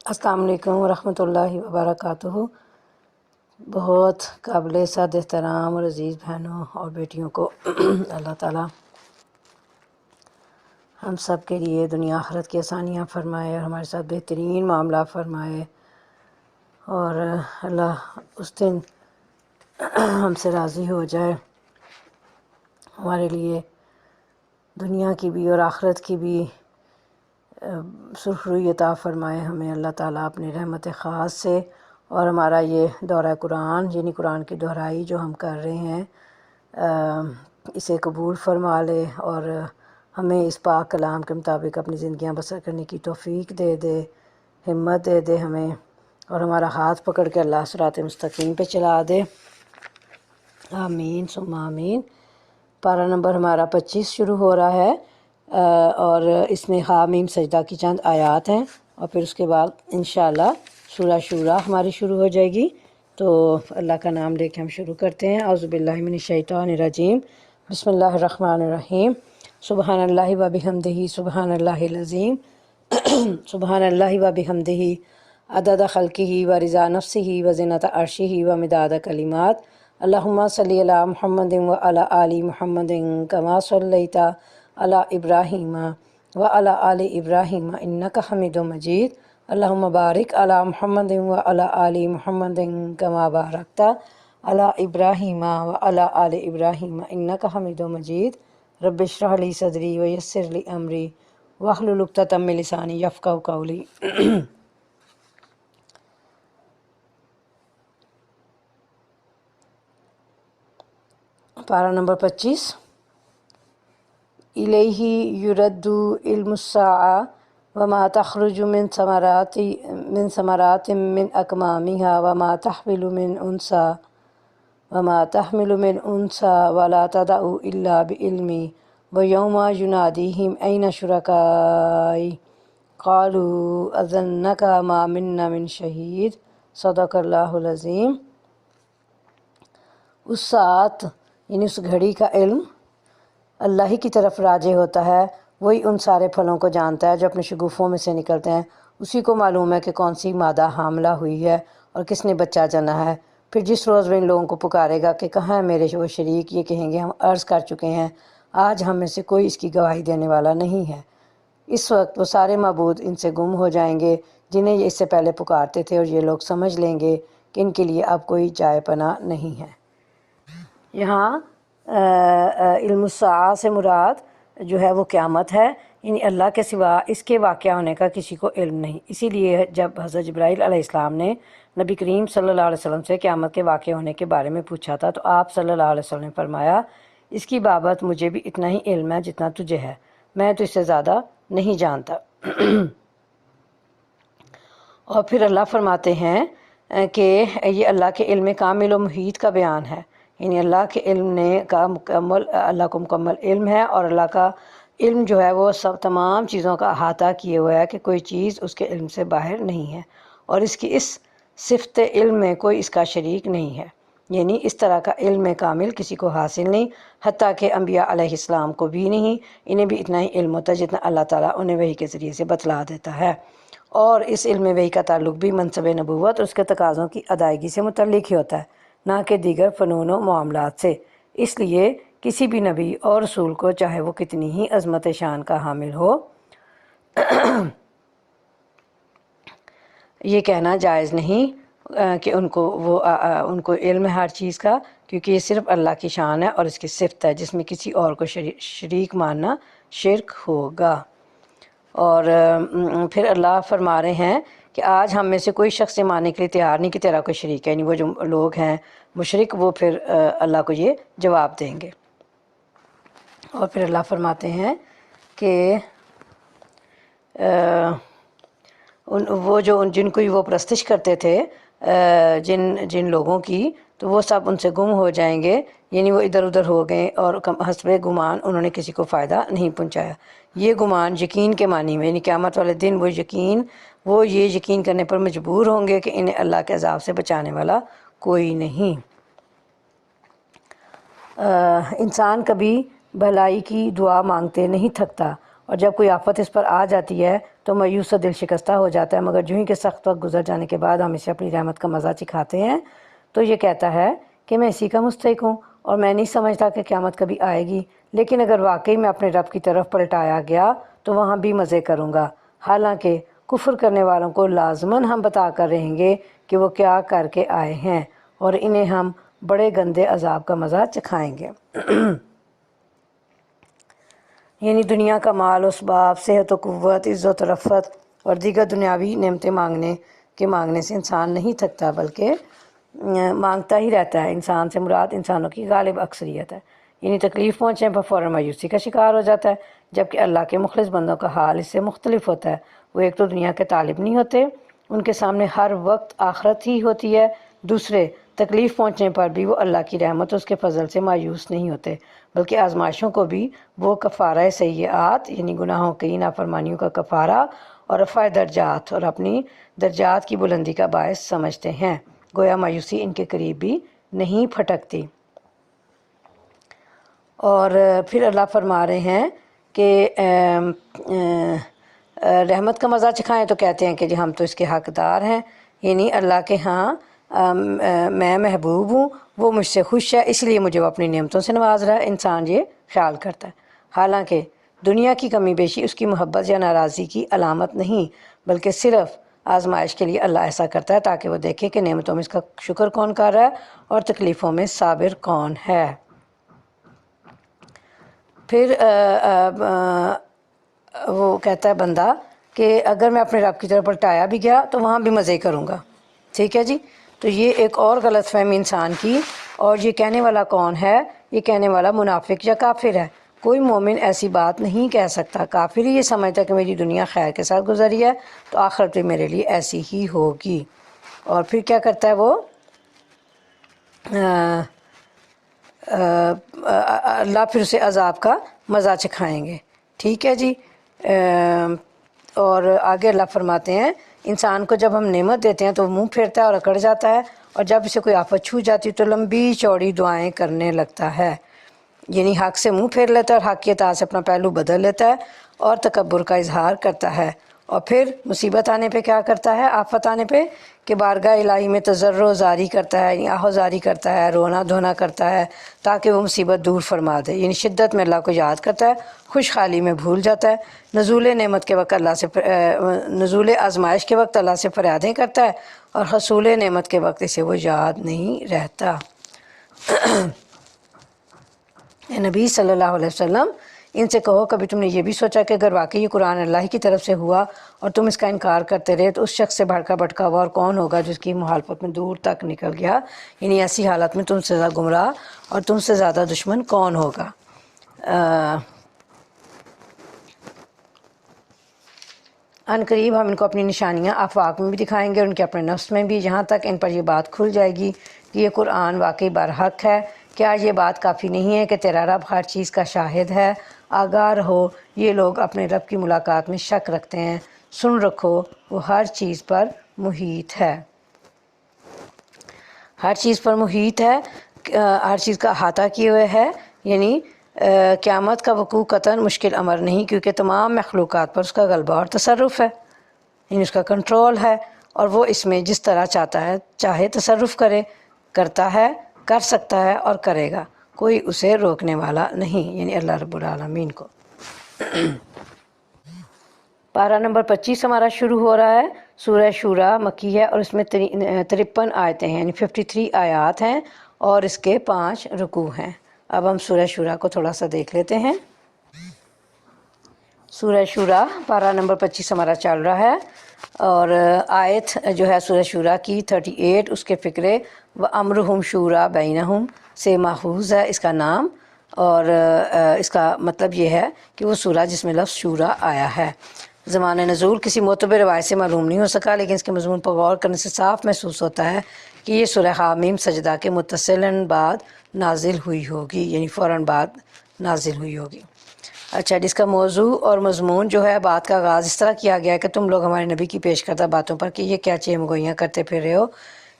السلام علیکم ورحمۃ اللہ وبرکاتہ۔ بہت قابل صد احترام اور عزیز بہنوں اور بیٹیوں کو اللہ تعالیٰ ہم سب کے لیے دنیا آخرت کی آسانیاں فرمائے اور ہمارے ساتھ بہترین معاملہ فرمائے، اور اللہ اس دن ہم سے راضی ہو جائے، ہمارے لیے دنیا کی بھی اور آخرت کی بھی سرخروئی عطا فرمائے ہمیں اللہ تعالیٰ اپنی رحمت خاص سے، اور ہمارا یہ دورہ قرآن یعنی قرآن کی دہرائی جو ہم کر رہے ہیں اسے قبول فرما لے، اور ہمیں اس پاک کلام کے مطابق اپنی زندگیاں بسر کرنے کی توفیق دے دے، ہمت دے دے ہمیں، اور ہمارا ہاتھ پکڑ کے اللہ صراط مستقیم پہ چلا دے، آمین ثم آمین۔ پارہ نمبر ہمارا 25 شروع ہو رہا ہے، اور اس میں حامیم سجدہ کی چند آیات ہیں، اور پھر اس کے بعد انشاءاللہ سورہ شورا ہماری شروع ہو جائے گی۔ تو اللہ کا نام لے کے ہم شروع کرتے ہیں۔ اعوذ باللہ من الشیطان الرجیم، بسم اللہ الرحمن الرحیم۔ سبحان اللہ و بحمدہ، سبحان اللہ العظیم، سبحان اللہ و بحمدہ عدد خلقہ و رضا نفسہ و زنۃ عرشہ و مداد کلمات۔ اللہم صلی علی محمد و علی آل محمد کما صلیت علی ابراہیم و علی آل ابراہیم انک حمید مجید۔ اللہم بارک علی محمد و علی آل محمد کما بارکت علی ابراہیم و علی آل ابراہیم انک حمید مجید۔ رب اشرح لی صدری و یسر لی امری واحلل عقدۃ من لسانی یفقہوا قولی۔ پارہ نمبر 25۔ الیہ یرد علم الساعہ وما تخرج من ثمرات من اکمامها وما تحمل من انثى ولا تضع الا بعلمہ ویوم ینادیہم این شرکائی قالوا اذنک ما منا من شہید۔ صدق اللہ العظیم۔ اس ساعت یعنی اس گھڑی کا علم اللہ ہی کی طرف راجع ہوتا ہے، وہی ان سارے پھلوں کو جانتا ہے جو اپنے شگوفوں میں سے نکلتے ہیں، اسی کو معلوم ہے کہ کون سی مادہ حاملہ ہوئی ہے اور کس نے بچہ جنا ہے۔ پھر جس روز وہ ان لوگوں کو پکارے گا کہ کہاں ہے میرے وہ شریک، یہ کہیں گے ہم عرض کر چکے ہیں، آج ہم میں سے کوئی اس کی گواہی دینے والا نہیں ہے۔ اس وقت وہ سارے معبود ان سے گم ہو جائیں گے جنہیں یہ اس سے پہلے پکارتے تھے، اور یہ لوگ سمجھ لیں گے کہ ان کے لیے اب کوئی جائے پناہ نہیں ہے۔ یہاں علم الساعہ سے مراد جو ہے وہ قیامت ہے، یعنی اللہ کے سوا اس کے واقع ہونے کا کسی کو علم نہیں۔ اسی لیے جب حضرت جبرائیل علیہ السلام نے نبی کریم صلی اللہ علیہ وسلم سے قیامت کے واقع ہونے کے بارے میں پوچھا تھا، تو آپ صلی اللہ علیہ وسلم نے فرمایا، اس کی بابت مجھے بھی اتنا ہی علم ہے جتنا تجھے ہے، میں تو اس سے زیادہ نہیں جانتا۔ اور پھر اللہ فرماتے ہیں کہ یہ اللہ کے علم کامل و محیط کا بیان ہے، یعنی اللہ کے علم اللہ کو مکمل علم ہے، اور اللہ کا علم جو ہے وہ سب تمام چیزوں کا احاطہ کیے ہوا ہے کہ کوئی چیز اس کے علم سے باہر نہیں ہے، اور اس کی اس صفت علم میں کوئی اس کا شریک نہیں ہے، یعنی اس طرح کا علم کامل کسی کو حاصل نہیں، حتیٰ کہ انبیاء علیہ السلام کو بھی نہیں، انہیں بھی اتنا ہی علم ہوتا ہے جتنا اللہ تعالیٰ انہیں وحی کے ذریعے سے بتلا دیتا ہے، اور اس علم وحی کا تعلق بھی منصب نبوت اور اس کے تقاضوں کی ادائیگی سے متعلق ہی ہوتا ہے، نہ کہ دیگر فنون و معاملات سے۔ اس لیے کسی بھی نبی اور رسول کو چاہے وہ کتنی ہی عظمت شان کا حامل ہو، یہ کہنا جائز نہیں کہ ان کو علم ہے ہر چیز کا، کیونکہ یہ صرف اللہ کی شان ہے اور اس کی صفت ہے جس میں کسی اور کو شریک ماننا شرک ہوگا۔ اور پھر اللہ فرما رہے ہیں کہ آج ہم میں سے کوئی شخص یہ ماننے کے لیے تیار نہیں کہ تیرا کوئی شریک ہے، یعنی وہ جو لوگ ہیں مشرک، وہ پھر اللہ کو یہ جواب دیں گے۔ اور پھر اللہ فرماتے ہیں کہ وہ جو جن کو وہ پرستش کرتے تھے جن لوگوں کی، تو وہ سب ان سے گم ہو جائیں گے، یعنی وہ ادھر ادھر ہو گئے، اور حسب گمان انہوں نے کسی کو فائدہ نہیں پہنچایا۔ یہ گمان یقین کے معنی میں، یعنی قیامت والے دن وہ یہ یقین کرنے پر مجبور ہوں گے کہ انہیں اللہ کے عذاب سے بچانے والا کوئی نہیں۔ انسان کبھی بھلائی کی دعا مانگتے نہیں تھکتا، اور جب کوئی آفت اس پر آ جاتی ہے تو مایوس و دل شکستہ ہو جاتا ہے، مگر جو ہی کہ سخت وقت گزر جانے کے بعد ہم اسے اپنی رحمت کا مزہ چکھاتے ہیں تو یہ کہتا ہے کہ میں اسی کا مستحق ہوں اور میں نہیں سمجھتا کہ قیامت کبھی آئے گی، لیکن اگر واقعی میں اپنے رب کی طرف پلٹایا گیا تو وہاں بھی مزے کروں گا۔ حالانکہ کفر کرنے والوں کو لازماً ہم بتا کر رہیں گے کہ وہ کیا کر کے آئے ہیں اور انہیں ہم بڑے گندے عذاب کا مزہ چکھائیں گے۔ یعنی دنیا کا مال و اسباب، صحت و قوت، عزت و رفت اور دیگر دنیاوی نعمتیں مانگنے سے انسان نہیں تھکتا، بلکہ مانگتا ہی رہتا ہے۔ انسان سے مراد انسانوں کی غالب اکثریت ہے۔ یعنی تکلیف پہنچنے پر فوراً مایوسی کا شکار ہو جاتا ہے، جبکہ اللہ کے مخلص بندوں کا حال اس سے مختلف ہوتا ہے۔ وہ ایک تو دنیا کے طالب نہیں ہوتے، ان کے سامنے ہر وقت آخرت ہی ہوتی ہے۔ دوسرے، تکلیف پہنچنے پر بھی وہ اللہ کی رحمت اور اس کے فضل سے مایوس نہیں ہوتے، بلکہ آزمائشوں کو بھی وہ کفارہ سیئات یعنی گناہوں کی نافرمانیوں کا کفارہ اور رفع درجات اور اپنی درجات کی بلندی کا باعث سمجھتے ہیں، گویا مایوسی ان کے قریب بھی نہیں پھٹکتی۔ اور پھر اللہ فرما رہے ہیں کہ رحمت کا مزہ چکھائیں تو کہتے ہیں کہ جی ہم تو اس کے حقدار ہیں، یعنی اللہ کے ہاں میں محبوب ہوں، وہ مجھ سے خوش ہے، اس لیے مجھے وہ اپنی نعمتوں سے نواز رہا ہے۔ انسان یہ خیال کرتا ہے، حالانکہ دنیا کی کمی بیشی اس کی محبت یا ناراضی کی علامت نہیں، بلکہ صرف آزمائش کے لیے اللہ ایسا کرتا ہے تاکہ وہ دیکھے کہ نعمتوں میں اس کا شکر کون کر رہا ہے اور تکلیفوں میں صابر کون ہے۔ پھر وہ کہتا ہے بندہ کہ اگر میں اپنے رب کی طرف پلٹایا بھی گیا تو وہاں بھی مزے کروں گا، ٹھیک ہے جی۔ تو یہ ایک اور غلط فہمی انسان کی، اور یہ کہنے والا کون ہے؟ یہ کہنے والا منافق یا کافر ہے۔ کوئی مومن ایسی بات نہیں کہہ سکتا۔ کافر ہی یہ سمجھتا ہے کہ میری دنیا خیر کے ساتھ گزری ہے تو آخرت بھی میرے لیے ایسی ہی ہوگی، اور پھر کیا کرتا ہے وہ اللہ پھر اسے عذاب کا مزہ چکھائیں گے، ٹھیک ہے جی۔ اور آگے اللہ فرماتے ہیں انسان کو جب ہم نعمت دیتے ہیں تو وہ منہ پھیرتا ہے اور اکڑ جاتا ہے، اور جب اسے کوئی آفت چھو جاتی ہے تو لمبی چوڑی دعائیں کرنے لگتا ہے، یعنی حق سے منہ پھیر لیتا ہے اور حق کی اطاعت سے اپنا پہلو بدل لیتا ہے اور تکبر کا اظہار کرتا ہے، اور پھر مصیبت آنے پہ کیا کرتا ہے؟ آفت آنے پہ کہ بارگاہ الہی میں تضرع زاری کرتا ہے، یعنی آہ زاری کرتا ہے، رونا دھونا کرتا ہے تاکہ وہ مصیبت دور فرما دے، یعنی شدت میں اللہ کو یاد کرتا ہے، خوشحالی میں بھول جاتا ہے، نزول نعمت کے وقت نزول آزمائش کے وقت اللہ سے فریادیں کرتا ہے، اور حصول نعمت کے وقت اسے وہ یاد نہیں رہتا۔ نبی صلی اللہ علیہ وسلم ان سے کہو کبھی تم نے یہ بھی سوچا کہ اگر واقعی یہ قرآن اللہ کی طرف سے ہوا اور تم اس کا انکار کرتے رہے تو اس شخص سے بھڑکا بھٹکا ہوا اور کون ہوگا جس کی مخالفت میں دور تک نکل گیا، یعنی ایسی حالت میں تم سے زیادہ گمراہ اور تم سے زیادہ دشمن کون ہوگا۔ ان قریب ہم ان کو اپنی نشانیاں آفاق میں بھی دکھائیں گے اور ان کے اپنے نفس میں بھی، جہاں تک ان پر یہ بات کھل جائے گی کہ یہ قرآن واقعی برحق ہے۔ کیا یہ بات کافی نہیں ہے کہ تیرا رب ہر چیز کا شاہد ہے؟ آگاہ رہو، یہ لوگ اپنے رب کی ملاقات میں شک رکھتے ہیں، سن رکھو وہ ہر چیز پر محیط ہے۔ ہر چیز پر محیط ہے، ہر چیز کا احاطہ کیے ہوئے ہے، یعنی قیامت کا وقوع قطعاً مشکل امر نہیں، کیونکہ تمام مخلوقات پر اس کا غلبہ اور تصرف ہے، یعنی اس کا کنٹرول ہے، اور وہ اس میں جس طرح چاہے تصرف کرتا ہے، کر سکتا ہے اور کرے گا، کوئی اسے روکنے والا نہیں، یعنی اللہ رب العالمین کو۔ پارہ نمبر 25 ہمارا شروع ہو رہا ہے۔ سورہ شورا مکی ہے اور اس میں 53 آیتیں ہیں، یعنی 53 آیات ہیں، اور اس کے 5 رکوع ہیں۔ اب ہم سورہ شورا کو تھوڑا سا دیکھ لیتے ہیں۔ سورہ شورا پارہ نمبر 25 ہمارا چل رہا ہے، اور آیت جو ہے سورہ شورا کی 38 اس کے فقرے وَأَمْرُهُمْ شُورَىٰ بَيْنَهُمْ سے ماخوذ ہے اس کا نام، اور اس کا مطلب یہ ہے کہ وہ سورہ جس میں لفظ شورا آیا ہے۔ زمان نزول کسی معتبر روایت سے معلوم نہیں ہو سکا، لیکن اس کے مضمون پر غور کرنے سے صاف محسوس ہوتا ہے کہ یہ سورہ حامیم سجدہ کے متصلاً بعد نازل ہوئی ہوگی، یعنی فوراً بعد نازل ہوئی ہوگی۔ اچھا، جس کا موضوع اور مضمون جو ہے، بات کا آغاز اس طرح کیا گیا ہے کہ تم لوگ ہمارے نبی کی پیش کردہ باتوں پر کہ یہ کیا چیم گوئیاں کرتے پھر رہے ہو،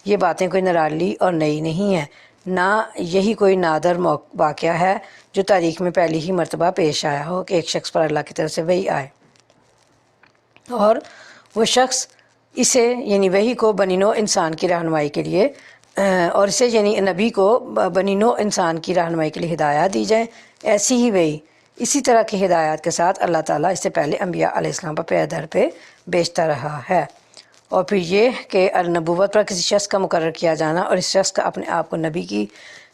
یہ باتیں کوئی نرالی اور نئی نہیں ہیں، نہ یہی کوئی نادر واقعہ ہے جو تاریخ میں پہلی ہی مرتبہ پیش آیا ہو کہ ایک شخص پر اللہ کی طرف سے وحی آئے۔ اور وہ شخص اسے یعنی وحی کو بنی نوع انسان کی رہنمائی کے لیے اور اسے یعنی نبی کو بنی نوع انسان کی رہنمائی کے لیے ہدایات دی جائیں، ایسی ہی وہی اسی طرح کی ہدایات کے ساتھ اللہ تعالیٰ اس سے پہلے انبیاء علیہ السلام پر پے در پہ بیچتا رہا ہے۔ اور پھر یہ کہ النبوت پر کسی شخص کا مقرر کیا جانا اور اس شخص کا اپنے آپ کو نبی کی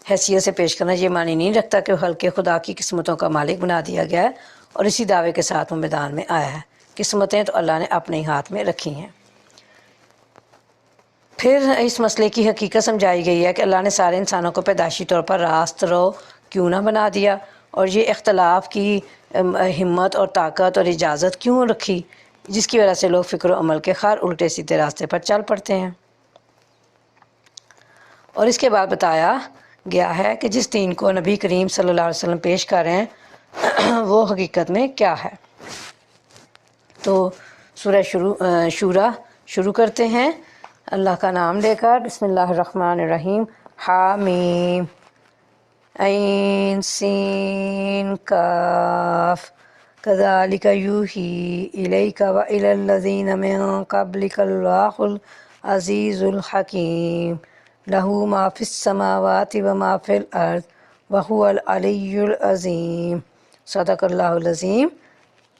حیثیت سے پیش کرنا یہ معنی نہیں رکھتا کہ وہ خلق خدا کی قسمتوں کا مالک بنا دیا گیا ہے، اور اسی دعوے کے ساتھ وہ میدان میں آیا ہے۔ قسمتیں تو اللہ نے اپنے ہی ہاتھ میں رکھی ہیں۔ پھر اس مسئلے کی حقیقت سمجھائی گئی ہے کہ اللہ نے سارے انسانوں کو پیدائشی طور پر راست رو کیوں نہ بنا دیا، اور یہ اختلاف کی ہمت اور طاقت اور اجازت کیوں رکھی، جس کی وجہ سے لوگ فکر و عمل کے خیر الٹے سیدھے راستے پر چل پڑتے ہیں۔ اور اس کے بعد بتایا گیا ہے کہ جس دین کو نبی کریم صلی اللہ علیہ وسلم پیش کر رہے ہیں وہ حقیقت میں کیا ہے۔ تو سورہ شورہ شروع کرتے ہیں اللہ کا نام لے کر۔ بسم اللہ الرحمن الرحیم۔ حامیم عین سین کاف کذالک یوحی الیک والی الذین من قبلک اللہ العزیز الحکیم لہ ما فی السماوات وما فی الارض وہو العلی العظیم۔ صدق اللہ العظیم۔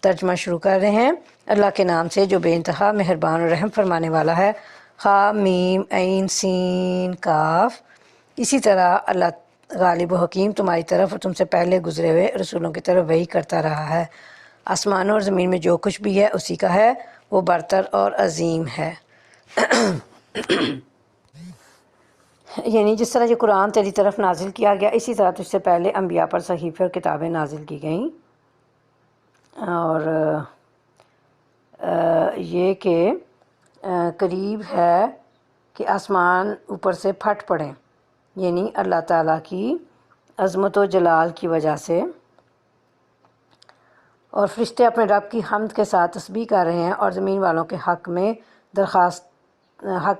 ترجمہ شروع کر رہے ہیں۔ اللہ کے نام سے جو بے انتہا مہربان اور رحم فرمانے والا ہے۔ حامیم عین سین کاف۔ اسی طرح اللہ غالب و حکیم تمہاری طرف اور تم سے پہلے گزرے ہوئے رسولوں کی طرف وحی کرتا رہا ہے۔ آسمانوں اور زمین میں جو کچھ بھی ہے اسی کا ہے، وہ برتر اور عظیم ہے۔ یعنی جس طرح یہ قرآن تیری طرف نازل کیا گیا اسی طرح تجھ سے پہلے انبیاء پر صحیفے اور کتابیں نازل کی گئیں، اور یہ کہ قریب ہے کہ آسمان اوپر سے پھٹ پڑیں، یعنی اللہ تعالیٰ کی عظمت و جلال کی وجہ سے، اور فرشتے اپنے رب کی حمد کے ساتھ تسبیح کر رہے ہیں اور زمین والوں کے حق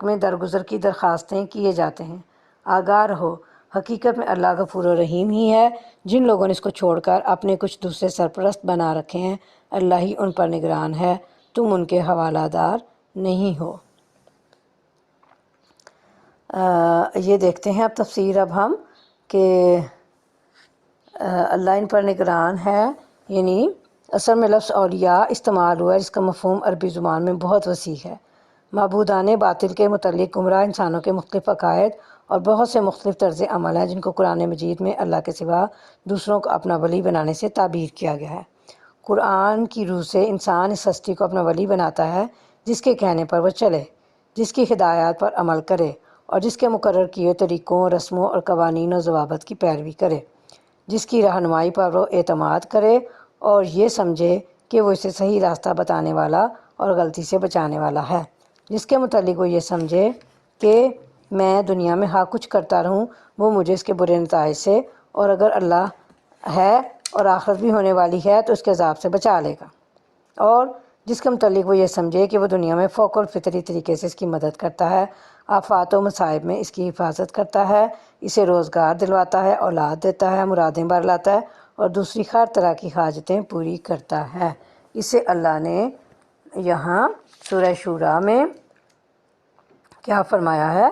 میں درگزر کی درخواستیں کیے جاتے ہیں۔ آگاہ رہو، حقیقت میں اللہ غفور و رحیم ہی ہے۔ جن لوگوں نے اس کو چھوڑ کر اپنے کچھ دوسرے سرپرست بنا رکھے ہیں، اللہ ہی ان پر نگران ہے، تم ان کے حوالہ دار نہیں ہو۔ یہ دیکھتے ہیں اب تفسیر اب ہم کہ اللہ ان پر نگران ہے، یعنی اصل میں لفظ اولیاء استعمال ہوا ہے جس کا مفہوم عربی زبان میں بہت وسیع ہے۔ معبودان باطل کے متعلق گمراہ انسانوں کے مختلف عقائد اور بہت سے مختلف طرز عمل ہیں جن کو قرآن مجید میں اللہ کے سوا دوسروں کو اپنا ولی بنانے سے تعبیر کیا گیا ہے۔ قرآن کی روح سے انسان اس ہستی کو اپنا ولی بناتا ہے جس کے کہنے پر وہ چلے، جس کی ہدایات پر عمل کرے اور جس کے مقرر کیے طریقوں، رسموں اور قوانین و ضوابط کی پیروی کرے، جس کی رہنمائی پر وہ اعتماد کرے اور یہ سمجھے کہ وہ اسے صحیح راستہ بتانے والا اور غلطی سے بچانے والا ہے، جس کے متعلق وہ یہ سمجھے کہ میں دنیا میں ہاں کچھ کرتا رہوں وہ مجھے اس کے برے نتائج سے، اور اگر اللہ ہے اور آخرت بھی ہونے والی ہے تو اس کے عذاب سے بچا لے گا، اور جس کے متعلق وہ یہ سمجھے کہ وہ دنیا میں فوق الفطری طریقے سے اس کی مدد کرتا ہے، آفات و مصائب میں اس کی حفاظت کرتا ہے، اسے روزگار دلواتا ہے، اولاد دیتا ہے، مرادیں بھر لاتا ہے اور دوسری ہر طرح کی حاجتیں پوری کرتا ہے۔ اسے اللہ نے یہاں سورہ شورہ میں کیا فرمایا ہے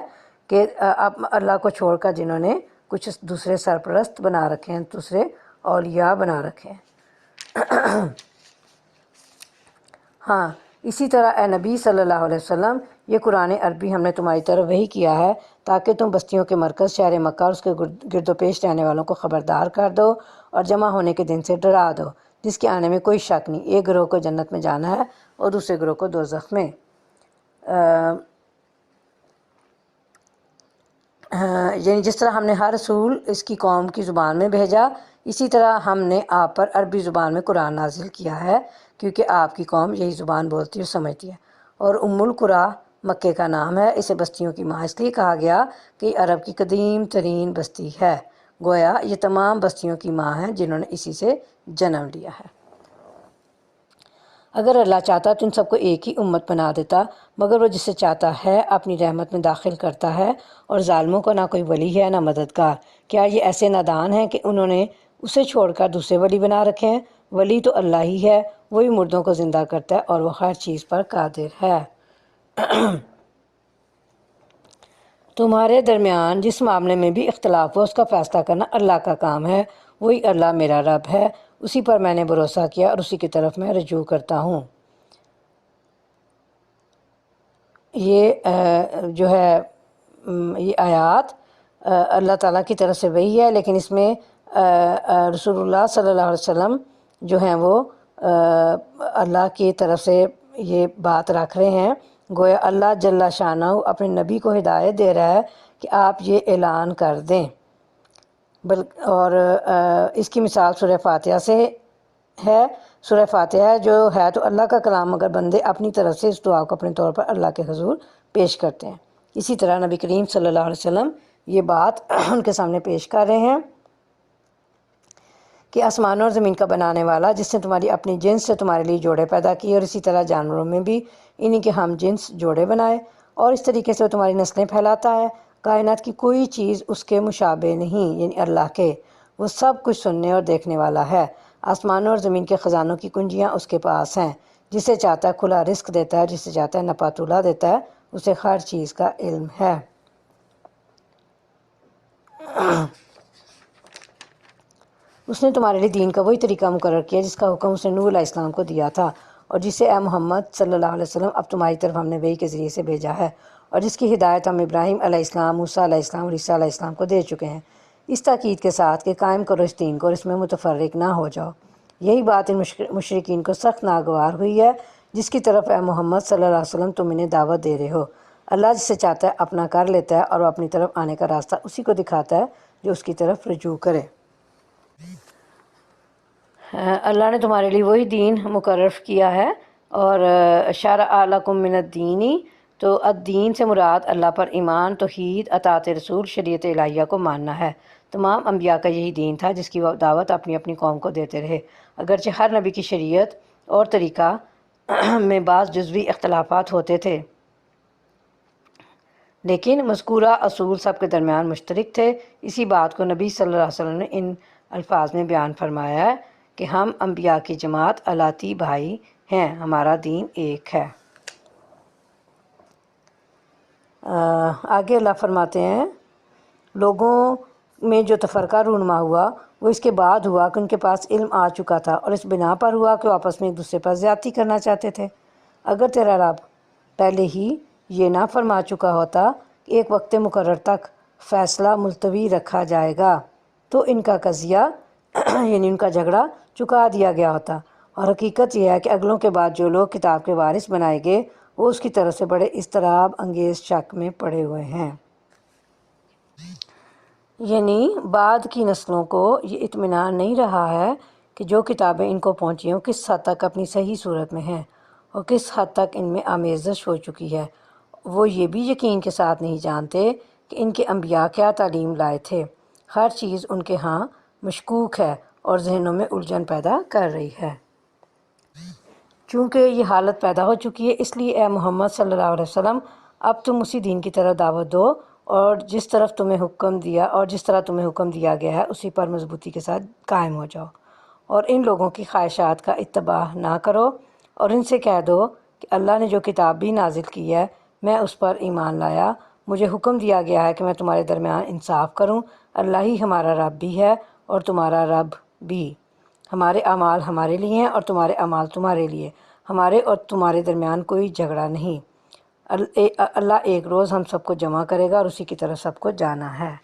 کہ اب اللہ کو چھوڑ کر جنہوں نے کچھ دوسرے سرپرست بنا رکھے ہیں، دوسرے اولیاء بنا رکھے ہیں۔ ہاں اسی طرح اے نبی صلی اللہ علیہ وسلم، یہ قرآن عربی ہم نے تمہاری طرف وحی کیا ہے تاکہ تم بستیوں کے مرکز شہر مکہ اور اس کے گرد و پیش رہنے والوں کو خبردار کر دو اور جمع ہونے کے دن سے ڈرا دو جس کے آنے میں کوئی شک نہیں۔ ایک گروہ کو جنت میں جانا ہے اور دوسرے گروہ کو دوزخ میں۔ یعنی جس طرح ہم نے ہر رسول اس کی قوم کی زبان میں بھیجا، اسی طرح ہم نے آپ پر عربی زبان میں قرآن نازل کیا ہے کیونکہ آپ کی قوم یہی زبان بولتی اور سمجھتی ہے۔ اور ام القریٰ مکے کا نام ہے، اسے بستیوں کی ماں اس لیے کہا گیا کہ یہ عرب کی قدیم ترین بستی ہے، گویا یہ تمام بستیوں کی ماں ہے جنہوں نے اسی سے جنم لیا ہے۔ اگر اللہ چاہتا تو ان سب کو ایک ہی امت بنا دیتا، مگر وہ جسے چاہتا ہے اپنی رحمت میں داخل کرتا ہے، اور ظالموں کو نہ کوئی ولی ہے نہ مددگار۔ کیا یہ ایسے نادان ہیں کہ انہوں نے اسے چھوڑ کر دوسرے ولی بنا رکھے ہیں؟ ولی تو اللہ ہی ہے، وہی مردوں کو زندہ کرتا ہے اور وہ ہر چیز پر قادر ہے۔ تمہارے درمیان جس معاملے میں بھی اختلاف ہو اس کا فیصلہ کرنا اللہ کا کام ہے، وہی اللہ میرا رب ہے، اسی پر میں نے بھروسہ کیا اور اسی کی طرف میں رجوع کرتا ہوں۔ یہ جو ہے یہ آیات اللہ تعالیٰ کی طرف سے وحی ہے، لیکن اس میں رسول اللہ صلی اللہ علیہ وسلم جو ہیں وہ اللہ کی طرف سے یہ بات رکھ رہے ہیں، گویا اللہ جل شانہ اپنے نبی کو ہدایت دے رہا ہے کہ آپ یہ اعلان کر دیں۔ اور اس کی مثال سورہ فاتحہ سے ہے۔ سورہ فاتحہ جو ہے تو اللہ کا کلام، مگر بندے اپنی طرف سے اس دعا کو اپنے طور پر اللہ کے حضور پیش کرتے ہیں۔ اسی طرح نبی کریم صلی اللہ علیہ وسلم یہ بات ان کے سامنے پیش کر رہے ہیں کہ آسمانوں اور زمین کا بنانے والا، جس نے تمہاری اپنی جنس سے تمہارے لیے جوڑے پیدا کیے اور اسی طرح جانوروں میں بھی انہی کے ہم جنس جوڑے بنائے، اور اس طریقے سے وہ تمہاری نسلیں پھیلاتا ہے۔ کائنات کی کوئی چیز اس کے مشابہ نہیں، یعنی اللہ کے، وہ سب کچھ سننے اور دیکھنے والا ہے۔ آسمانوں اور زمین کے خزانوں کی کنجیاں اس کے پاس ہیں، جسے چاہتا ہے کھلا رزق دیتا ہے، جسے چاہتا ہے نپا تولا دیتا ہے، اسے ہر چیز کا علم ہے۔ اس نے تمہارے لیے دین کا وہی طریقہ مقرر کیا جس کا حکم اس نے نوح علیہ السلام کو دیا تھا، اور جسے اے محمد صلی اللہ علیہ وسلم اب تمہاری طرف ہم نے وحی کے ذریعے سے بھیجا ہے، اور جس کی ہدایت ہم ابراہیم علیہ السلام، موسیٰ علیہ السلام اور عیسیٰ علیہ السلام کو دے چکے ہیں، اس تاکید کے ساتھ کہ قائم کرو اس دین کو اور اس میں متفرق نہ ہو جاؤ۔ یہی بات ان مشرکین کو سخت ناگوار ہوئی ہے جس کی طرف اے محمد صلی اللہ علیہ وسلم تم انہیں دعوت دے رہے ہو۔ اللہ جسے چاہتا ہے اپنا کر لیتا ہے، اور وہ اپنی طرف آنے کا راستہ اسی کو دکھاتا ہے جو اس کی طرف رجوع کرے۔ اللہ نے تمہارے لیے وہی دین مقرر کیا ہے، اور شرع لکم من الدین، تو الدین سے مراد اللہ پر ایمان، توحید، اطاعت رسول، شریعت الہیہ کو ماننا ہے۔ تمام انبیاء کا یہی دین تھا جس کی وہ دعوت اپنی اپنی قوم کو دیتے رہے، اگرچہ ہر نبی کی شریعت اور طریقہ میں بعض جزوی اختلافات ہوتے تھے، لیکن مذکورہ اصول سب کے درمیان مشترک تھے۔ اسی بات کو نبی صلی اللہ علیہ وسلم نے ان الفاظ میں بیان فرمایا ہے کہ ہم انبیاء کی جماعت الاتی بھائی ہیں، ہمارا دین ایک ہے۔ آگے اللہ فرماتے ہیں لوگوں میں جو تفرقہ رونما ہوا وہ اس کے بعد ہوا کہ ان کے پاس علم آ چکا تھا، اور اس بنا پر ہوا کہ وہ آپس میں ایک دوسرے پر زیادتی کرنا چاہتے تھے۔ اگر تیرا رب پہلے ہی یہ نہ فرما چکا ہوتا کہ ایک وقت مقرر تک فیصلہ ملتوی رکھا جائے گا تو ان کا قضیہ یعنی ان کا جھگڑا چکا دیا گیا ہوتا، اور حقیقت یہ ہے کہ اگلوں کے بعد جو لوگ کتاب کے وارث بنائے گئے وہ اس کی طرف سے بڑے اضطراب انگیز شک میں پڑے ہوئے ہیں۔ یعنی بعد کی نسلوں کو یہ اطمینان نہیں رہا ہے کہ جو کتابیں ان کو پہنچی ہوں کس حد تک اپنی صحیح صورت میں ہیں اور کس حد تک ان میں آمیزش ہو چکی ہے۔ وہ یہ بھی یقین کے ساتھ نہیں جانتے کہ ان کے انبیاء کیا تعلیم لائے تھے۔ ہر چیز ان کے ہاں مشکوک ہے اور ذہنوں میں الجھن پیدا کر رہی ہے۔ چونکہ یہ حالت پیدا ہو چکی ہے، اس لیے اے محمد صلی اللہ علیہ وسلم اب تم اسی دین کی طرف دعوت دو اور جس طرح تمہیں حکم دیا گیا ہے اسی پر مضبوطی کے ساتھ قائم ہو جاؤ، اور ان لوگوں کی خواہشات کا اتباع نہ کرو، اور ان سے کہہ دو کہ اللہ نے جو کتاب بھی نازل کی ہے میں اس پر ایمان لایا، مجھے حکم دیا گیا ہے کہ میں تمہارے درمیان انصاف کروں، اللہ ہی ہمارا رب بھی ہے اور تمہارا رب بھی، ہمارے اعمال ہمارے لیے ہیں اور تمہارے اعمال تمہارے لیے، ہمارے اور تمہارے درمیان کوئی جھگڑا نہیں۔ اللہ ایک روز ہم سب کو جمع کرے گا اور اسی کی طرف سب کو جانا ہے۔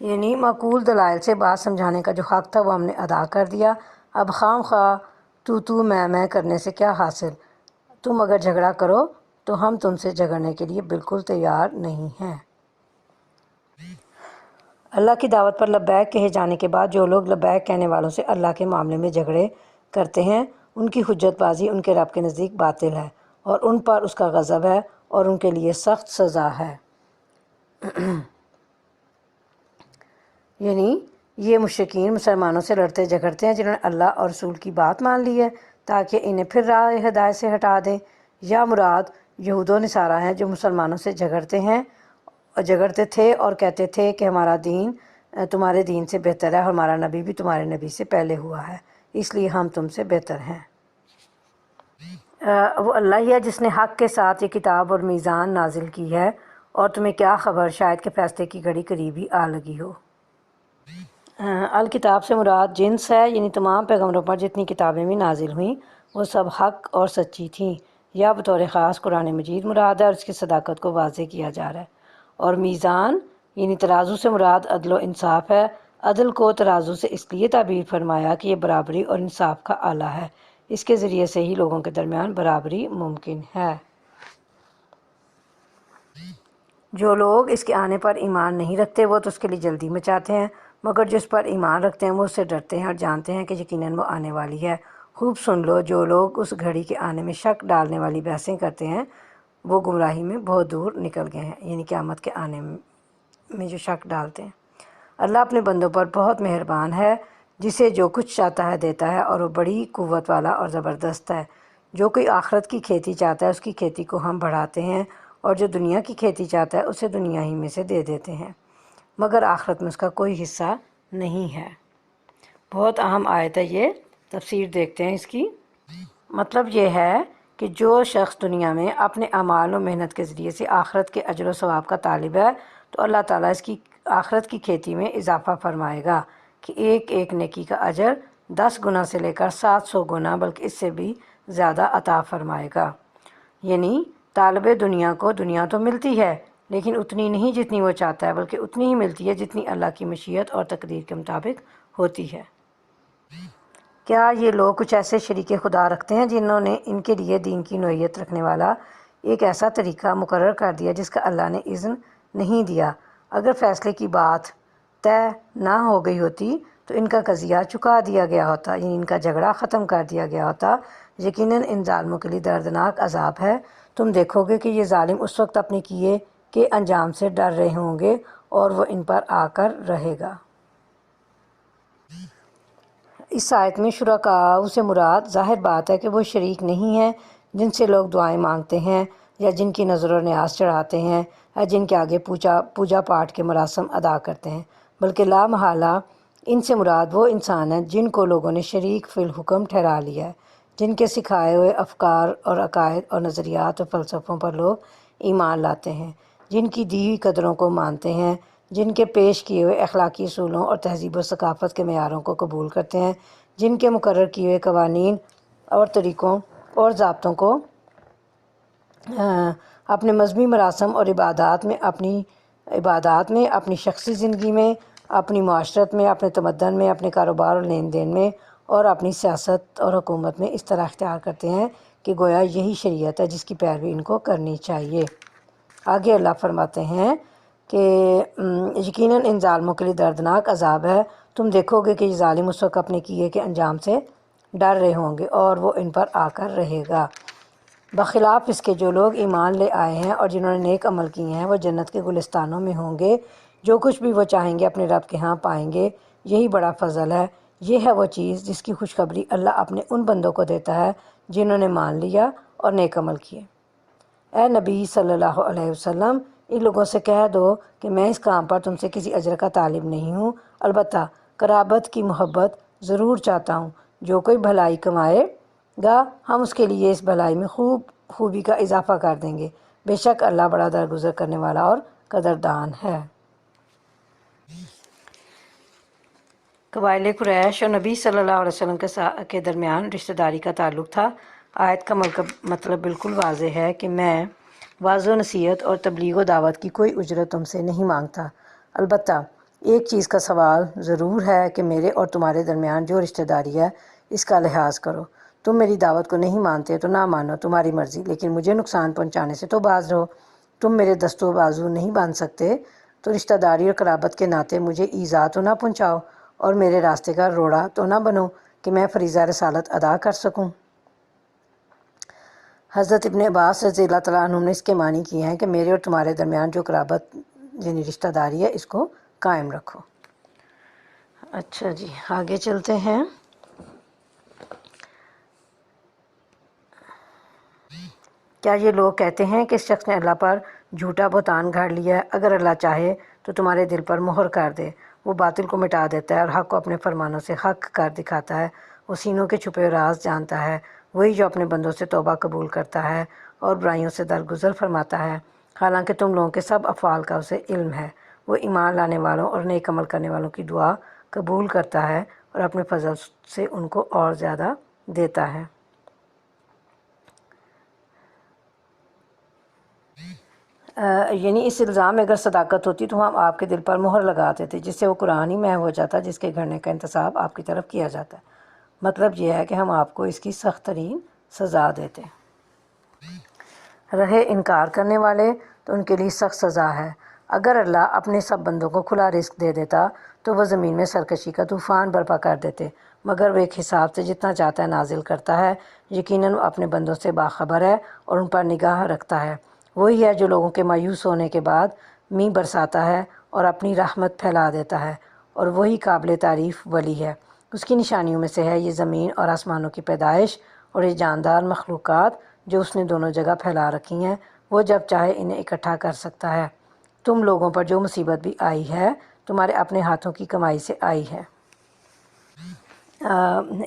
یعنی معقول دلائل سے بات سمجھانے کا جو حق تھا وہ ہم نے ادا کر دیا، اب خام خواہ تو میں کرنے سے کیا حاصل؟ تم اگر جھگڑا کرو تو ہم تم سے جھگڑنے کے لیے بالکل تیار نہیں ہیں۔ اللہ کی دعوت پر لبیک کہے جانے کے بعد جو لوگ لبیک کہنے والوں سے اللہ کے معاملے میں جھگڑے کرتے ہیں ان کی حجت بازی ان کے رب کے نزدیک باطل ہے، اور ان پر اس کا غضب ہے اور ان کے لیے سخت سزا ہے۔ یعنی یہ مشرکین مسلمانوں سے لڑتے جھگڑتے ہیں جنہوں نے اللہ اور رسول کی بات مان لی ہے تاکہ انہیں پھر راہ ہدایت سے ہٹا دیں، یا مراد یہود و نصارہ ہیں جو مسلمانوں سے جھگڑتے تھے اور کہتے تھے کہ ہمارا دین تمہارے دین سے بہتر ہے اور ہمارا نبی بھی تمہارے نبی سے پہلے ہوا ہے، اس لیے ہم تم سے بہتر ہیں۔ وہ اللہ ہی ہے جس نے حق کے ساتھ یہ کتاب اور میزان نازل کی ہے، اور تمہیں کیا خبر شاید کہ فیصلے کی گھڑی قریب ہی آ لگی ہو۔ الکتاب سے مراد جنس ہے، یعنی تمام پیغمبروں پر جتنی کتابیں بھی نازل ہوئیں وہ سب حق اور سچی تھیں، یا بطور خاص قرآن مجید مراد ہے اور اس کی صداقت کو واضح کیا جا رہا ہے۔ اور میزان یعنی ترازو سے مراد عدل و انصاف ہے۔ عدل کو ترازو سے اس لیے تعبیر فرمایا کہ یہ برابری اور انصاف کا آلہ ہے، اس کے ذریعے سے ہی لوگوں کے درمیان برابری ممکن ہے۔ جو لوگ اس کے آنے پر ایمان نہیں رکھتے وہ تو اس کے لیے جلدی مچاتے ہیں، مگر جس پر ایمان رکھتے ہیں وہ اس سے ڈرتے ہیں اور جانتے ہیں کہ یقیناً وہ آنے والی ہے۔ خوب سن لو، جو لوگ اس گھڑی کے آنے میں شک ڈالنے والی بحثیں کرتے ہیں وہ گمراہی میں بہت دور نکل گئے ہیں، یعنی قیامت کے آنے میں جو شک ڈالتے ہیں۔ اللہ اپنے بندوں پر بہت مہربان ہے، جسے جو کچھ چاہتا ہے دیتا ہے، اور وہ بڑی قوت والا اور زبردست ہے۔ جو کوئی آخرت کی کھیتی چاہتا ہے اس کی کھیتی کو ہم بڑھاتے ہیں، اور جو دنیا کی کھیتی چاہتا ہے اسے دنیا ہی میں سے دے دیتے ہیں، مگر آخرت میں اس کا کوئی حصہ نہیں ہے۔ بہت اہم آیت ہے یہ، تفسیر دیکھتے ہیں اس کی۔ مطلب یہ ہے کہ جو شخص دنیا میں اپنے اعمال و محنت کے ذریعے سے آخرت کے اجر و ثواب کا طالب ہے تو اللہ تعالیٰ اس کی آخرت کی کھیتی میں اضافہ فرمائے گا کہ ایک ایک نیکی کا اجر 10 گنا سے لے کر 700 گنا بلکہ اس سے بھی زیادہ عطا فرمائے گا۔ یعنی طالب دنیا کو دنیا تو ملتی ہے لیکن اتنی نہیں جتنی وہ چاہتا ہے، بلکہ اتنی ہی ملتی ہے جتنی اللہ کی مشیت اور تقدیر کے مطابق ہوتی ہے۔ کیا یہ لوگ کچھ ایسے شریک خدا رکھتے ہیں جنہوں نے ان کے لیے دین کی نوعیت رکھنے والا ایک ایسا طریقہ مقرر کر دیا جس کا اللہ نے اذن نہیں دیا؟ اگر فیصلے کی بات طے نہ ہو گئی ہوتی تو ان کا قضیہ چکا دیا گیا ہوتا، یعنی ان کا جھگڑا ختم کر دیا گیا ہوتا۔ یقیناً ان ظالموں کے لیے دردناک عذاب ہے۔ تم دیکھو گے کہ یہ ظالم اس وقت اپنے کیے کے انجام سے ڈر رہے ہوں گے اور وہ ان پر آ کر رہے گا۔ اس آیت میں شرکاء سے مراد ظاہر بات ہے کہ وہ شریک نہیں ہیں جن سے لوگ دعائیں مانگتے ہیں یا جن کی نظر و نیاز چڑھاتے ہیں یا جن کے آگے پوجا پاٹ کے مراسم ادا کرتے ہیں، بلکہ لا محالہ ان سے مراد وہ انسان ہیں جن کو لوگوں نے شریک فی الحکم ٹھہرا لیا ہے، جن کے سکھائے ہوئے افکار اور عقائد اور نظریات اور فلسفوں پر لوگ ایمان لاتے ہیں، جن کی دی ہوئی قدروں کو مانتے ہیں، جن کے پیش کیے ہوئے اخلاقی اصولوں اور تہذیب و ثقافت کے معیاروں کو قبول کرتے ہیں، جن کے مقرر کیے ہوئے قوانین اور طریقوں اور ضابطوں کو اپنے مذہبی مراسم اور عبادات میں، اپنی شخصی زندگی میں، اپنی معاشرت میں، اپنے تمدن میں، اپنے کاروبار اور لین دین میں اور اپنی سیاست اور حکومت میں اس طرح اختیار کرتے ہیں کہ گویا یہی شریعت ہے جس کی پیروی ان کو کرنی چاہیے۔ آگے اللہ فرماتے ہیں کہ یقیناً ان ظالموں کے لیے دردناک عذاب ہے۔ تم دیکھو گے کہ یہ ظالم اس وقت اپنے کیے کے انجام سے ڈر رہے ہوں گے اور وہ ان پر آ کر رہے گا۔ بخلاف اس کے جو لوگ ایمان لے آئے ہیں اور جنہوں نے نیک عمل کیے ہیں وہ جنت کے گلستانوں میں ہوں گے، جو کچھ بھی وہ چاہیں گے اپنے رب کے ہاں پائیں گے، یہی بڑا فضل ہے۔ یہ ہے وہ چیز جس کی خوشخبری اللہ اپنے ان بندوں کو دیتا ہے جنہوں نے مان لیا اور نیک عمل کیے۔ اے نبی صلی اللہ علیہ وسلم، ان لوگوں سے کہہ دو کہ میں اس کام پر تم سے کسی اجر کا طالب نہیں ہوں، البتہ قرابت کی محبت ضرور چاہتا ہوں۔ جو کوئی بھلائی کمائے گا ہم اس کے لیے اس بھلائی میں خوبی کا اضافہ کر دیں گے، بے شک اللہ بڑا درگزر کرنے والا اور قدردان ہے۔ قبائل قریش اور نبی صلی اللہ علیہ وسلم کے درمیان رشتہ داری کا تعلق تھا۔ آیت کا مطلب بالکل واضح ہے کہ میں واضح و نصیحت اور تبلیغ و دعوت کی کوئی اجرت تم سے نہیں مانگتا، البتہ ایک چیز کا سوال ضرور ہے کہ میرے اور تمہارے درمیان جو رشتہ داری ہے اس کا لحاظ کرو۔ تم میری دعوت کو نہیں مانتے تو نہ مانو، تمہاری مرضی، لیکن مجھے نقصان پہنچانے سے تو باز رہو۔ تم میرے دست و بازو نہیں باندھ سکتے تو رشتہ داری اور قرابت کے ناطے مجھے ایذا تو نہ پہنچاؤ اور میرے راستے کا روڑا تو نہ بنو کہ میں فریضہ رسالت ادا کر سکوں۔ حضرت ابن عباس رضی اللہ تعالیٰ عنہ نے اس کے معنی کیے ہیں کہ میرے اور تمہارے درمیان جو قرابت یعنی رشتہ داری ہے اس کو قائم رکھو۔ اچھا جی، آگے چلتے ہیں۔ کیا یہ لوگ کہتے ہیں کہ اس شخص نے اللہ پر جھوٹا بہتان گھڑ لیا ہے؟ اگر اللہ چاہے تو تمہارے دل پر مہر کر دے، وہ باطل کو مٹا دیتا ہے اور حق کو اپنے فرمانوں سے حق کر دکھاتا ہے۔ وہ سینوں کے چھپے راز جانتا ہے، وہی جو اپنے بندوں سے توبہ قبول کرتا ہے اور برائیوں سے درگزر فرماتا ہے، حالانکہ تم لوگوں کے سب افعال کا اسے علم ہے۔ وہ ایمان لانے والوں اور نیک عمل کرنے والوں کی دعا قبول کرتا ہے اور اپنے فضل سے ان کو اور زیادہ دیتا ہے۔ یعنی اس الزام میں اگر صداقت ہوتی تو ہم آپ کے دل پر مہر لگاتے تھے، جس سے وہ قرآن ہی محو ہو جاتا جس کے گھڑنے کا انتصاب آپ کی طرف کیا جاتا ہے۔ مطلب یہ ہے کہ ہم آپ کو اس کی سخت ترین سزا دیتے رہے۔ انکار کرنے والے تو ان کے لیے سخت سزا ہے۔ اگر اللہ اپنے سب بندوں کو کھلا رزق دے دیتا تو وہ زمین میں سرکشی کا طوفان برپا کر دیتے، مگر وہ ایک حساب سے جتنا چاہتا ہے نازل کرتا ہے۔ یقیناً وہ اپنے بندوں سے باخبر ہے اور ان پر نگاہ رکھتا ہے۔ وہی ہے جو لوگوں کے مایوس ہونے کے بعد مینہ برساتا ہے اور اپنی رحمت پھیلا دیتا ہے، اور وہی قابل تعریف ولی ہے۔ اس کی نشانیوں میں سے ہے یہ زمین اور آسمانوں کی پیدائش اور یہ جاندار مخلوقات جو اس نے دونوں جگہ پھیلا رکھی ہیں۔ وہ جب چاہے انہیں اکٹھا کر سکتا ہے۔ تم لوگوں پر جو مصیبت بھی آئی ہے تمہارے اپنے ہاتھوں کی کمائی سے آئی ہے۔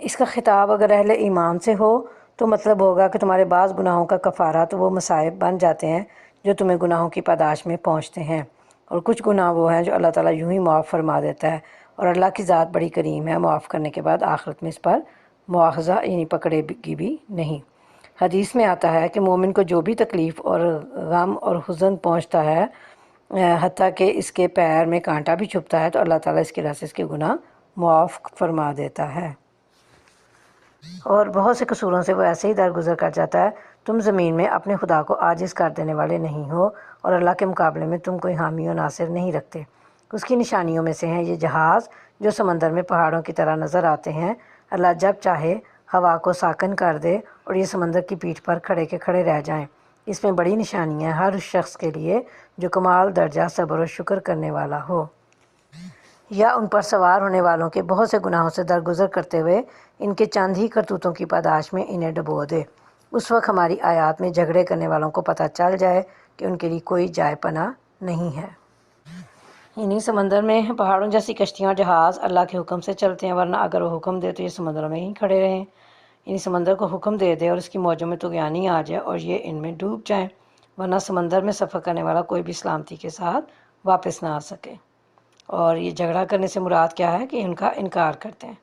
اس کا خطاب اگر اہل ایمان سے ہو تو مطلب ہوگا کہ تمہارے بعض گناہوں کا کفارہ تو وہ مصائب بن جاتے ہیں جو تمہیں گناہوں کی پاداش میں پہنچتے ہیں، اور کچھ گناہ وہ ہیں جو اللہ تعالیٰ یوں ہی معاف فرما دیتا ہے، اور اللہ کی ذات بڑی کریم ہے، معاف کرنے کے بعد آخرت میں اس پر مواخذہ یعنی پکڑے گی بھی نہیں۔ حدیث میں آتا ہے کہ مومن کو جو بھی تکلیف اور غم اور حزن پہنچتا ہے، حتیٰ کہ اس کے پیر میں کانٹا بھی چھپتا ہے، تو اللہ تعالیٰ اس کی وجہ سے اس کے گناہ معاف فرما دیتا ہے، اور بہت سے قصوروں سے وہ ایسے ہی درگزر کر جاتا ہے۔ تم زمین میں اپنے خدا کو عاجز کر دینے والے نہیں ہو، اور اللہ کے مقابلے میں تم کوئی حامی و ناصر نہیں رکھتے۔ اس کی نشانیوں میں سے ہیں یہ جہاز جو سمندر میں پہاڑوں کی طرح نظر آتے ہیں۔ اللہ جب چاہے ہوا کو ساکن کر دے اور یہ سمندر کی پیٹھ پر کھڑے کے کھڑے رہ جائیں۔ اس میں بڑی نشانی ہے ہر اس شخص کے لیے جو کمال درجہ صبر و شکر کرنے والا ہو، یا ان پر سوار ہونے والوں کے بہت سے گناہوں سے درگزر کرتے ہوئے ان کے چند ہی کرتوتوں کی پاداش میں انہیں ڈبو دے۔ اس وقت ہماری آیات میں جھگڑے کرنے والوں کو پتہ چل جائے کہ ان کے لیے کوئی جائے پناہ نہیں ہے۔ یعنی سمندر میں پہاڑوں جیسی کشتیاں اور جہاز اللہ کے حکم سے چلتے ہیں، ورنہ اگر وہ حکم دے تو یہ سمندروں میں ہی کھڑے رہیں۔ یعنی سمندر کو حکم دے دے اور اس کی موجوں میں طغیانی آ جائے اور یہ ان میں ڈوب جائیں، ورنہ سمندر میں سفر کرنے والا کوئی بھی سلامتی کے ساتھ واپس نہ آ سکے۔ اور یہ جھگڑا کرنے سے مراد کیا ہے کہ ان کا انکار کرتے ہیں،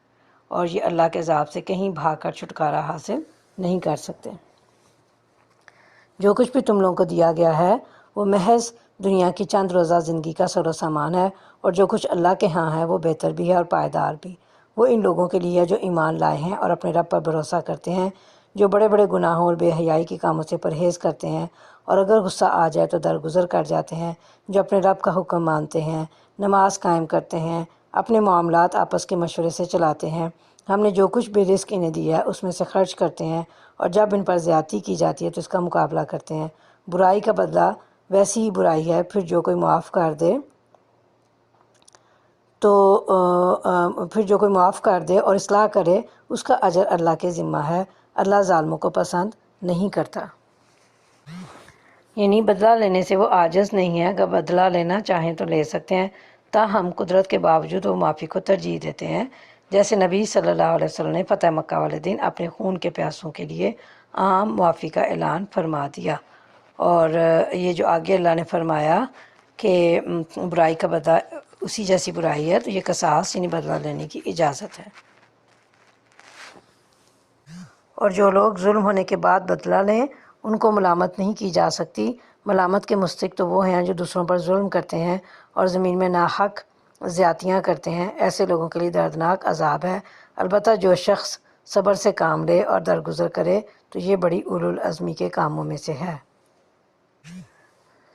اور یہ اللہ کے عذاب سے کہیں بھاگ کر چھٹکارا حاصل نہیں کر سکتے۔ جو کچھ بھی تم لوگوں کو دیا گیا ہے وہ محض دنیا کی چند روزہ زندگی کا سر و سامان ہے، اور جو کچھ اللہ کے ہاں ہے وہ بہتر بھی ہے اور پائیدار بھی۔ وہ ان لوگوں کے لیے ہے جو ایمان لائے ہیں اور اپنے رب پر بھروسہ کرتے ہیں، جو بڑے بڑے گناہوں اور بے حیائی کے کاموں سے پرہیز کرتے ہیں، اور اگر غصہ آ جائے تو درگزر کر جاتے ہیں، جو اپنے رب کا حکم مانتے ہیں، نماز قائم کرتے ہیں، اپنے معاملات آپس کے مشورے سے چلاتے ہیں۔ ہم نے جو کچھ بھی رزق انہیں دیا ہے اس میں سے خرچ کرتے ہیں، اور جب ان پر زیادتی کی جاتی ہے تو اس کا مقابلہ کرتے ہیں۔ برائی کا بدلہ ویسی ہی برائی ہے، پھر جو کوئی معاف کر دے اور اصلاح کرے اس کا اجر اللہ کے ذمہ ہے۔ اللہ ظالموں کو پسند نہیں کرتا۔ یعنی بدلہ لینے سے وہ عاجز نہیں ہے، اگر بدلہ لینا چاہیں تو لے سکتے ہیں، تاہم قدرت کے باوجود وہ معافی کو ترجیح دیتے ہیں، جیسے نبی صلی اللہ علیہ وسلم نے فتح مکہ والے دن اپنے خون کے پیاسوں کے لیے عام معافی کا اعلان فرما دیا۔ اور یہ جو آگے اللہ نے فرمایا کہ برائی کا بدلہ اسی جیسی برائی ہے، تو یہ قصاص یعنی بدلہ لینے کی اجازت ہے، اور جو لوگ ظلم ہونے کے بعد بدلہ لیں ان کو ملامت نہیں کی جا سکتی۔ ملامت کے مستحق تو وہ ہیں جو دوسروں پر ظلم کرتے ہیں اور زمین میں ناحق زیادتیاں کرتے ہیں، ایسے لوگوں کے لیے دردناک عذاب ہے۔ البتہ جو شخص صبر سے کام لے اور درگزر کرے تو یہ بڑی اولو العزمی کے کاموں میں سے ہے۔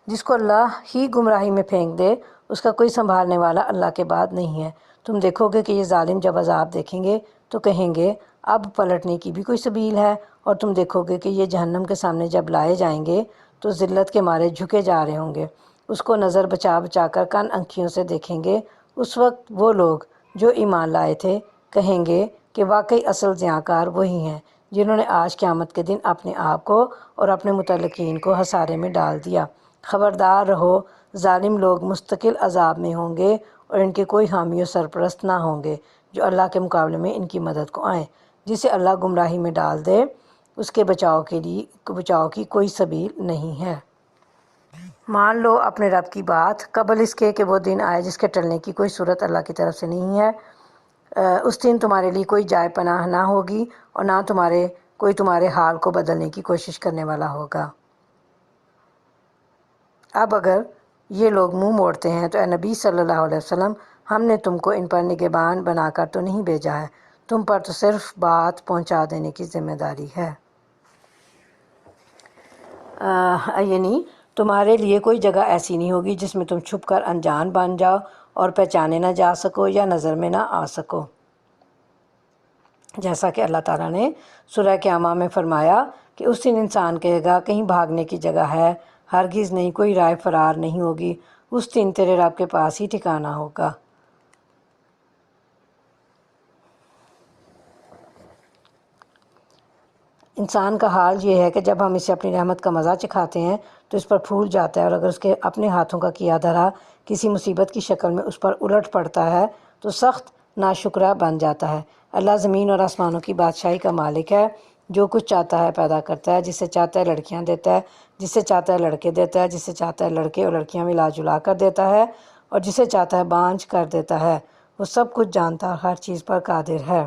جس کو اللہ ہی گمراہی میں پھینک دے اس کا کوئی سنبھالنے والا اللہ کے بعد نہیں ہے۔ تم دیکھو گے کہ یہ ظالم جب عذاب دیکھیں گے تو کہیں گے اب پلٹنے کی بھی کوئی سبیل ہے، اور تم دیکھو گے کہ یہ جہنم کے سامنے جب لائے جائیں گے تو ذلت کے مارے جھکے جا رہے ہوں گے، اس کو نظر بچا بچا کر کن آنکھیوں سے دیکھیں گے۔ اس وقت وہ لوگ جو ایمان لائے تھے کہیں گے کہ واقعی اصل زیانکار وہی ہیں جنہوں نے آج قیامت کے دن اپنے آپ کو اور اپنے متعلقین کو خسارے میں ڈال دیا۔ خبردار رہو، ظالم لوگ مستقل عذاب میں ہوں گے، اور ان کے کوئی حامی و سرپرست نہ ہوں گے جو اللہ کے مقابلے میں ان کی مدد کو آئیں۔ جسے اللہ گمراہی میں ڈال دے اس کے بچاؤ کی کوئی سبیل نہیں ہے۔ مان لو اپنے رب کی بات قبل اس کے کہ وہ دن آئے جس کے ٹلنے کی کوئی صورت اللہ کی طرف سے نہیں ہے۔ اس دن تمہارے لیے کوئی جائے پناہ نہ ہوگی اور نہ کوئی تمہارے حال کو بدلنے کی کوشش کرنے والا ہوگا۔ اب اگر یہ لوگ منہ موڑتے ہیں تو اے نبی صلی اللہ علیہ وسلم، ہم نے تم کو ان پر نگہبان بنا کر تو نہیں بھیجا ہے، تم پر تو صرف بات پہنچا دینے کی ذمہ داری ہے۔ یعنی تمہارے لیے کوئی جگہ ایسی نہیں ہوگی جس میں تم چھپ کر انجان بن جاؤ اور پہچانے نہ جا سکو یا نظر میں نہ آ سکو، جیسا کہ اللہ تعالیٰ نے سورہ قیامہ میں فرمایا کہ اس دن انسان کہے گا کہیں بھاگنے کی جگہ ہے، ہرگز نہیں، کوئی رائے فرار نہیں ہوگی، اس دن تیرے رب کے پاس ہی ٹھکانہ ہوگا۔ انسان کا حال یہ ہے کہ جب ہم اسے اپنی رحمت کا مزہ چکھاتے ہیں تو اس پر پھول جاتا ہے، اور اگر اس کے اپنے ہاتھوں کا کیا دھرا کسی مصیبت کی شکل میں اس پر الٹ پڑتا ہے تو سخت ناشکرہ بن جاتا ہے۔ اللہ زمین اور آسمانوں کی بادشاہی کا مالک ہے، جو کچھ چاہتا ہے پیدا کرتا ہے، جسے چاہتا ہے لڑکیاں دیتا ہے، جسے چاہتا ہے لڑکے دیتا ہے، جسے چاہتا ہے لڑکے اور لڑکیاں ملا جلا کر دیتا ہے، اور جسے چاہتا ہے بانجھ کر دیتا ہے۔ وہ سب کچھ جانتا اور ہر چیز پر قادر ہے۔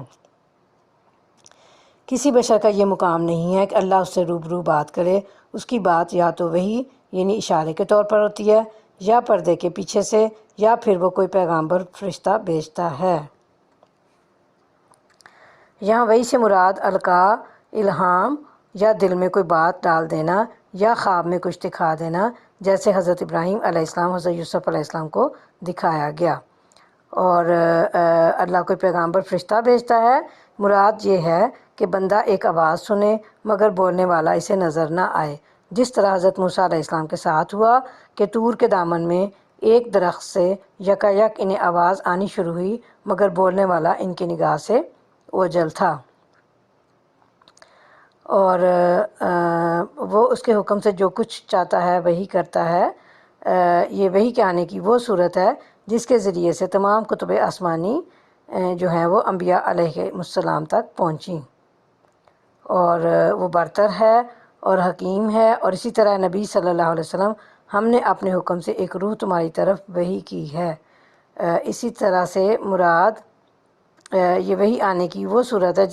کسی بشر کا یہ مقام نہیں ہے کہ اللہ اس سے روبرو بات کرے، اس کی بات یا تو وحی یعنی اشارے کے طور پر ہوتی ہے، یا پردے کے پیچھے سے، یا پھر وہ کوئی پیغامبر فرشتہ بھیجتا ہے۔ یہاں وحی سے مراد القاء، الہام یا دل میں کوئی بات ڈال دینا یا خواب میں کچھ دکھا دینا، جیسے حضرت ابراہیم علیہ السلام حضرت یوسف علیہ السلام کو دکھایا گیا۔ اور اللہ کوئی پیغامبر فرشتہ بھیجتا ہے، مراد یہ ہے کہ بندہ ایک آواز سنے مگر بولنے والا اسے نظر نہ آئے، جس طرح حضرت موسیٰ علیہ السلام کے ساتھ ہوا کہ طور کے دامن میں ایک درخت سے یکایک انہیں آواز آنی شروع ہوئی مگر بولنے والا ان کی نگاہ سے اوجھل تھا، اور وہ اس کے حکم سے جو کچھ چاہتا ہے وہی کرتا ہے۔ یہ وحی کے آنے کی وہ صورت ہے جس کے ذریعے سے تمام کتب آسمانی جو ہیں وہ انبیاء علیہ السلام تک پہنچیں، اور وہ برتر ہے اور حکیم ہے۔ اور اسی طرح نبی صلی اللہ علیہ وسلم، ہم نے اپنے حکم سے ایک روح تمہاری طرف وحی کی ہے۔ اسی طرح سے مراد یہ وحی آنے کی وہ صورت ہے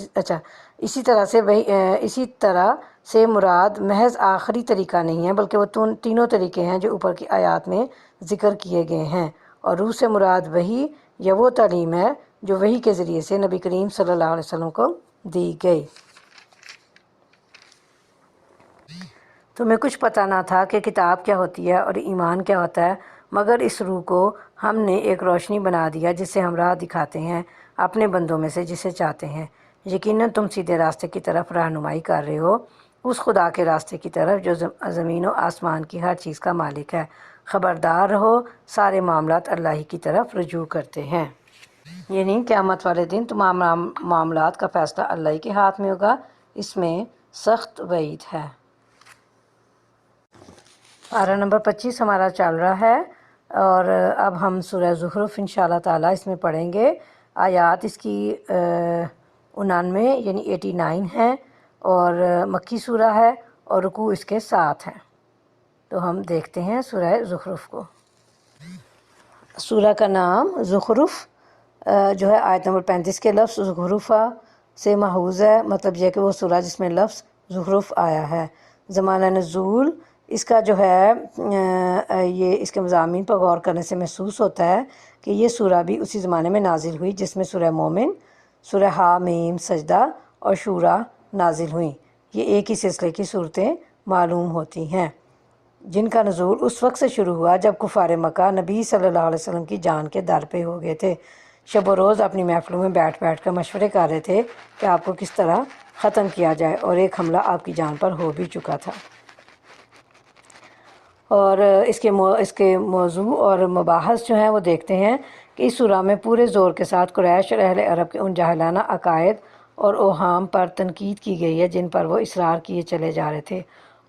اسی طرح سے مراد محض آخری طریقہ نہیں ہے، بلکہ وہ تینوں طریقے ہیں جو اوپر کی آیات میں ذکر کیے گئے ہیں۔ اور روح سے مراد وحی یا وہ تعلیم ہے جو وحی کے ذریعے سے نبی کریم صلی اللہ علیہ وسلم کو دی گئی۔ تمہیں کچھ پتہ نہ تھا کہ کتاب کیا ہوتی ہے اور ایمان کیا ہوتا ہے، مگر اس روح کو ہم نے ایک روشنی بنا دیا جس سے ہم راہ دکھاتے ہیں اپنے بندوں میں سے جسے چاہتے ہیں۔ یقیناً تم سیدھے راستے کی طرف رہنمائی کر رہے ہو، اس خدا کے راستے کی طرف جو زمین و آسمان کی ہر چیز کا مالک ہے۔ خبردار رہو، سارے معاملات اللہ ہی کی طرف رجوع کرتے ہیں۔ یعنی قیامت والے دن تمام معاملات کا فیصلہ اللہ ہی کے ہاتھ میں ہوگا، اس میں سخت وعید ہے۔ پارہ نمبر 25 ہمارا چل رہا ہے، اور اب ہم سورہ زخرف انشاءاللہ تعالیٰ اس میں پڑھیں گے۔ آیات اس کی 99 یعنی 89 ہیں، اور مکی سورہ ہے اور رکوع اس کے 7 ہیں۔ تو ہم دیکھتے ہیں سورہ زخرف کو۔ سورہ کا نام زخرف جو ہے آیت نمبر 35 کے لفظ زخرفہ سے ماخوذ ہے، مطلب یہ کہ وہ سورہ جس میں لفظ زخرف آیا ہے۔ زمانہ نزول اس کا جو ہے یہ اس کے مضامین پر غور کرنے سے محسوس ہوتا ہے کہ یہ سورہ بھی اسی زمانے میں نازل ہوئی جس میں سورہ مومن، سورہ حامیم سجدہ اور شورى نازل ہوئیں۔ یہ ایک ہی سلسلے کی صورتیں معلوم ہوتی ہیں، جن کا نزول اس وقت سے شروع ہوا جب کفار مکہ نبی صلی اللہ علیہ وسلم کی جان کے در پہ ہو گئے تھے۔ شب و روز اپنی محفلوں میں بیٹھ کر مشورے کر رہے تھے کہ آپ کو کس طرح ختم کیا جائے، اور ایک حملہ آپ کی جان پر ہو بھی چکا تھا۔ اور اس کے موضوع اور مباحث جو ہیں وہ دیکھتے ہیں کہ اس سورہ میں پورے زور کے ساتھ قریش اور اہل عرب کے ان جاہلانہ عقائد اور اوہام پر تنقید کی گئی ہے جن پر وہ اصرار کیے چلے جا رہے تھے،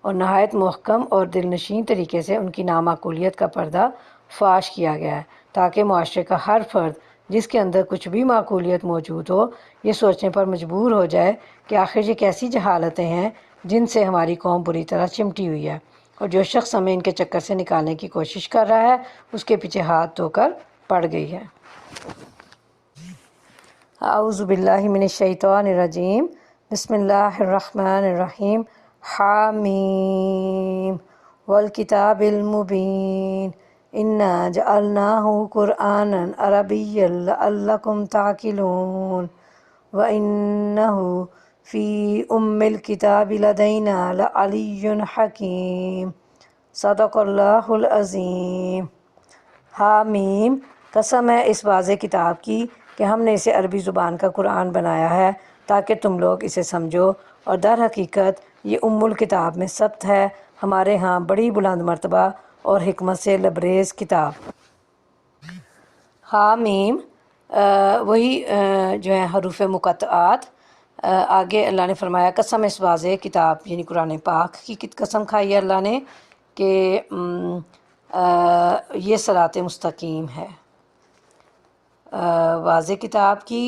اور نہایت محکم اور دل نشین طریقے سے ان کی نامعقولیت کا پردہ فاش کیا گیا ہے۔ تاکہ معاشرے کا ہر فرد جس کے اندر کچھ بھی معقولیت موجود ہو یہ سوچنے پر مجبور ہو جائے کہ آخر یہ کیسی جہالتیں ہیں جن سے ہماری قوم بری طرح چمٹی ہوئی ہے، اور جو شخص ہمیں ان کے چکر سے نکالنے کی کوشش کر رہا ہے اس کے پیچھے ہاتھ دھو کر پڑ گئی ہے۔ اعوذ باللہ من الشیطان الرجیم، بسم اللہ الرحمن الرحیم، حامیم والکتاب المبین، انا جعلناہ قرآنا عربیا لعلکم تعقلون وانہ فی ام الکتاب لدینا لعلی حکیم، صدق اللہ العظیم۔ حامیم، قسم ہے اس واضح کتاب کی کہ ہم نے اسے عربی زبان کا قرآن بنایا ہے تاکہ تم لوگ اسے سمجھو، اور در حقیقت یہ ام الکتاب میں ثبت ہے، ہمارے ہاں بڑی بلند مرتبہ اور حکمت سے لبریز کتاب۔ حامیم وہی جو ہیں حروف مقطعات۔ آگے اللہ نے فرمایا قسم اس واضح کتاب یعنی قرآن پاک کی قسم کھائی ہے اللہ نے کہ یہ صراط مستقیم ہے، واضح کتاب کی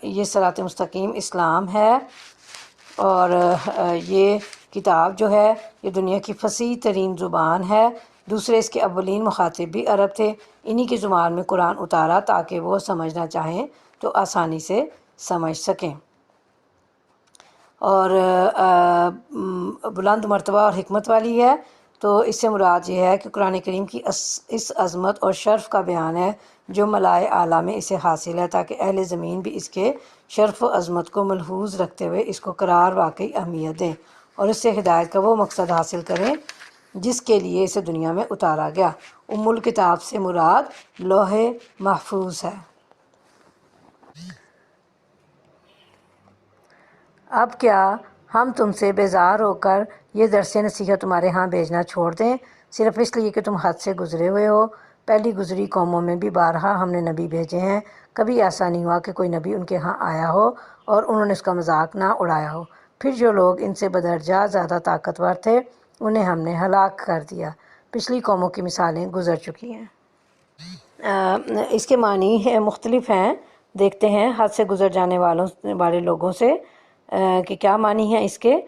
یہ صراط مستقیم اسلام ہے، اور یہ کتاب جو ہے یہ دنیا کی فصیح ترین زبان ہے۔ دوسرے اس کے اولین مخاطب بھی عرب تھے، انہی کی زبان میں قرآن اتارا تاکہ وہ سمجھنا چاہیں تو آسانی سے سمجھ سکیں، اور بلند مرتبہ اور حکمت والی ہے۔ تو اس سے مراد یہ ہے کہ قرآن کریم کی اس عظمت اور شرف کا بیان ہے جو ملائے اعلیٰ میں اسے حاصل ہے، تاکہ اہل زمین بھی اس کے شرف و عظمت کو ملحوظ رکھتے ہوئے اس کو قرار واقعی اہمیت دیں اور اس سے ہدایت کا وہ مقصد حاصل کریں جس کے لیے اسے دنیا میں اتارا گیا۔ ام الکتاب سے مراد لوح محفوظ ہے۔ اب کیا ہم تم سے بیزار ہو کر یہ درس نصیحت تمہارے ہاں بھیجنا چھوڑ دیں صرف اس لیے کہ تم حد سے گزرے ہوئے ہو؟ پہلی گزری قوموں میں بھی بارہا ہم نے نبی بھیجے ہیں، کبھی ایسا نہیں ہوا کہ کوئی نبی ان کے ہاں آیا ہو اور انہوں نے اس کا مذاق نہ اڑایا ہو۔ پھر جو لوگ ان سے بدرجہ زیادہ طاقتور تھے انہیں ہم نے ہلاک کر دیا۔ پچھلی قوموں کی مثالیں گزر چکی ہیں۔ اس کے معنی مختلف ہیں، دیکھتے ہیں حد سے گزر جانے والے لوگوں سے کہ کیا معنی ہے اس کے۔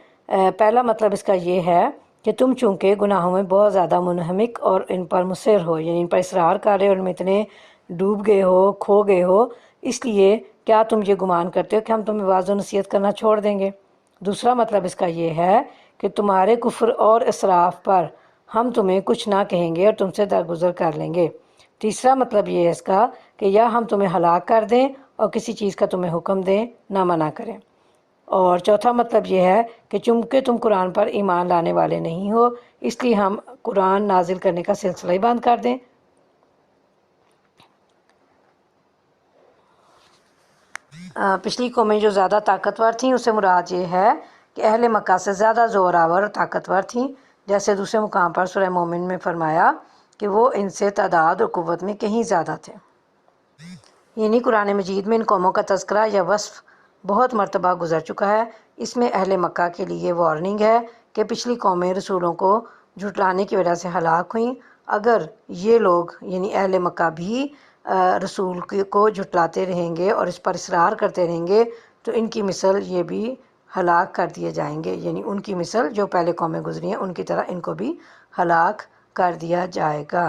پہلا مطلب اس کا یہ ہے کہ تم چونکہ گناہوں میں بہت زیادہ منہمک اور ان پر مصر ہو، یعنی ان پر اصرار کر رہے اور ان میں اتنے ڈوب گئے ہو، کھو گئے ہو، اس لیے کیا تم یہ گمان کرتے ہو کہ ہم تمہیں واعظ و نصیحت کرنا چھوڑ دیں گے؟ دوسرا مطلب اس کا یہ ہے کہ تمہارے کفر اور اسراف پر ہم تمہیں کچھ نہ کہیں گے اور تم سے درگزر کر لیں گے۔ تیسرا مطلب یہ ہے اس کا کہ یا ہم تمہیں ہلاک کر دیں اور کسی چیز کا تمہیں حکم دیں نہ منع کریں۔ اور چوتھا مطلب یہ ہے کہ چونکہ تم قرآن پر ایمان لانے والے نہیں ہو اس لیے ہم قرآن نازل کرنے کا سلسلہ ہی بند کر دیں۔ پچھلی قومیں جو زیادہ طاقتور تھیں اس سے مراد یہ ہے کہ اہل مکہ سے زیادہ زوراور اور طاقتور تھیں، جیسے دوسرے مقام پر سورہ مومن میں فرمایا کہ وہ ان سے تعداد اور قوت میں کہیں زیادہ تھے۔ یعنی قرآن مجید میں ان قوموں کا تذکرہ یا وصف بہت مرتبہ گزر چکا ہے۔ اس میں اہل مکہ کے لیے وارننگ ہے کہ پچھلی قومیں رسولوں کو جھٹلانے کی وجہ سے ہلاک ہوئیں، اگر یہ لوگ یعنی اہل مکہ بھی رسول کو جھٹلاتے رہیں گے اور اس پر اصرار کرتے رہیں گے تو ان کی مثل یہ بھی ہلاک کر دیے جائیں گے، یعنی ان کی مثل جو پہلے قومیں گزری ہیں ان کی طرح ان کو بھی ہلاک کر دیا جائے گا۔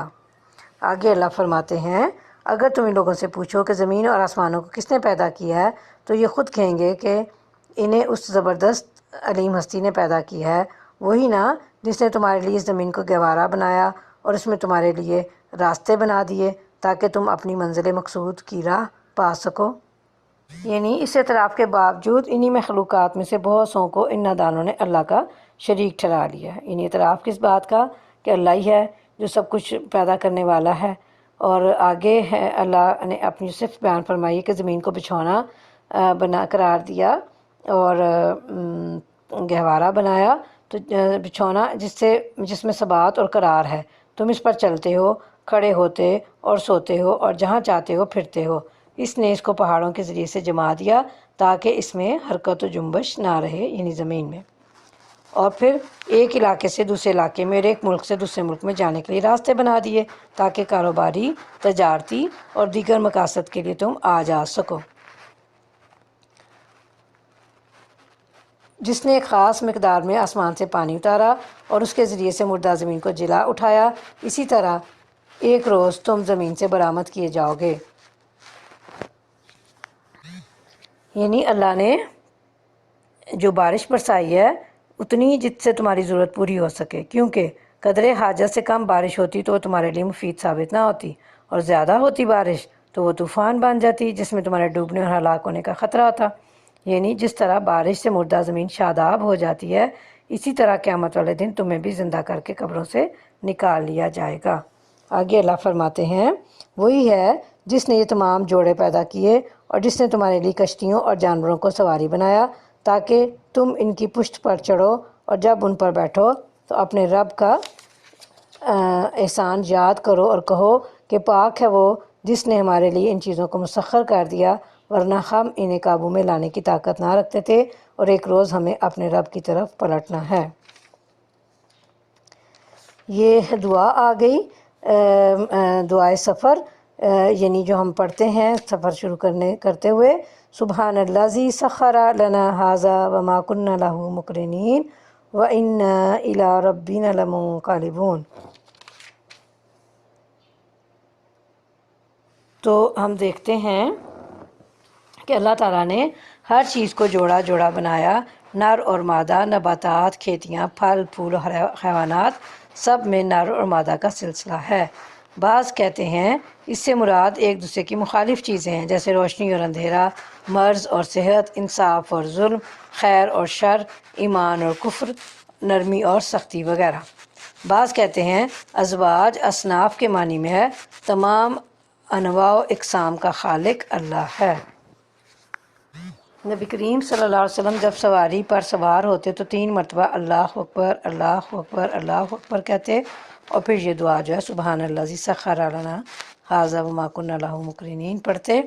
آگے اللہ فرماتے ہیں اگر تم ان لوگوں سے پوچھو کہ زمین اور آسمانوں کو کس نے پیدا کیا ہے تو یہ خود کہیں گے کہ انہیں اس زبردست علیم ہستی نے پیدا کیا ہے، وہی نا جس نے تمہارے لیے اس زمین کو گہوارہ بنایا اور اس میں تمہارے لیے راستے بنا دیے تاکہ تم اپنی منزل مقصود کی راہ پا سکو۔ یعنی اس اعتراف کے باوجود انہی مخلوقات میں سے بہت سو کو ان نادانوں نے اللہ کا شریک ٹھہرا لیا ہے۔ یعنی اعتراف کس بات کا کہ اللہ ہی ہے جو سب کچھ پیدا کرنے والا ہے، اور آگے ہے اللہ نے اپنی صرف بیان فرمائی کہ زمین کو بچھونا بنا قرار دیا اور گہوارہ بنایا، تو بچھونا جس میں ثبات اور قرار ہے، تم اس پر چلتے ہو، کھڑے ہوتے اور سوتے ہو اور جہاں چاہتے ہو پھرتے ہو۔ اس نے اس کو پہاڑوں کے ذریعے سے جما دیا تاکہ اس میں حرکت و جنبش نہ رہے، یعنی زمین میں۔ اور پھر ایک علاقے سے دوسرے علاقے میں اور ایک ملک سے دوسرے ملک میں جانے کے لیے راستے بنا دیے تاکہ کاروباری، تجارتی اور دیگر مقاصد کے لیے تم آ جا سکو۔ جس نے ایک خاص مقدار میں آسمان سے پانی اتارا اور اس کے ذریعے سے مردہ زمین کو جلا اٹھایا، اسی طرح ایک روز تم زمین سے برآمد کیے جاؤ گے۔ یعنی اللہ نے جو بارش برسائی ہے اتنی جس سے تمہاری ضرورت پوری ہو سکے، کیونکہ قدرے حاجت سے کم بارش ہوتی تو وہ تمہارے لیے مفید ثابت نہ ہوتی، اور زیادہ ہوتی بارش تو وہ طوفان بن جاتی جس میں تمہارے ڈوبنے اور ہلاک ہونے کا خطرہ ہوتا۔ یعنی جس طرح بارش سے مردہ زمین شاداب ہو جاتی ہے، اسی طرح قیامت والے دن تمہیں بھی زندہ کر کے قبروں سے نکال لیا جائے گا۔ آگے اللہ فرماتے ہیں، وہی ہے جس نے یہ تمام جوڑے پیدا کیے اور جس نے تمہارے لیے کشتیوں اور جانوروں کو سواری بنایا تاکہ تم ان کی پشت پر چڑھو، اور جب ان پر بیٹھو تو اپنے رب کا احسان یاد کرو اور کہو کہ پاک ہے وہ جس نے ہمارے لیے ان چیزوں کو مسخر کر دیا، ورنہ ہم انہیں قابو میں لانے کی طاقت نہ رکھتے تھے، اور ایک روز ہمیں اپنے رب کی طرف پلٹنا ہے۔ یہ دعا آ گئی، دعائے سفر، یعنی جو ہم پڑھتے ہیں سفر شروع کرتے ہوئے، سبحان الذی سخر لنا ھذا وما کنا لہ مقرنین وانا الی ربنا لمنقلبون۔ تو ہم دیکھتے ہیں کہ اللہ تعالیٰ نے ہر چیز کو جوڑا جوڑا بنایا، نر اور مادہ، نباتات، کھیتیاں، پھل پھول اور حیوانات، سب میں نر اور مادہ کا سلسلہ ہے۔ بعض کہتے ہیں اس سے مراد ایک دوسرے کی مخالف چیزیں ہیں، جیسے روشنی اور اندھیرا، مرض اور صحت، انصاف اور ظلم، خیر اور شر، ایمان اور کفر، نرمی اور سختی وغیرہ۔ بعض کہتے ہیں ازواج اصناف کے معنی میں ہے، تمام انواع و اقسام کا خالق اللہ ہے۔ نبی کریم صلی اللہ علیہ وسلم جب سواری پر سوار ہوتے تو 3 مرتبہ اللہ اکبر، اللہ اکبر، اللہ اکبر کہتے، اور پھر یہ دعا جو ہے سبحان الذی سخر لنا ھذا وما کنا لہ مقرنین پڑھتے،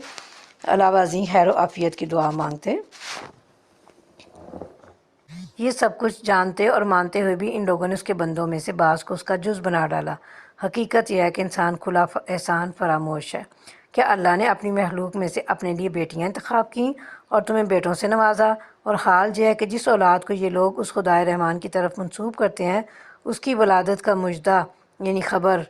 علاوہ ازیں خیر و عافیت کی دعا مانگتے۔ یہ سب کچھ جانتے اور مانتے ہوئے بھی ان لوگوں نے اس کے بندوں میں سے بعض کو اس کا جز بنا ڈالا۔ حقیقت یہ ہے کہ انسان کھلا احسان فراموش ہے۔ کیا اللہ نے اپنی مخلوق میں سے اپنے لیے بیٹیاں انتخاب کیں اور تمہیں بیٹوں سے نوازا، اور حال یہ ہے کہ جس اولاد کو یہ لوگ اس خدائے رحمان کی طرف منسوب کرتے ہیں، اس کی ولادت کا مژدہ یعنی خبر،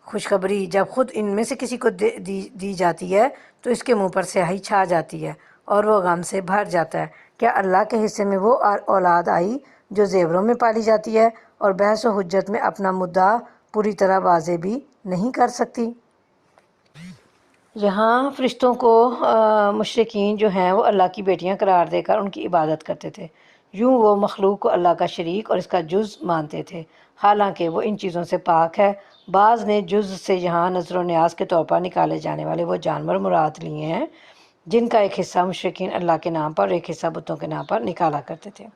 خوشخبری جب خود ان میں سے کسی کو دی جاتی ہے تو اس کے منہ پر سیاہی چھا جاتی ہے اور وہ غم سے بھر جاتا ہے۔ کیا اللہ کے حصے میں وہ اولاد آئی جو زیوروں میں پالی جاتی ہے اور بحث و حجت میں اپنا مدعا پوری طرح واضح بھی نہیں کر سکتی؟ یہاں فرشتوں کو مشرکین جو ہیں وہ اللہ کی بیٹیاں قرار دے کر ان کی عبادت کرتے تھے، یوں وہ مخلوق کو اللہ کا شریک اور اس کا جز مانتے تھے، حالانکہ وہ ان چیزوں سے پاک ہے۔ بعض نے جز سے یہاں نظر و نیاز کے طور پر نکالے جانے والے وہ جانور مراد لیے ہیں جن کا ایک حصہ مشرکین اللہ کے نام پر اور ایک حصہ بتوں کے نام پر نکالا کرتے تھے،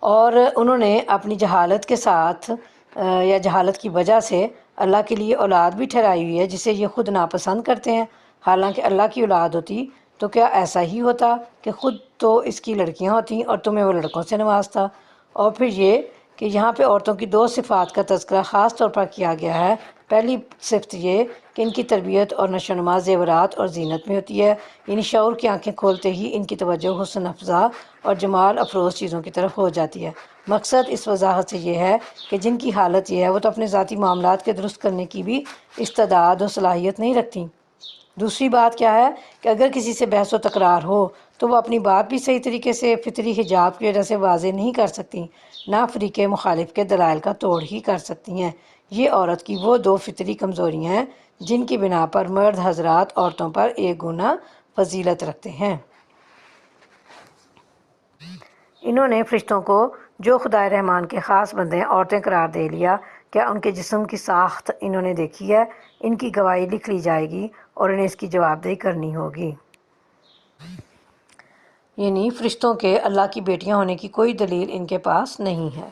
اور انہوں نے اپنی جہالت کے ساتھ یا جہالت کی وجہ سے اللہ کے لیے اولاد بھی ٹھہرائی ہوئی ہے جسے یہ خود ناپسند کرتے ہیں۔ حالانکہ اللہ کی اولاد ہوتی تو کیا ایسا ہی ہوتا کہ خود تو اس کی لڑکیاں ہوتیں اور تمہیں وہ لڑکوں سے نوازتا؟ اور پھر یہ کہ یہاں پہ عورتوں کی 2 صفات کا تذکرہ خاص طور پر کیا گیا ہے۔ پہلی صفت یہ کہ ان کی تربیت اور نشو و نما زیورات اور زینت میں ہوتی ہے، یعنی شعور کی آنکھیں کھولتے ہی ان کی توجہ حسن افزا اور جمال افروز چیزوں کی طرف ہو جاتی ہے۔ مقصد اس وضاحت سے یہ ہے کہ جن کی حالت یہ ہے وہ تو اپنے ذاتی معاملات کے درست کرنے کی بھی استعداد و صلاحیت نہیں رکھتی۔ دوسری بات کیا ہے کہ اگر کسی سے بحث و تکرار ہو تو وہ اپنی بات بھی صحیح طریقے سے فطری حجاب کی وجہ سے واضح نہیں کر سکتی، نہ فریق مخالف کے دلائل کا توڑ ہی کر سکتی ہیں۔ یہ عورت کی وہ 2 فطری کمزوریاں ہیں جن کی بنا پر مرد حضرات عورتوں پر ایک گنا فضیلت رکھتے ہیں۔ انہوں نے فرشتوں کو جو خدائے رحمان کے خاص بندے ہیں عورتیں قرار دے لیا۔ کیا ان کے جسم کی ساخت انہوں نے دیکھی ہے؟ ان کی گواہی لکھ لی جائے گی اور انہیں اس کی جواب دہی کرنی ہوگی۔ یعنی فرشتوں کے اللہ کی بیٹیاں ہونے کی کوئی دلیل ان کے پاس نہیں ہے۔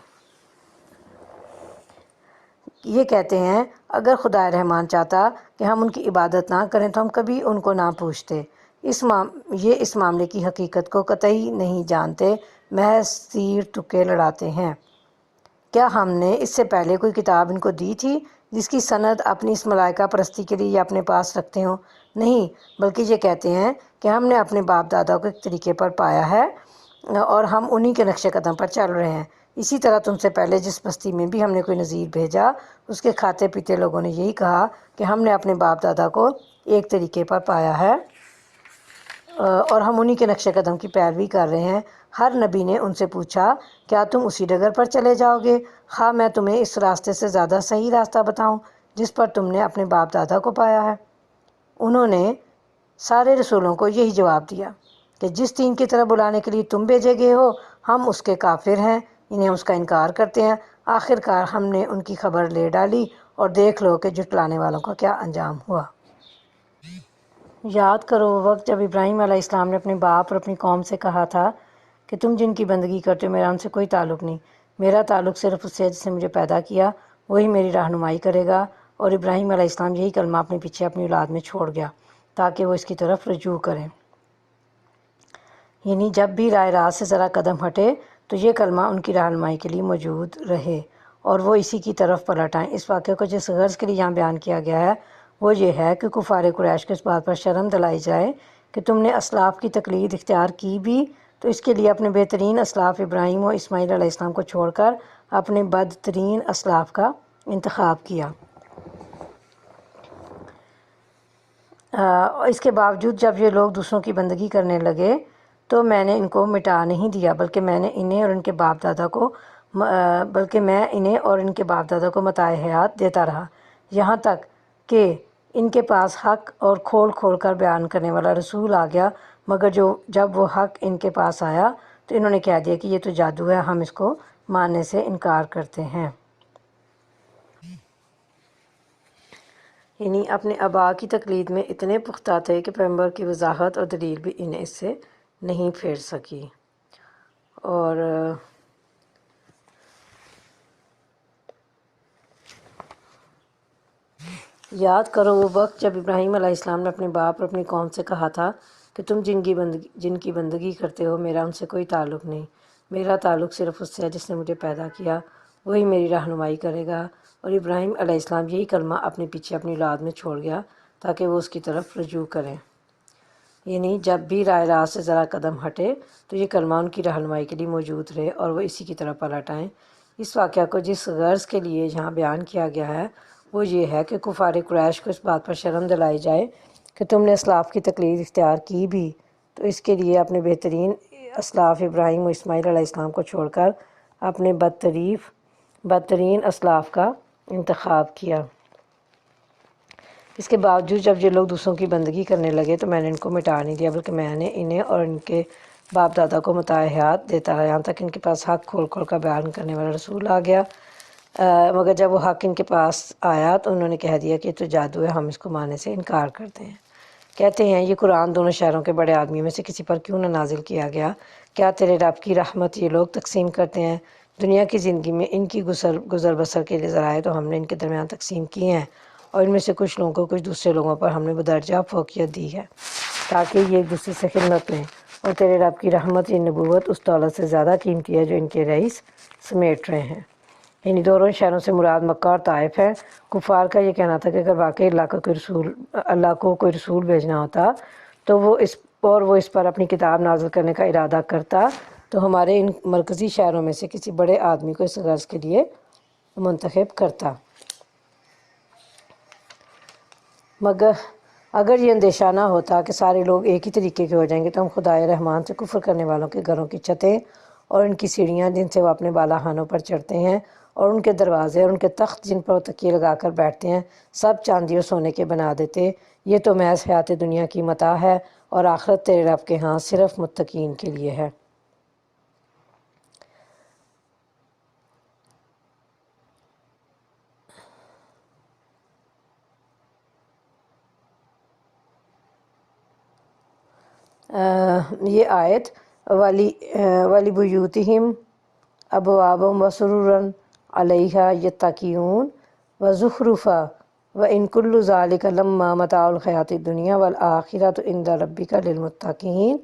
یہ کہتے ہیں اگر خدائے رحمان چاہتا کہ ہم ان کی عبادت نہ کریں تو ہم کبھی ان کو نہ پوچھتے۔ یہ اس معاملے کی حقیقت کو قطعی نہیں جانتے، محض تیر تکے لڑاتے ہیں۔ کیا ہم نے اس سے پہلے کوئی کتاب ان کو دی تھی جس کی سند اپنی اس ملائکہ پرستی کے لیے یہ اپنے پاس رکھتے ہوں؟ نہیں، بلکہ یہ کہتے ہیں کہ ہم نے اپنے باپ دادا کو ایک طریقے پر پایا ہے اور ہم انہی کے نقش قدم پر چل رہے ہیں۔ اسی طرح تم سے پہلے جس بستی میں بھی ہم نے کوئی نذیر بھیجا، اس کے کھاتے پیتے لوگوں نے یہی کہا کہ ہم نے اپنے باپ دادا کو ایک طریقے پر پایا ہے اور ہم انہی کے نقش قدم کی پیروی کر رہے ہیں۔ ہر نبی نے ان سے پوچھا، کیا تم اسی ڈگر پر چلے جاؤ گے، خواہ میں تمہیں اس راستے سے زیادہ صحیح راستہ بتاؤں جس پر تم نے اپنے باپ دادا کو پایا ہے؟ انہوں نے سارے رسولوں کو یہی جواب دیا کہ جس دین کی طرف بلانے کے لیے تم بھیجے گئے ہو ہم اس کے کافر ہیں، انہیں اس کا انکار کرتے ہیں۔ آخر کار ہم نے ان کی خبر لے ڈالی اور دیکھ لو کہ جھٹلانے والوں کا کیا انجام ہوا۔ یاد کرو وہ وقت جب ابراہیم علیہ السلام نے اپنے باپ اور اپنی قوم سے کہا تھا کہ تم جن کی بندگی کرتے ہو میرا ان سے کوئی تعلق نہیں، میرا تعلق صرف اس سے ہے جس نے مجھے پیدا کیا، وہی میری رہنمائی کرے گا۔ اور ابراہیم علیہ السلام یہی کلمہ اپنے پیچھے اپنی اولاد میں چھوڑ گیا تاکہ وہ اس کی طرف رجوع کریں، یعنی جب بھی راہ راست سے ذرا قدم ہٹے تو یہ کلمہ ان کی رہنمائی کے لیے موجود رہے اور وہ اسی کی طرف پلٹ آئیں۔ اس واقعے کو جس غرض کے لیے یہاں بیان کیا گیا ہے وہ یہ ہے کہ کفار قریش کو اس بات پر شرم دلائی جائے کہ تم نے اسلاف کی تقلید اختیار کی بھی تو اس کے لیے اپنے بہترین اسلاف ابراہیم و اسماعیل علیہ السلام کو چھوڑ کر اپنے بدترین اسلاف کا انتخاب کیا۔ اس کے باوجود جب یہ لوگ دوسروں کی بندگی کرنے لگے تو میں نے ان کو مٹا نہیں دیا بلکہ میں انہیں اور ان کے باپ دادا کو متاع حیات دیتا رہا، یہاں تک کہ ان کے پاس حق اور کھول کھول کر بیان کرنے والا رسول آ گیا، مگر جب وہ حق ان کے پاس آیا تو انہوں نے کہہ دیا کہ یہ تو جادو ہے، ہم اس کو ماننے سے انکار کرتے ہیں۔ یعنی اپنے آبا کی تقلید میں اتنے پختہ تھے کہ پیغمبر کی وضاحت اور دلیل بھی انہیں اس سے نہیں پھیر سکی۔ اور یاد کرو وہ وقت جب ابراہیم علیہ السلام نے اپنے باپ اور اپنی قوم سے کہا تھا کہ تم جن کی بندگی کرتے ہو میرا ان سے کوئی تعلق نہیں، میرا تعلق صرف اس سے ہے جس نے مجھے پیدا کیا، وہی میری رہنمائی کرے گا۔ اور ابراہیم علیہ السلام یہی کلمہ اپنے پیچھے اپنی اولاد میں چھوڑ گیا تاکہ وہ اس کی طرف رجوع کریں، یعنی جب بھی راہ راست سے ذرا قدم ہٹے تو یہ کلمہ ان کی رہنمائی کے لیے موجود رہے اور وہ اسی کی طرف پلٹ آئیں۔ اس واقعہ کو جس غرض کے لیے یہاں بیان کیا گیا ہے وہ یہ ہے کہ کفار قریش کو اس بات پر شرم دلائی جائے کہ تم نے اسلاف کی تقلید اختیار کی بھی تو اس کے لیے اپنے بہترین اسلاف ابراہیم و اسماعیل علیہ السلام کو چھوڑ کر اپنے بدترین اسلاف کا انتخاب کیا۔ اس کے باوجود جب یہ لوگ دوسروں کی بندگی کرنے لگے تو میں نے ان کو مٹا نہیں دیا بلکہ میں نے انہیں اور ان کے باپ دادا کو متاع حیات دیتا رہا، یہاں تک ان کے پاس حق کھول کھول کر بیان کرنے والا رسول آ گیا، مگر جب وہ حق ان کے پاس آیا تو انہوں نے کہہ دیا کہ یہ تو جادو ہے، ہم اس کو ماننے سے انکار کرتے ہیں۔ کہتے ہیں یہ قرآن دونوں شہروں کے بڑے آدمیوں میں سے کسی پر کیوں نہ نازل کیا گیا؟ کیا تیرے رب کی رحمت یہ لوگ تقسیم کرتے ہیں؟ دنیا کی زندگی میں ان کی گزر بسر کے لیے ذرائع تو ہم نے ان کے درمیان تقسیم کیے ہیں اور ان میں سے کچھ لوگوں کو کچھ دوسرے لوگوں پر ہم نے بدرجہ فوقیت دی ہے تاکہ یہ ایک دوسرے سے خدمت لیں، اور تیرے رب کی رحمت یہ نبوت اس دولت سے زیادہ قیمتی ہے جو ان کے رئیس سمیٹ رہے ہیں۔ یعنی دونوں شہروں سے مراد مکہ اور طائف ہے۔ کفار کا یہ کہنا تھا کہ اگر واقعی اللہ کو کوئی رسول بھیجنا ہوتا تو وہ اس پر اپنی کتاب نازل کرنے کا ارادہ کرتا تو ہمارے ان مرکزی شہروں میں سے کسی بڑے آدمی کو اس غرض کے لیے منتخب کرتا، مگر اگر یہ اندیشہ نہ ہوتا کہ سارے لوگ ایک ہی طریقے کے ہو جائیں گے تو ہم خدائے رحمان سے کفر کرنے والوں کے گھروں کی چھتیں اور ان کی سیڑھیاں جن سے وہ اپنے بالاخانوں پر چڑھتے ہیں اور ان کے دروازے اور ان کے تخت جن پر وہ تکیے لگا کر بیٹھتے ہیں سب چاندی اور سونے کے بنا دیتے۔ یہ تو محض حیات دنیا کی متاع ہے اور آخرت تیرے رب کے ہاں صرف متقین کے لیے ہے۔ یہ آیت ولی بیوتہم ابوابا وسررا علیہا یتکئون وزخرفا وَإِن كُلُّ ذَلِكَ لَمَّا مَتَاعُ الْحَيَاةِ الدُّنْيَا وَالْآخِرَةُ عِندَ رَبِّكَ لِلْمُتَّقِينَ۔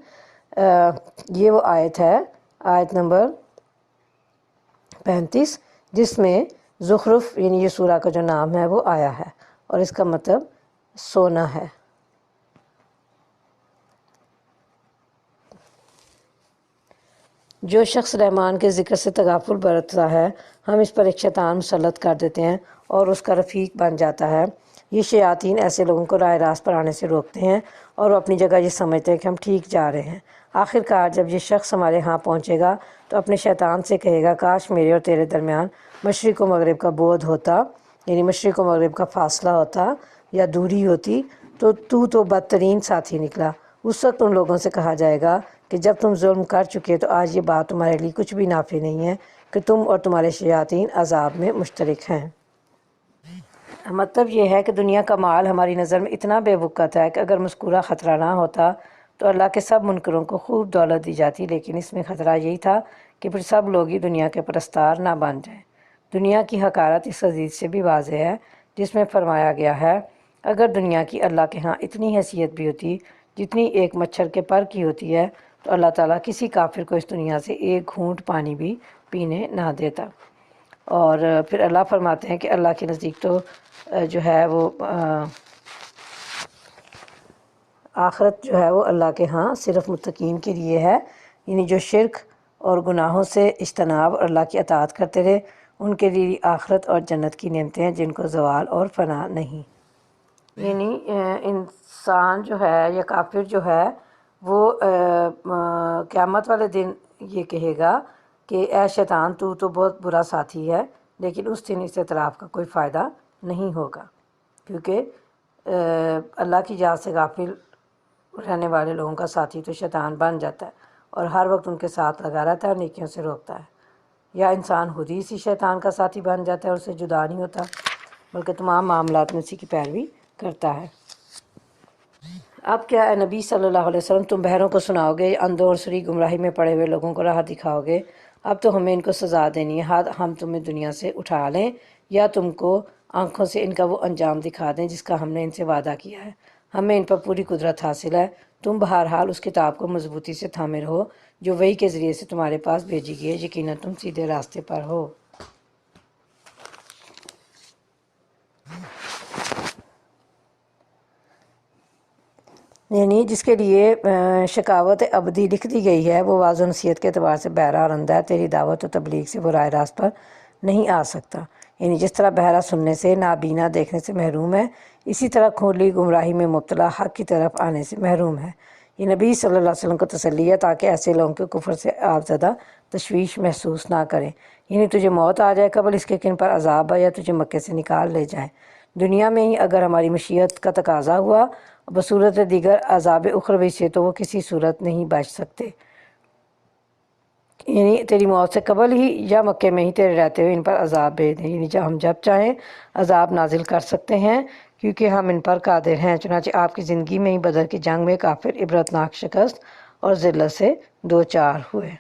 یہ وہ آیت ہے، آیت نمبر 35، جس میں زخرف یعنی یہ سورہ کا جو نام ہے وہ آیا ہے، اور اس کا مطلب سونا ہے۔ جو شخص رحمان کے ذکر سے تغافل برتتا ہے، ہم اس پر ایک شیطان مسلط کر دیتے ہیں اور اس کا رفیق بن جاتا ہے۔ یہ شیاطین ایسے لوگوں کو راہ راست پر آنے سے روکتے ہیں اور وہ اپنی جگہ یہ سمجھتے ہیں کہ ہم ٹھیک جا رہے ہیں۔ آخر کار جب یہ شخص ہمارے ہاں پہنچے گا تو اپنے شیطان سے کہے گا، کاش میرے اور تیرے درمیان مشرق و مغرب کا بعد ہوتا، یعنی مشرق و مغرب کا فاصلہ ہوتا یا دوری ہوتی، تو بدترین ساتھی نکلا۔ اس وقت ان لوگوں سے کہا جائے گا کہ جب تم ظلم کر چکے تو آج یہ بات تمہارے لیے کچھ بھی نافع نہیں ہے کہ تم اور تمہارے شیاطین عذاب میں مشترک ہیں۔ مطلب یہ ہے کہ دنیا کا مال ہماری نظر میں اتنا بے وقت ہے کہ اگر مذکورہ خطرہ نہ ہوتا تو اللہ کے سب منکروں کو خوب دولت دی جاتی، لیکن اس میں خطرہ یہی تھا کہ پھر سب لوگ ہی دنیا کے پرستار نہ بن جائیں۔ دنیا کی حقارت اس حدیث سے بھی واضح ہے جس میں فرمایا گیا ہے، اگر دنیا کی اللہ کے ہاں اتنی حیثیت بھی ہوتی جتنی ایک مچھر کے پر کی ہوتی ہے تو اللہ تعالیٰ کسی کافر کو اس دنیا سے ایک گھونٹ پانی بھی پینے نہ دیتا۔ اور پھر اللہ فرماتے ہیں کہ اللہ کے نزدیک تو جو ہے وہ آخرت جو ہے وہ اللہ کے ہاں صرف متقین کے لیے ہے، یعنی جو شرک اور گناہوں سے اجتناب اور اللہ کی اطاعت کرتے رہے، ان کے لیے آخرت اور جنت کی نعمتیں ہیں جن کو زوال اور فنا نہیں۔ یعنی انسان جو ہے یا کافر جو ہے وہ قیامت والے دن یہ کہے گا کہ اے شیطان تو بہت برا ساتھی ہے، لیکن اس دن اس اعتراف کا کوئی فائدہ نہیں ہوگا، کیونکہ اللہ کی یاد سے غافل رہنے والے لوگوں کا ساتھی تو شیطان بن جاتا ہے اور ہر وقت ان کے ساتھ لگا رہتا ہے اور نیکیوں سے روکتا ہے، یا انسان خود ہی اسی شیطان کا ساتھی بن جاتا ہے اور اسے جدا نہیں ہوتا بلکہ تمام معاملات میں اسی کی پیروی کرتا ہے۔ اب کیا اے نبی صلی اللہ علیہ وسلم تم بہروں کو سناؤ گے، اندھوں اور سری گمراہی میں پڑے ہوئے لوگوں کو راہ دکھاؤ گے؟ اب تو ہمیں ان کو سزا دینی ہے، ہم تمہیں دنیا سے اٹھا لیں یا تم کو آنکھوں سے ان کا وہ انجام دکھا دیں جس کا ہم نے ان سے وعدہ کیا ہے۔ ہمیں ان پر پوری قدرت حاصل ہے، تم بہرحال اس کتاب کو مضبوطی سے تھامے رہو جو وحی کے ذریعے سے تمہارے پاس بھیجی گئی ہے، یقیناً تم سیدھے راستے پر ہو۔ یعنی جس کے لیے شقاوت ابدی لکھ دی گئی ہے وہ واضح نصیحت کے اعتبار سے بہرا اور اندھا ہے، تیری دعوت و تبلیغ سے وہ راہ راست پر نہیں آ سکتا۔ یعنی جس طرح بہرا سننے سے، نابینا دیکھنے سے محروم ہے، اسی طرح کھلی گمراہی میں مبتلا حق کی طرف آنے سے محروم ہے۔ یہ نبی صلی اللہ علیہ وسلم کو تسلی ہے تاکہ ایسے لوگوں کے کفر سے آپ زدہ تشویش محسوس نہ کریں، یعنی تجھے موت آ جائے قبل اس کے کہ ان پر عذاب ہے یا تجھے مکے سے نکال لے جائیں دنیا میں ہی، اگر ہماری مشیت کا تقاضا ہوا بصورت دیگر عذاب اخروی سے تو وہ کسی صورت نہیں بچ سکتے، یعنی تیری موت سے قبل ہی یا مکے میں ہی تیرے رہتے ہوئے ان پر عذاب بھیج دیں، یعنی ہم جب چاہیں عذاب نازل کر سکتے ہیں کیونکہ ہم ان پر قادر ہیں۔ چنانچہ آپ کی زندگی میں ہی بدر کی جنگ میں کافر عبرتناک شکست اور ذلت سے دوچار ہوئے۔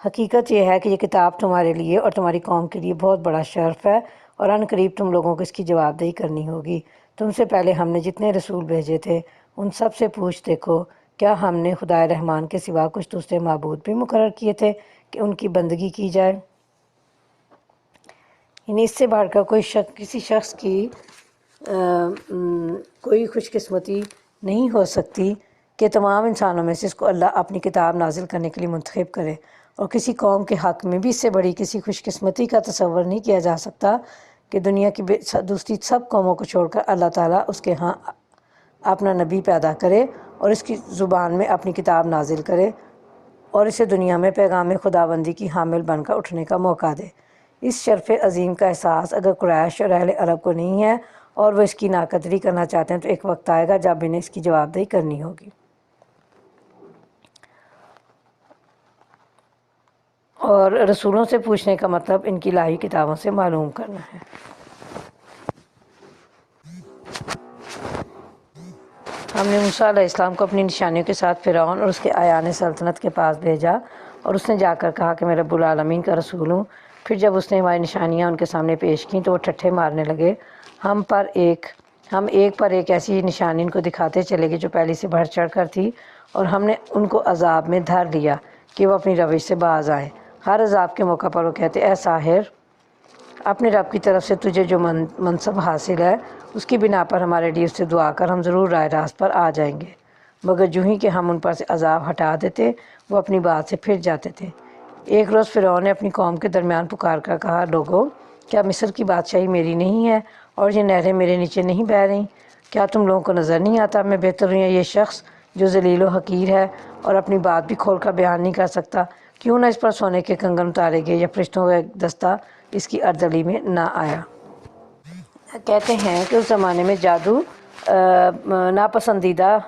حقیقت یہ ہے کہ یہ کتاب تمہارے لیے اور تمہاری قوم کے لیے بہت بڑا شرف ہے، اور ان قریب تم لوگوں کو اس کی جواب دہی کرنی ہوگی۔ تم سے پہلے ہم نے جتنے رسول بھیجے تھے ان سب سے پوچھ دیکھو، کیا ہم نے خدائے رحمان کے سوا کچھ دوسرے معبود بھی مقرر کیے تھے کہ ان کی بندگی کی جائے؟ یعنی اس سے بڑھ کر کسی شخص کی کوئی خوش قسمتی نہیں ہو سکتی کہ تمام انسانوں میں سے اس کو اللہ اپنی کتاب نازل کرنے کے لیے منتخب کرے، اور کسی قوم کے حق میں بھی اس سے بڑی کسی خوش قسمتی کا تصور نہیں کیا جا سکتا کہ دنیا کی دوسری سب قوموں کو چھوڑ کر اللہ تعالیٰ اس کے ہاں اپنا نبی پیدا کرے اور اس کی زبان میں اپنی کتاب نازل کرے اور اسے دنیا میں پیغام خداوندی کی حامل بن کر اٹھنے کا موقع دے۔ اس شرف عظیم کا احساس اگر قریش اور اہل عرب کو نہیں ہے اور وہ اس کی ناقدری کرنا چاہتے ہیں تو ایک وقت آئے گا جب انہیں اس کی جواب دہی کرنی ہوگی، اور رسولوں سے پوچھنے کا مطلب ان کی الہی کتابوں سے معلوم کرنا ہے۔ ہم نے موسیٰ علیہ السلام کو اپنی نشانیوں کے ساتھ فرعون اور اس کے اعیان سلطنت کے پاس بھیجا، اور اس نے جا کر کہا کہ میں رب العالمین کا رسول ہوں، پھر جب اس نے ہماری نشانیاں ان کے سامنے پیش کیں تو وہ ٹھٹھے مارنے لگے۔ ہم ایک پر ایک ایسی نشانی ان کو دکھاتے چلے گئے جو پہلے سے بڑھ چڑھ کر تھی، اور ہم نے ان کو عذاب میں دھر لیا کہ وہ اپنی روش سے باز آئیں۔ ہر عذاب کے موقع پر وہ کہتے، اے ساحر، اپنے رب کی طرف سے تجھے جو منصب حاصل ہے اس کی بنا پر ہمارے لیے اس سے دعا کر، ہم ضرور راہ راست پر آ جائیں گے۔ مگر جو ہی کہ ہم ان پر سے عذاب ہٹا دیتے وہ اپنی بات سے پھر جاتے تھے۔ ایک روز فرعون نے اپنی قوم کے درمیان پکار کر کہا، لوگو، کیا مصر کی بادشاہی میری نہیں ہے اور یہ نہریں میرے نیچے نہیں بہہ رہیں؟ کیا تم لوگوں کو نظر نہیں آتا میں بہتر ہوں یا یہ شخص جو ذلیل و حقیر ہے اور اپنی بات بھی کھول کر بیان نہیں کر سکتا؟ کیوں نہ اس پر سونے کے کنگن اتارے گئے یا فرشتوں کا ایک دستہ اس کی اردلی میں نہ آیا۔ کہتے ہیں کہ اس زمانے میں جادو ناپسندیدہ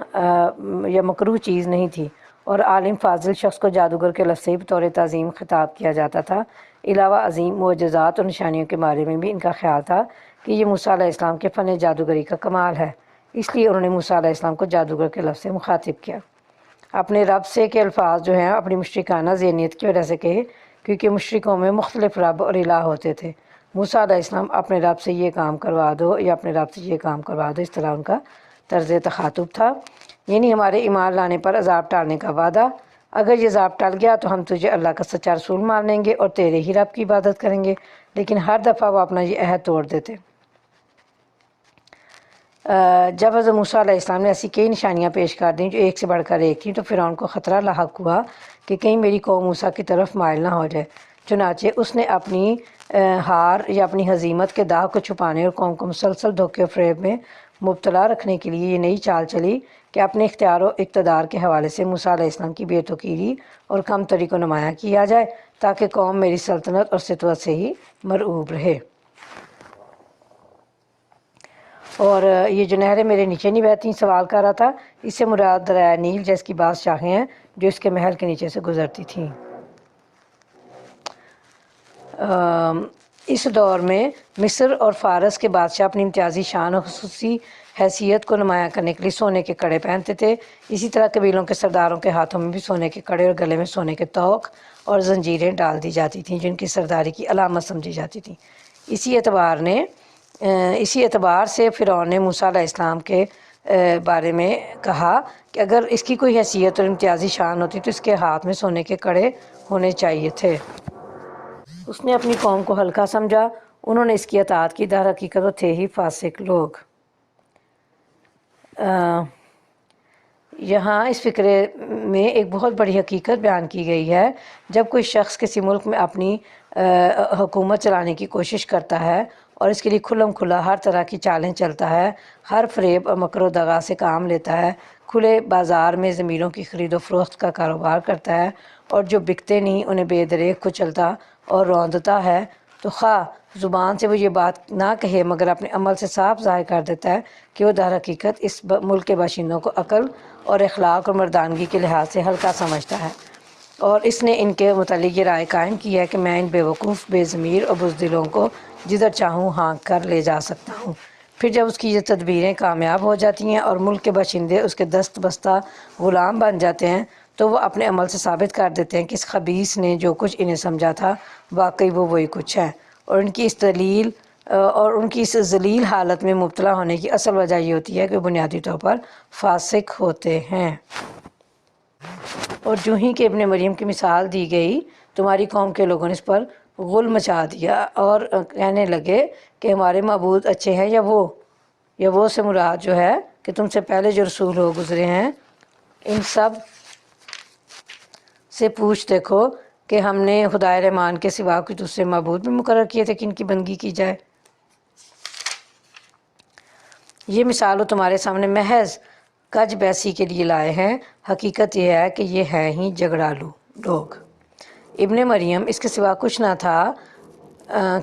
یا مکروہ چیز نہیں تھی، اور عالم فاضل شخص کو جادوگر کے لفظ سے بطور تعظیم خطاب کیا جاتا تھا۔ علاوہ عظیم معجزات اور نشانیوں کے بارے میں بھی ان کا خیال تھا کہ یہ موسیٰ علیہ السلام کے فن جادوگری کا کمال ہے، اس لیے انہوں نے موسیٰ علیہ السلام کو جادوگر کے لفظ سے مخاطب کیا۔ اپنے رب سے کے الفاظ جو ہیں اپنی مشرکانہ ذہنیت کی وجہ سے کہے، کیونکہ مشرکوں میں مختلف رب اور الہ ہوتے تھے۔ موسیٰ علیہ السلام اپنے رب سے یہ کام کروا دو یا اپنے رب سے یہ کام کروا دو، اس طرح ان کا طرز تخاطب تھا، یعنی ہمارے ایمان لانے پر عذاب ٹالنے کا وعدہ۔ اگر یہ عذاب ٹل گیا تو ہم تجھے اللہ کا سچا رسول مان لیں گے اور تیرے ہی رب کی عبادت کریں گے، لیکن ہر دفعہ وہ اپنا یہ عہد توڑ دیتے۔ جب حضرت موسیٰ علیہ السلام نے ایسی کئی نشانیاں پیش کر دیں جو ایک سے بڑھ کر ایک تھیں تو فرعون کو خطرہ لاحق ہوا کہ کہیں میری قوم موسیٰ کی طرف مائل نہ ہو جائے۔ چنانچہ اس نے اپنی ہار یا اپنی ہزیمت کے داغ کو چھپانے اور قوم کو مسلسل دھوکے و فریب میں مبتلا رکھنے کے لیے یہ نئی چال چلی کہ اپنے اختیار و اقتدار کے حوالے سے موسیٰ علیہ السلام کی بے توقیری اور کم تری کو نمایاں کیا جائے تاکہ قوم میری سلطنت اور سطوت سے ہی مرعوب رہے۔ اور یہ جو نہریں میرے نیچے نہیں بہتی سوال کر رہا تھا، اس سے مراد دریائے نیل جیس کی بعض شاخیں ہیں جو اس کے محل کے نیچے سے گزرتی تھیں۔ اس دور میں مصر اور فارس کے بادشاہ اپنی امتیازی شان اور خصوصی حیثیت کو نمایاں کرنے کے لیے سونے کے کڑے پہنتے تھے۔ اسی طرح قبیلوں کے سرداروں کے ہاتھوں میں بھی سونے کے کڑے اور گلے میں سونے کے طوق اور زنجیریں ڈال دی جاتی تھیں جن کی سرداری کی علامت سمجھی جاتی تھیں۔ اسی اعتبار سے فرعون نے موسیٰ علیہ السلام کے بارے میں کہا کہ اگر اس کی کوئی حیثیت اور امتیازی شان ہوتی تو اس کے ہاتھ میں سونے کے کڑے ہونے چاہیے تھے۔ اس نے اپنی قوم کو ہلکا سمجھا، انہوں نے اس کی اطاعت کی، در حقیقت وہ تھے ہی فاسق لوگ۔ یہاں اس فقرے میں ایک بہت بڑی حقیقت بیان کی گئی ہے۔ جب کوئی شخص کسی ملک میں اپنی حکومت چلانے کی کوشش کرتا ہے اور اس کے لیے کھلم کھلا ہر طرح کی چالیں چلتا ہے، ہر فریب اور مکر و دغا سے کام لیتا ہے، کھلے بازار میں ضمیروں کی خرید و فروخت کا کاروبار کرتا ہے اور جو بکتے نہیں انہیں بے دریغ کچلتا اور روندتا ہے، تو خواہ زبان سے وہ یہ بات نہ کہے مگر اپنے عمل سے صاف ظاہر کر دیتا ہے کہ وہ در حقیقت اس ملک کے باشندوں کو عقل اور اخلاق اور مردانگی کے لحاظ سے ہلکا سمجھتا ہے، اور اس نے ان کے متعلق یہ رائے قائم کی ہے کہ میں ان بے وقوف، بے ضمیر اور بزدلوں کو جدھر چاہوں ہانک کر لے جا سکتا ہوں۔ پھر جب اس کی یہ تدبیریں کامیاب ہو جاتی ہیں اور ملک کے باشندے اس کے دست بستہ غلام بن جاتے ہیں تو وہ اپنے عمل سے ثابت کر دیتے ہیں کہ اس خبیث نے جو کچھ انہیں سمجھا تھا واقعی وہ وہی کچھ ہے، اور ان کی اس ذلیل حالت میں مبتلا ہونے کی اصل وجہ یہ ہوتی ہے کہ بنیادی طور پر فاسق ہوتے ہیں۔ اور جو ہی کہ ابن مریم کی مثال دی گئی، تمہاری قوم کے لوگوں نے اس پر غل مچا دیا اور کہنے لگے کہ ہمارے معبود اچھے ہیں یا وہ سے مراد جو ہے کہ تم سے پہلے جو رسول ہو گزرے ہیں ان سب سے پوچھ دیکھو کہ ہم نے خدائے رحمان کے سوا کوئی دوسرے معبود بھی مقرر کیے تھے کہ ان کی بندگی کی جائے۔ یہ مثال وہ تمہارے سامنے محض کج بیسی کے لیے لائے ہیں، حقیقت یہ ہے کہ یہ ہیں ہی جھگڑالو لوگ۔ ابن مریم اس کے سوا کچھ نہ تھا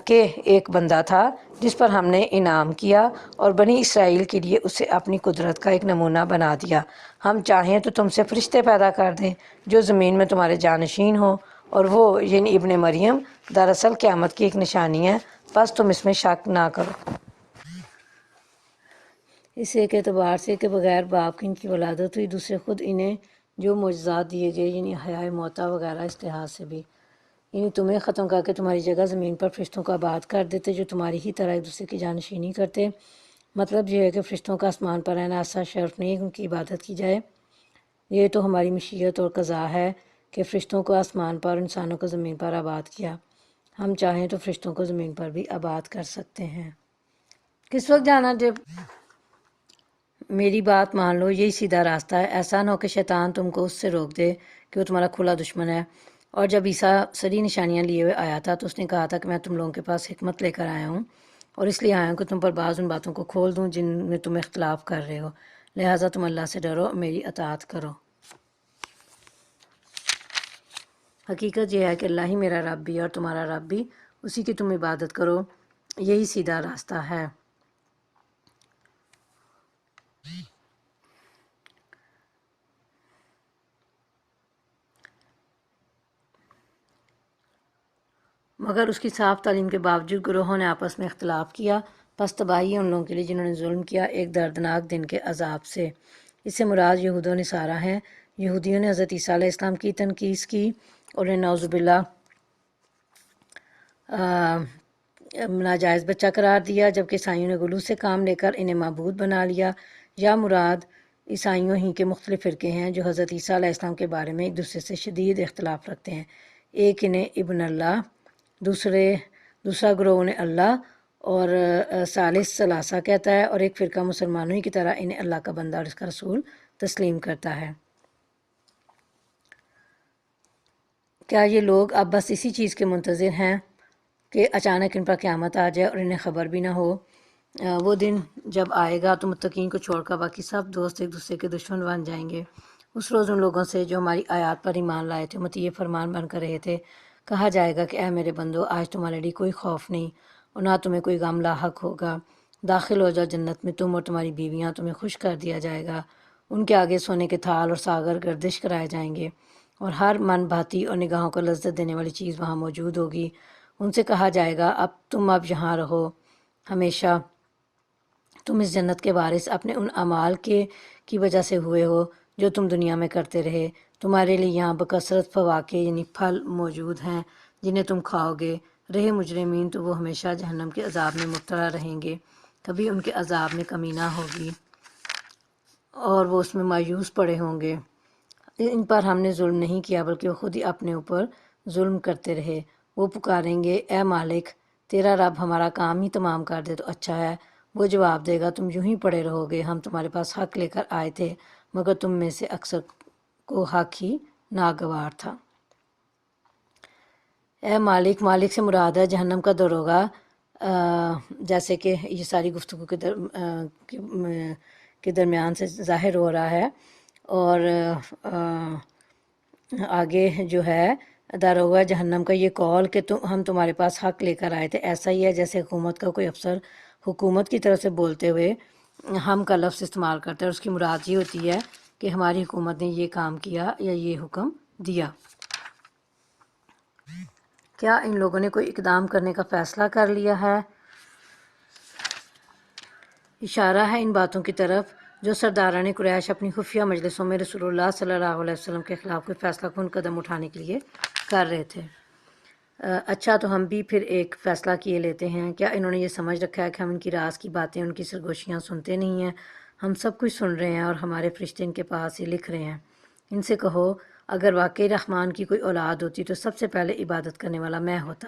کہ ایک بندہ تھا جس پر ہم نے انعام کیا اور بنی اسرائیل کے لیے اسے اپنی قدرت کا ایک نمونہ بنا دیا۔ ہم چاہیں تو تم سے فرشتے پیدا کر دیں جو زمین میں تمہارے جانشین ہوں، اور وہ یعنی ابن مریم دراصل قیامت کی ایک نشانی ہے، بس تم اس میں شک نہ کرو۔ اس ایک اعتبار سے کہ بغیر باپ کی ان کی ولادت ہوئی، دوسرے خود انہیں جو معجزات دیے گئے یعنی حیائے موتا وغیرہ اس لحاظ سے بھی، یعنی تمہیں ختم کر کے تمہاری جگہ زمین پر فرشتوں کو آباد کر دیتے جو تمہاری ہی طرح ایک دوسرے کی جانشینی کرتے۔ مطلب یہ ہے کہ فرشتوں کا آسمان پر رہنا ایسا شرف نہیں ان کی عبادت کی جائے، یہ تو ہماری مشیت اور قضا ہے کہ فرشتوں کو آسمان پر اور انسانوں کو زمین پر آباد کیا۔ ہم چاہیں تو فرشتوں کو زمین پر بھی آباد کر سکتے ہیں۔ کس وقت جانا؟ جب میری بات مان لو، یہی سیدھا راستہ ہے۔ ایسا نہ ہو کہ شیطان تم کو اس سے روک دے کہ وہ تمہارا کھلا دشمن ہے۔ اور جب عیسیٰ سری نشانیاں لیے ہوئے آیا تھا تو اس نے کہا تھا کہ میں تم لوگوں کے پاس حکمت لے کر آیا ہوں، اور اس لیے آیا ہوں کہ تم پر بعض ان باتوں کو کھول دوں جن میں تم اختلاف کر رہے ہو، لہٰذا تم اللہ سے ڈرو اور میری اطاعت کرو۔ حقیقت یہ ہے کہ اللہ ہی میرا رب بھی اور تمہارا رب بھی، اسی کی تم عبادت کرو، یہی سیدھا راستہ ہے۔ مگر اس کی صاف تعلیم کے باوجود گروہوں نے آپس میں اختلاف کیا، پس تباہی ہے ان لوگوں کے لیے جنہوں نے ظلم کیا ایک دردناک دن کے عذاب سے۔ اس سے مراد یہود و نصارہ ہیں۔ یہودیوں نے حضرت عیسیٰ علیہ السلام کی تنقیص کی اور انہیں نعوذ باللہ ناجائز بچہ قرار دیا، جبکہ عیسائیوں نے غلو سے کام لے کر انہیں معبود بنا لیا۔ یا مراد عیسائیوں ہی کے مختلف فرقے ہیں جو حضرت عیسیٰ علیہ السلام کے بارے میں ایک دوسرے سے شدید اختلاف رکھتے ہیں۔ ایک انہیں ابن اللہ، دوسرا گروہ انہیں اللہ اور ثالث ثلاثہ کہتا ہے، اور ایک فرقہ مسلمانوں ہی کی طرح انہیں اللہ کا بندہ اور اس کا رسول تسلیم کرتا ہے۔ کیا یہ لوگ اب بس اسی چیز کے منتظر ہیں کہ اچانک ان پر قیامت آ جائے اور انہیں خبر بھی نہ ہو؟ وہ دن جب آئے گا تو متقین کو چھوڑ کر باقی سب دوست ایک دوسرے کے دشمن بن جائیں گے۔ اس روز ان لوگوں سے جو ہماری آیات پر ایمان لائے تھے، مطیع فرمان بن کر رہے تھے، کہا جائے گا کہ اے میرے بندو، آج تمہارے لیے کوئی خوف نہیں اور نہ تمہیں کوئی غم لاحق ہوگا۔ داخل ہو جاؤ جنت میں، تم اور تمہاری بیویاں، تمہیں خوش کر دیا جائے گا۔ ان کے آگے سونے کے تھال اور ساغر گردش کرائے جائیں گے، اور ہر من بھاتی اور نگاہوں کو لذت دینے والی چیز وہاں موجود ہوگی۔ ان سے کہا جائے گا تم اب یہاں رہو ہمیشہ، تم اس جنت کے وارث اپنے ان اعمال کی وجہ سے ہوئے ہو جو تم دنیا میں کرتے رہے۔ تمہارے لیے یہاں بکثرت فواکہ یعنی پھل موجود ہیں جنہیں تم کھاؤ گے۔ رہے مجرمین تو وہ ہمیشہ جہنم کے عذاب میں مبتلا رہیں گے، کبھی ان کے عذاب میں کمی نہ ہوگی اور وہ اس میں مایوس پڑے ہوں گے۔ ان پر ہم نے ظلم نہیں کیا بلکہ وہ خود ہی اپنے اوپر ظلم کرتے رہے۔ وہ پکاریں گے اے مالک، تیرا رب ہمارا کام ہی تمام کر دے تو اچھا ہے۔ وہ جواب دے گا تم یوں ہی پڑے رہو گے، ہم تمہارے پاس حق لے کر آئے تھے مگر تم میں سے اکثر کو حق ہی ناگوار تھا۔ اے مالک، مالک سے مراد ہے جہنم کا دروغہ، جیسے کہ یہ ساری گفتگو کے درمیان سے ظاہر ہو رہا ہے۔ اور آگے جو ہے داروغہ جہنم کا یہ قول کہ ہم تمہارے پاس حق لے کر آئے تھے، ایسا ہی ہے جیسے حکومت کا کوئی افسر حکومت کی طرف سے بولتے ہوئے ہم کا لفظ استعمال کرتا ہے، اور اس کی مراد یہ ہوتی ہے کہ ہماری حکومت نے یہ کام کیا یا یہ حکم دیا۔ کیا ان لوگوں نے کوئی اقدام کرنے کا فیصلہ کر لیا ہے؟ اشارہ ہے ان باتوں کی طرف جو سرداران قریش اپنی خفیہ مجلسوں میں رسول اللہ صلی اللہ علیہ وسلم کے خلاف کوئی فیصلہ کن قدم اٹھانے کے لیے کر رہے تھے۔ اچھا تو ہم بھی پھر ایک فیصلہ کیے لیتے ہیں۔ کیا انہوں نے یہ سمجھ رکھا ہے کہ ہم ان کی راز کی باتیں، ان کی سرگوشیاں سنتے نہیں ہیں؟ ہم سب کچھ سن رہے ہیں اور ہمارے فرشتے ان کے پاس ہی لکھ رہے ہیں۔ ان سے کہو اگر واقعی رحمان کی کوئی اولاد ہوتی تو سب سے پہلے عبادت کرنے والا میں ہوتا۔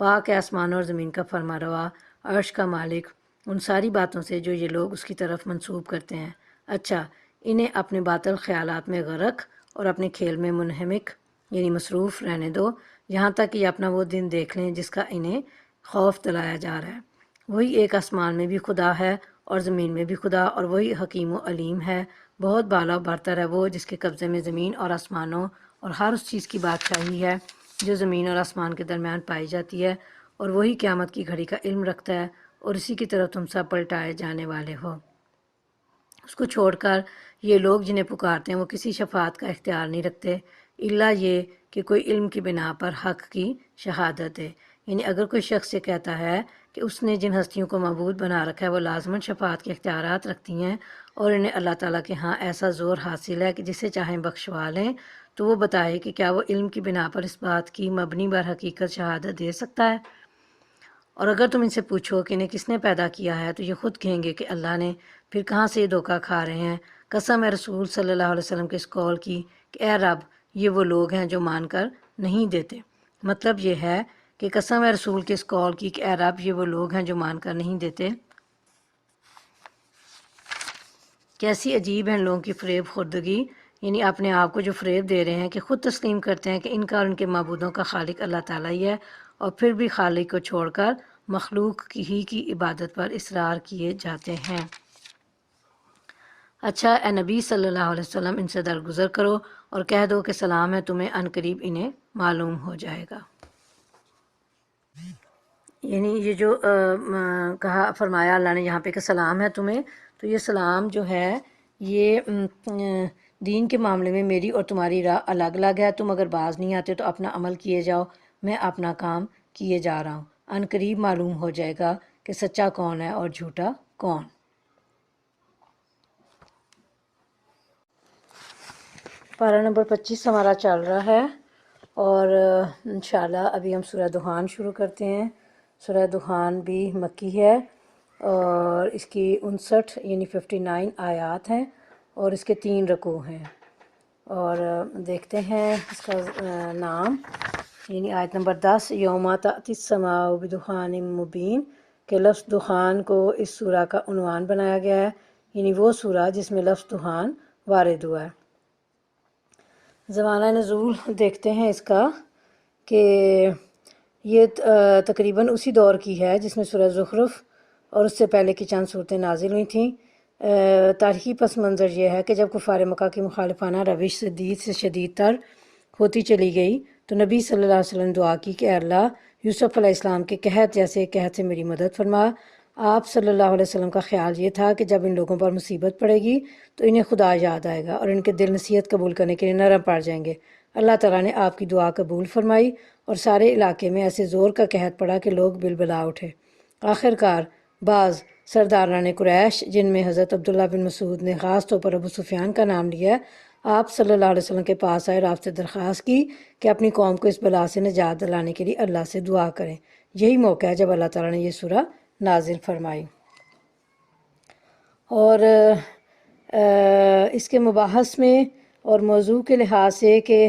پاک ہے آسمانوں اور زمین کا فرما روا، عرش کا مالک، ان ساری باتوں سے جو یہ لوگ اس کی طرف منسوب کرتے ہیں۔ اچھا انہیں اپنے باطل خیالات میں غرق اور اپنے کھیل میں منہمک یعنی مصروف رہنے دو، یہاں تک کہ یہ اپنا وہ دن دیکھ لیں جس کا انہیں خوف دلایا جا رہا ہے۔ وہی ایک آسمان میں بھی خدا ہے اور زمین میں بھی خدا، اور وہی حکیم و علیم ہے۔ بہت بالا و برتر ہے وہ جس کے قبضے میں زمین اور آسمانوں اور ہر اس چیز کی بادشاہی ہے جو زمین اور آسمان کے درمیان پائی جاتی ہے، اور وہی قیامت کی گھڑی کا علم رکھتا ہے، اور اسی کی طرف تم سب پلٹائے جانے والے ہو۔ اس کو چھوڑ کر یہ لوگ جنہیں پکارتے ہیں وہ کسی شفاعت کا اختیار نہیں رکھتے الا یہ کہ کوئی علم کی بنا پر حق کی شہادت دے۔ یعنی اگر کوئی شخص یہ کہتا ہے کہ اس نے جن ہستیوں کو معبود بنا رکھا ہے وہ لازماً شفاعت کے اختیارات رکھتی ہیں اور انہیں اللہ تعالیٰ کے ہاں ایسا زور حاصل ہے کہ جسے چاہیں بخشوا لیں، تو وہ بتائے کہ کیا وہ علم کی بنا پر اس بات کی مبنی بر حقیقت شہادت دے سکتا ہے؟ اور اگر تم ان سے پوچھو کہ انہیں کس نے پیدا کیا ہے تو یہ خود کہیں گے کہ اللہ نے، پھر کہاں سے یہ دھوکہ کھا رہے ہیں۔ قسم ہے رسول صلی اللہ علیہ وسلم کے اس قول کی کہ اے رب، یہ وہ لوگ ہیں جو مان کر نہیں دیتے۔ مطلب یہ ہے کہ قسم ہے رسول کے اس قول کی کہ اے رب، یہ وہ لوگ ہیں جو مان کر نہیں دیتے۔ کیسی عجیب ہے ان لوگوں کی فریب خوردگی، یعنی اپنے آپ کو جو فریب دے رہے ہیں کہ خود تسلیم کرتے ہیں کہ ان کا اور ان کے معبودوں کا خالق اللہ تعالیٰ ہی ہے، اور پھر بھی خالق کو چھوڑ کر مخلوق کی عبادت پر اصرار کیے جاتے ہیں۔ اچھا اے نبی صلی اللہ علیہ وسلم، ان سے درگزر کرو اور کہہ دو کہ سلام ہے تمہیں، عن قریب انہیں معلوم ہو جائے گا۔ یعنی یہ جو کہا فرمایا اللہ نے یہاں پہ کہ سلام ہے تمہیں، تو یہ سلام جو ہے یہ دین کے معاملے میں میری اور تمہاری راہ الگ الگ ہے۔ تم اگر باز نہیں آتے تو اپنا عمل کیے جاؤ، میں اپنا کام کیے جا رہا ہوں۔ عن قریب معلوم ہو جائے گا کہ سچا کون ہے اور جھوٹا کون۔ پارہ نمبر 25 ہمارا چل رہا ہے، اور انشاءاللہ ابھی ہم سورہ دخان شروع کرتے ہیں۔ سورہ دخان بھی مکی ہے اور اس کی 59 یعنی 59 آیات ہیں اور اس کے 3 رکوع ہیں۔ اور دیکھتے ہیں اس کا نام، یعنی آیت نمبر 10، یوم تأتی السماء بدخان مبین، کہ لفظ دخان کو اس سورہ کا عنوان بنایا گیا ہے، یعنی وہ سورہ جس میں لفظ دخان وارد ہوا ہے۔ زمانہ نزول دیکھتے ہیں اس کا کہ یہ تقریباً اسی دور کی ہے جس میں سورہ زخرف اور اس سے پہلے کی چند صورتیں نازل ہوئی تھیں۔ تاریخی پس منظر یہ ہے کہ جب کفار مکہ کی مخالفانہ روش سے شدید تر ہوتی چلی گئی تو نبی صلی اللہ علیہ وسلم دعا کی کہ اے اللہ، یوسف علیہ السلام کے قحط جیسے قحط سے میری مدد فرما۔ آپ صلی اللہ علیہ وسلم کا خیال یہ تھا کہ جب ان لوگوں پر مصیبت پڑے گی تو انہیں خدا یاد آئے گا اور ان کے دل نصیحت قبول کرنے کے لیے نرم پڑ جائیں گے۔ اللہ تعالیٰ نے آپ کی دعا قبول فرمائی اور سارے علاقے میں ایسے زور کا قحط پڑا کہ لوگ بلبلا اٹھے۔ آخر کار بعض سرداران قریش، جن میں حضرت عبداللہ بن مسعود نے خاص طور پر ابو سفیان کا نام لیا، آپ صلی اللہ علیہ وسلم کے پاس آئے اور آپ سے درخواست کی کہ اپنی قوم کو اس بلا سے نجات دلانے کے لیے اللہ سے دعا کریں۔ یہی موقع ہے جب اللہ تعالیٰ نے یہ سورہ نازل فرمائی۔ اور اس کے مباحث میں اور موضوع کے لحاظ سے کہ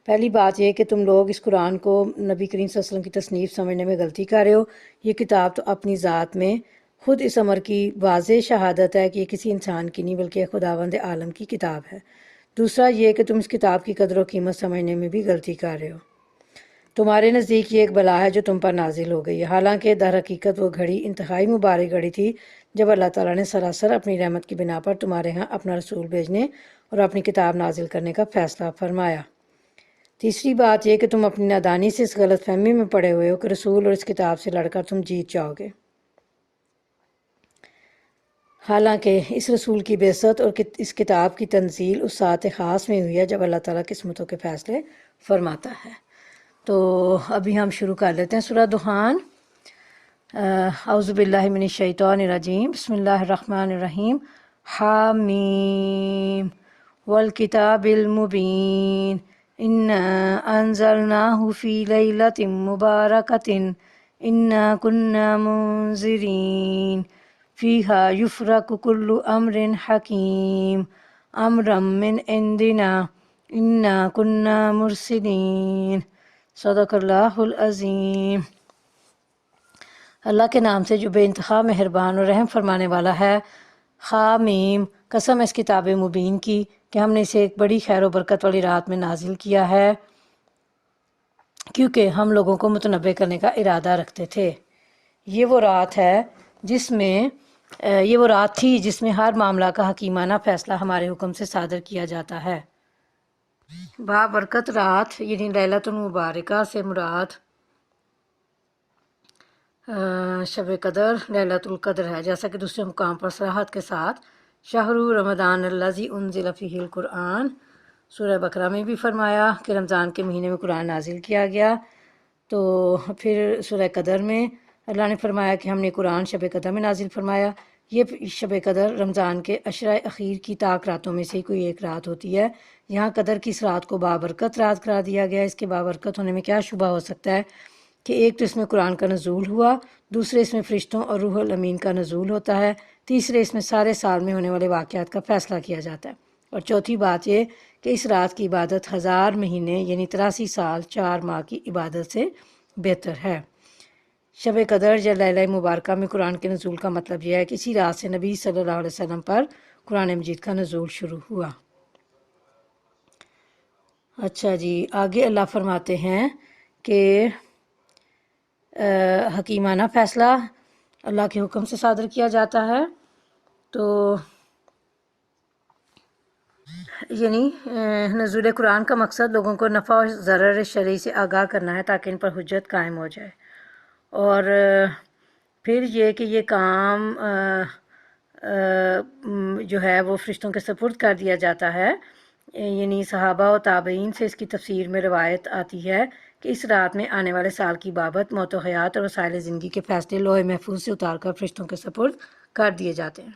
پہلی بات یہ کہ تم لوگ اس قرآن کو نبی کریم صلی اللہ علیہ وسلم کی تصنیف سمجھنے میں غلطی کر رہے ہو۔ یہ کتاب تو اپنی ذات میں خود اس امر کی واضح شہادت ہے کہ یہ کسی انسان کی نہیں بلکہ خداوند عالم کی کتاب ہے۔ دوسرا یہ کہ تم اس کتاب کی قدر و قیمت سمجھنے میں بھی غلطی کر رہے ہو۔ تمہارے نزدیک یہ ایک بلا ہے جو تم پر نازل ہو گئی ہے، حالانکہ در حقیقت وہ گھڑی انتہائی مبارک گھڑی تھی جب اللہ تعالیٰ نے سراسر اپنی رحمت کی بنا پر تمہارے ہاں اپنا رسول بھیجنے اور اپنی کتاب نازل کرنے کا فیصلہ فرمایا۔ تیسری بات یہ کہ تم اپنی نادانی سے اس غلط فہمی میں پڑے ہوئے ہو کہ رسول اور اس کتاب سے لڑ کر تم جیت جاؤ گے، حالانکہ اس رسول کی بعثت اور اس کتاب کی تنزیل اس ساعت خاص میں ہوئی ہے جب اللہ تعالیٰ قسمتوں کے فیصلے فرماتا ہے۔ تو ابھی ہم شروع کر لیتے ہیں سورہ دخان۔ اعوذ باللہ من الشیطان الرجیم، بسم اللہ الرحمن الرحیم۔ حامیم والکتاب المبین، انا انزلناہ فی لیلۃ مبارکۃ انا کنا منذرین فیہا یفرق کل امر حکیم امرا من عندنا انا کنا مرسلین۔ صدق اللہ العظیم۔ اللہ کے نام سے جو بے انتہا مہربان اور رحم فرمانے والا ہے۔ حامیم، قسم اس کتاب مبین کی کہ ہم نے اسے ایک بڑی خیر و برکت والی رات میں نازل کیا ہے، کیونکہ ہم لوگوں کو متنبع کرنے کا ارادہ رکھتے تھے۔ یہ وہ رات تھی جس میں ہر معاملہ کا حکیمانہ فیصلہ ہمارے حکم سے صادر کیا جاتا ہے۔ بابرکت رات یعنی لیلۃ المبارکہ سے مراد شب قدر لیلۃ القدر ہے، جیسا کہ دوسرے مقام پر صراحت کے ساتھ شہر رمضان الذی انزل فیہ القرآن، سورہ بقرہ میں بھی فرمایا کہ رمضان کے مہینے میں قرآن نازل کیا گیا۔ تو پھر سورہ قدر میں اللہ نے فرمایا کہ ہم نے قرآن شب قدر میں نازل فرمایا۔ یہ شب قدر رمضان کے عشرہ اخیر کی طاق راتوں میں سے کوئی ایک رات ہوتی ہے۔ یہاں قدر کی اس رات کو بابرکت رات قرار دیا گیا ہے۔ اس کے بابرکت ہونے میں کیا شبہ ہو سکتا ہے کہ ایک تو اس میں قرآن کا نزول ہوا، دوسرے اس میں فرشتوں اور روح الامین کا نزول ہوتا ہے، تیسرے اس میں سارے سال میں ہونے والے واقعات کا فیصلہ کیا جاتا ہے، اور چوتھی بات یہ کہ اس رات کی عبادت 1000 مہینے یعنی 83 سال 4 ماہ کی عبادت سے بہتر ہے۔ شب قدر یا لیلہ مبارکہ میں قرآن کے نزول کا مطلب یہ ہے کہ اسی رات سے نبی صلی اللہ علیہ وسلم پر قرآن مجید کا نزول شروع ہوا۔ اچھا جی، آگے اللہ فرماتے ہیں کہ حکیمانہ فیصلہ اللہ کے حکم سے صادر کیا جاتا ہے، تو یعنی نزول قرآن کا مقصد لوگوں کو نفع اور ضرر شرعی سے آگاہ کرنا ہے تاکہ ان پر حجت قائم ہو جائے، اور پھر یہ کہ یہ کام جو ہے وہ فرشتوں کے سپرد کر دیا جاتا ہے، یعنی صحابہ و تابعین سے اس کی تفسیر میں روایت آتی ہے کہ اس رات میں آنے والے سال کی بابت موت و حیات اور وسائل زندگی کے فیصلے لوح محفوظ سے اتار کر فرشتوں کے سپرد کر دیے جاتے ہیں۔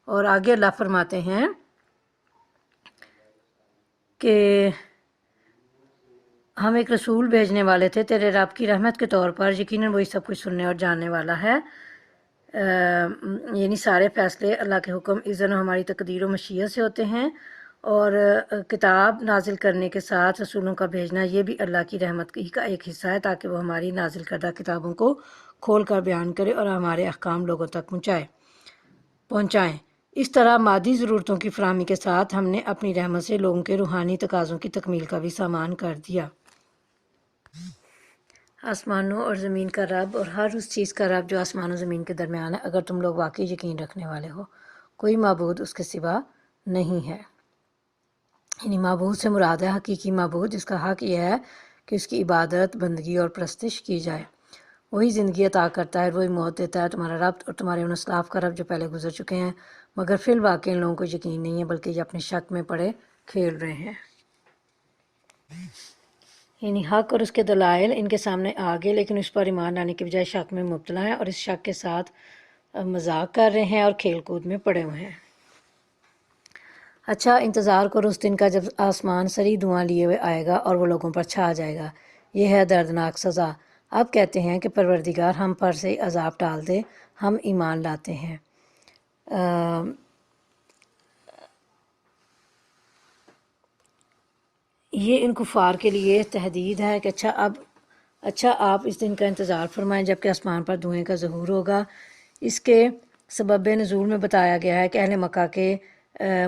اور آگے اللہ فرماتے ہیں کہ ہم ایک رسول بھیجنے والے تھے تیرے رب کی رحمت کے طور پر، یقیناً وہی سب کچھ سننے اور جاننے والا ہے۔ یعنی سارے فیصلے اللہ کے حکم اذن و ہماری تقدیر و مشیت سے ہوتے ہیں، اور کتاب نازل کرنے کے ساتھ رسولوں کا بھیجنا یہ بھی اللہ کی رحمت ہی کا ایک حصہ ہے تاکہ وہ ہماری نازل کردہ کتابوں کو کھول کر بیان کرے اور ہمارے احکام لوگوں تک پہنچائیں۔ اس طرح مادی ضرورتوں کی فراہمی کے ساتھ ہم نے اپنی رحمت سے لوگوں کے روحانی تقاضوں کی تکمیل کا بھی سامان کر دیا۔ آسمانوں اور زمین کا رب اور ہر اس چیز کا رب جو آسمان و زمین کے درمیان ہے، اگر تم لوگ واقعی یقین رکھنے والے ہو، کوئی معبود اس کے سوا نہیں ہے۔ یعنی معبود سے مراد ہے حقیقی معبود، جس کا حق یہ ہے کہ اس کی عبادت، بندگی اور پرستش کی جائے۔ وہی زندگی عطا کرتا ہے، وہی موت دیتا ہے، تمہارا رب اور تمہارے ان اسلاف کا رب جو پہلے گزر چکے ہیں، مگر فی الواقع ان لوگوں کو یقین نہیں ہے بلکہ یہ اپنے شک میں پڑے کھیل رہے ہیں۔ یعنی حق اور اس کے دلائل ان کے سامنے آ گئے، لیکن اس پر ایمان لانے کے بجائے شک میں مبتلا ہیں اور اس شک کے ساتھ مذاق کر رہے ہیں اور کھیل کود میں پڑے ہوئے ہیں۔ اچھا، انتظار کرو اس دن کا جب آسمان سری دھواں لیے ہوئے آئے گا اور وہ لوگوں پر چھا جائے گا، یہ ہے دردناک سزا۔ اب کہتے ہیں کہ پروردگار ہم پر سے عذاب ٹال دے، ہم ایمان لاتے ہیں۔ یہ ان کفار کے لیے تہدید ہے کہ اچھا آپ اس دن کا انتظار فرمائیں جب کہ آسمان پر دھوئیں کا ظہور ہوگا۔ اس کے سبب نزول میں بتایا گیا ہے کہ اہل مکہ کے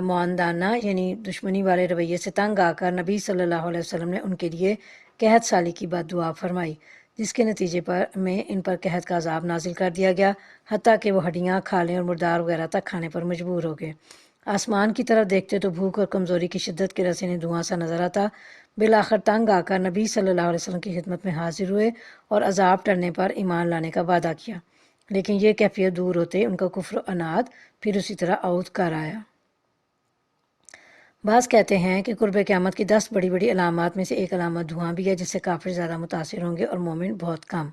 معاندانہ یعنی دشمنی والے رویے سے تنگ آ کر نبی صلی اللہ علیہ وسلم نے ان کے لیے قحط سالی کی بد دعا فرمائی، جس کے نتیجے میں ان پر قحط کا عذاب نازل کر دیا گیا، حتیٰ کہ وہ ہڈیاں، کھالیں اور مردار وغیرہ تک کھانے پر مجبور ہو گئے۔ آسمان کی طرف دیکھتے تو بھوک اور کمزوری کی شدت کے رس انہیں دھواں سا نظر آتا۔ بالآخر تنگ آ کر نبی صلی اللہ علیہ وسلم کی خدمت میں حاضر ہوئے اور عذاب ٹلنے پر ایمان لانے کا وعدہ کیا، لیکن یہ کیفیت دور ہوتے ان کا کفر و عناد پھر اسی طرح عود کر آیا۔ بعض کہتے ہیں کہ قرب قیامت کی 10 بڑی بڑی علامات میں سے ایک علامت دھواں بھی ہے، جس سے کافر زیادہ متاثر ہوں گے اور مومن بہت کم،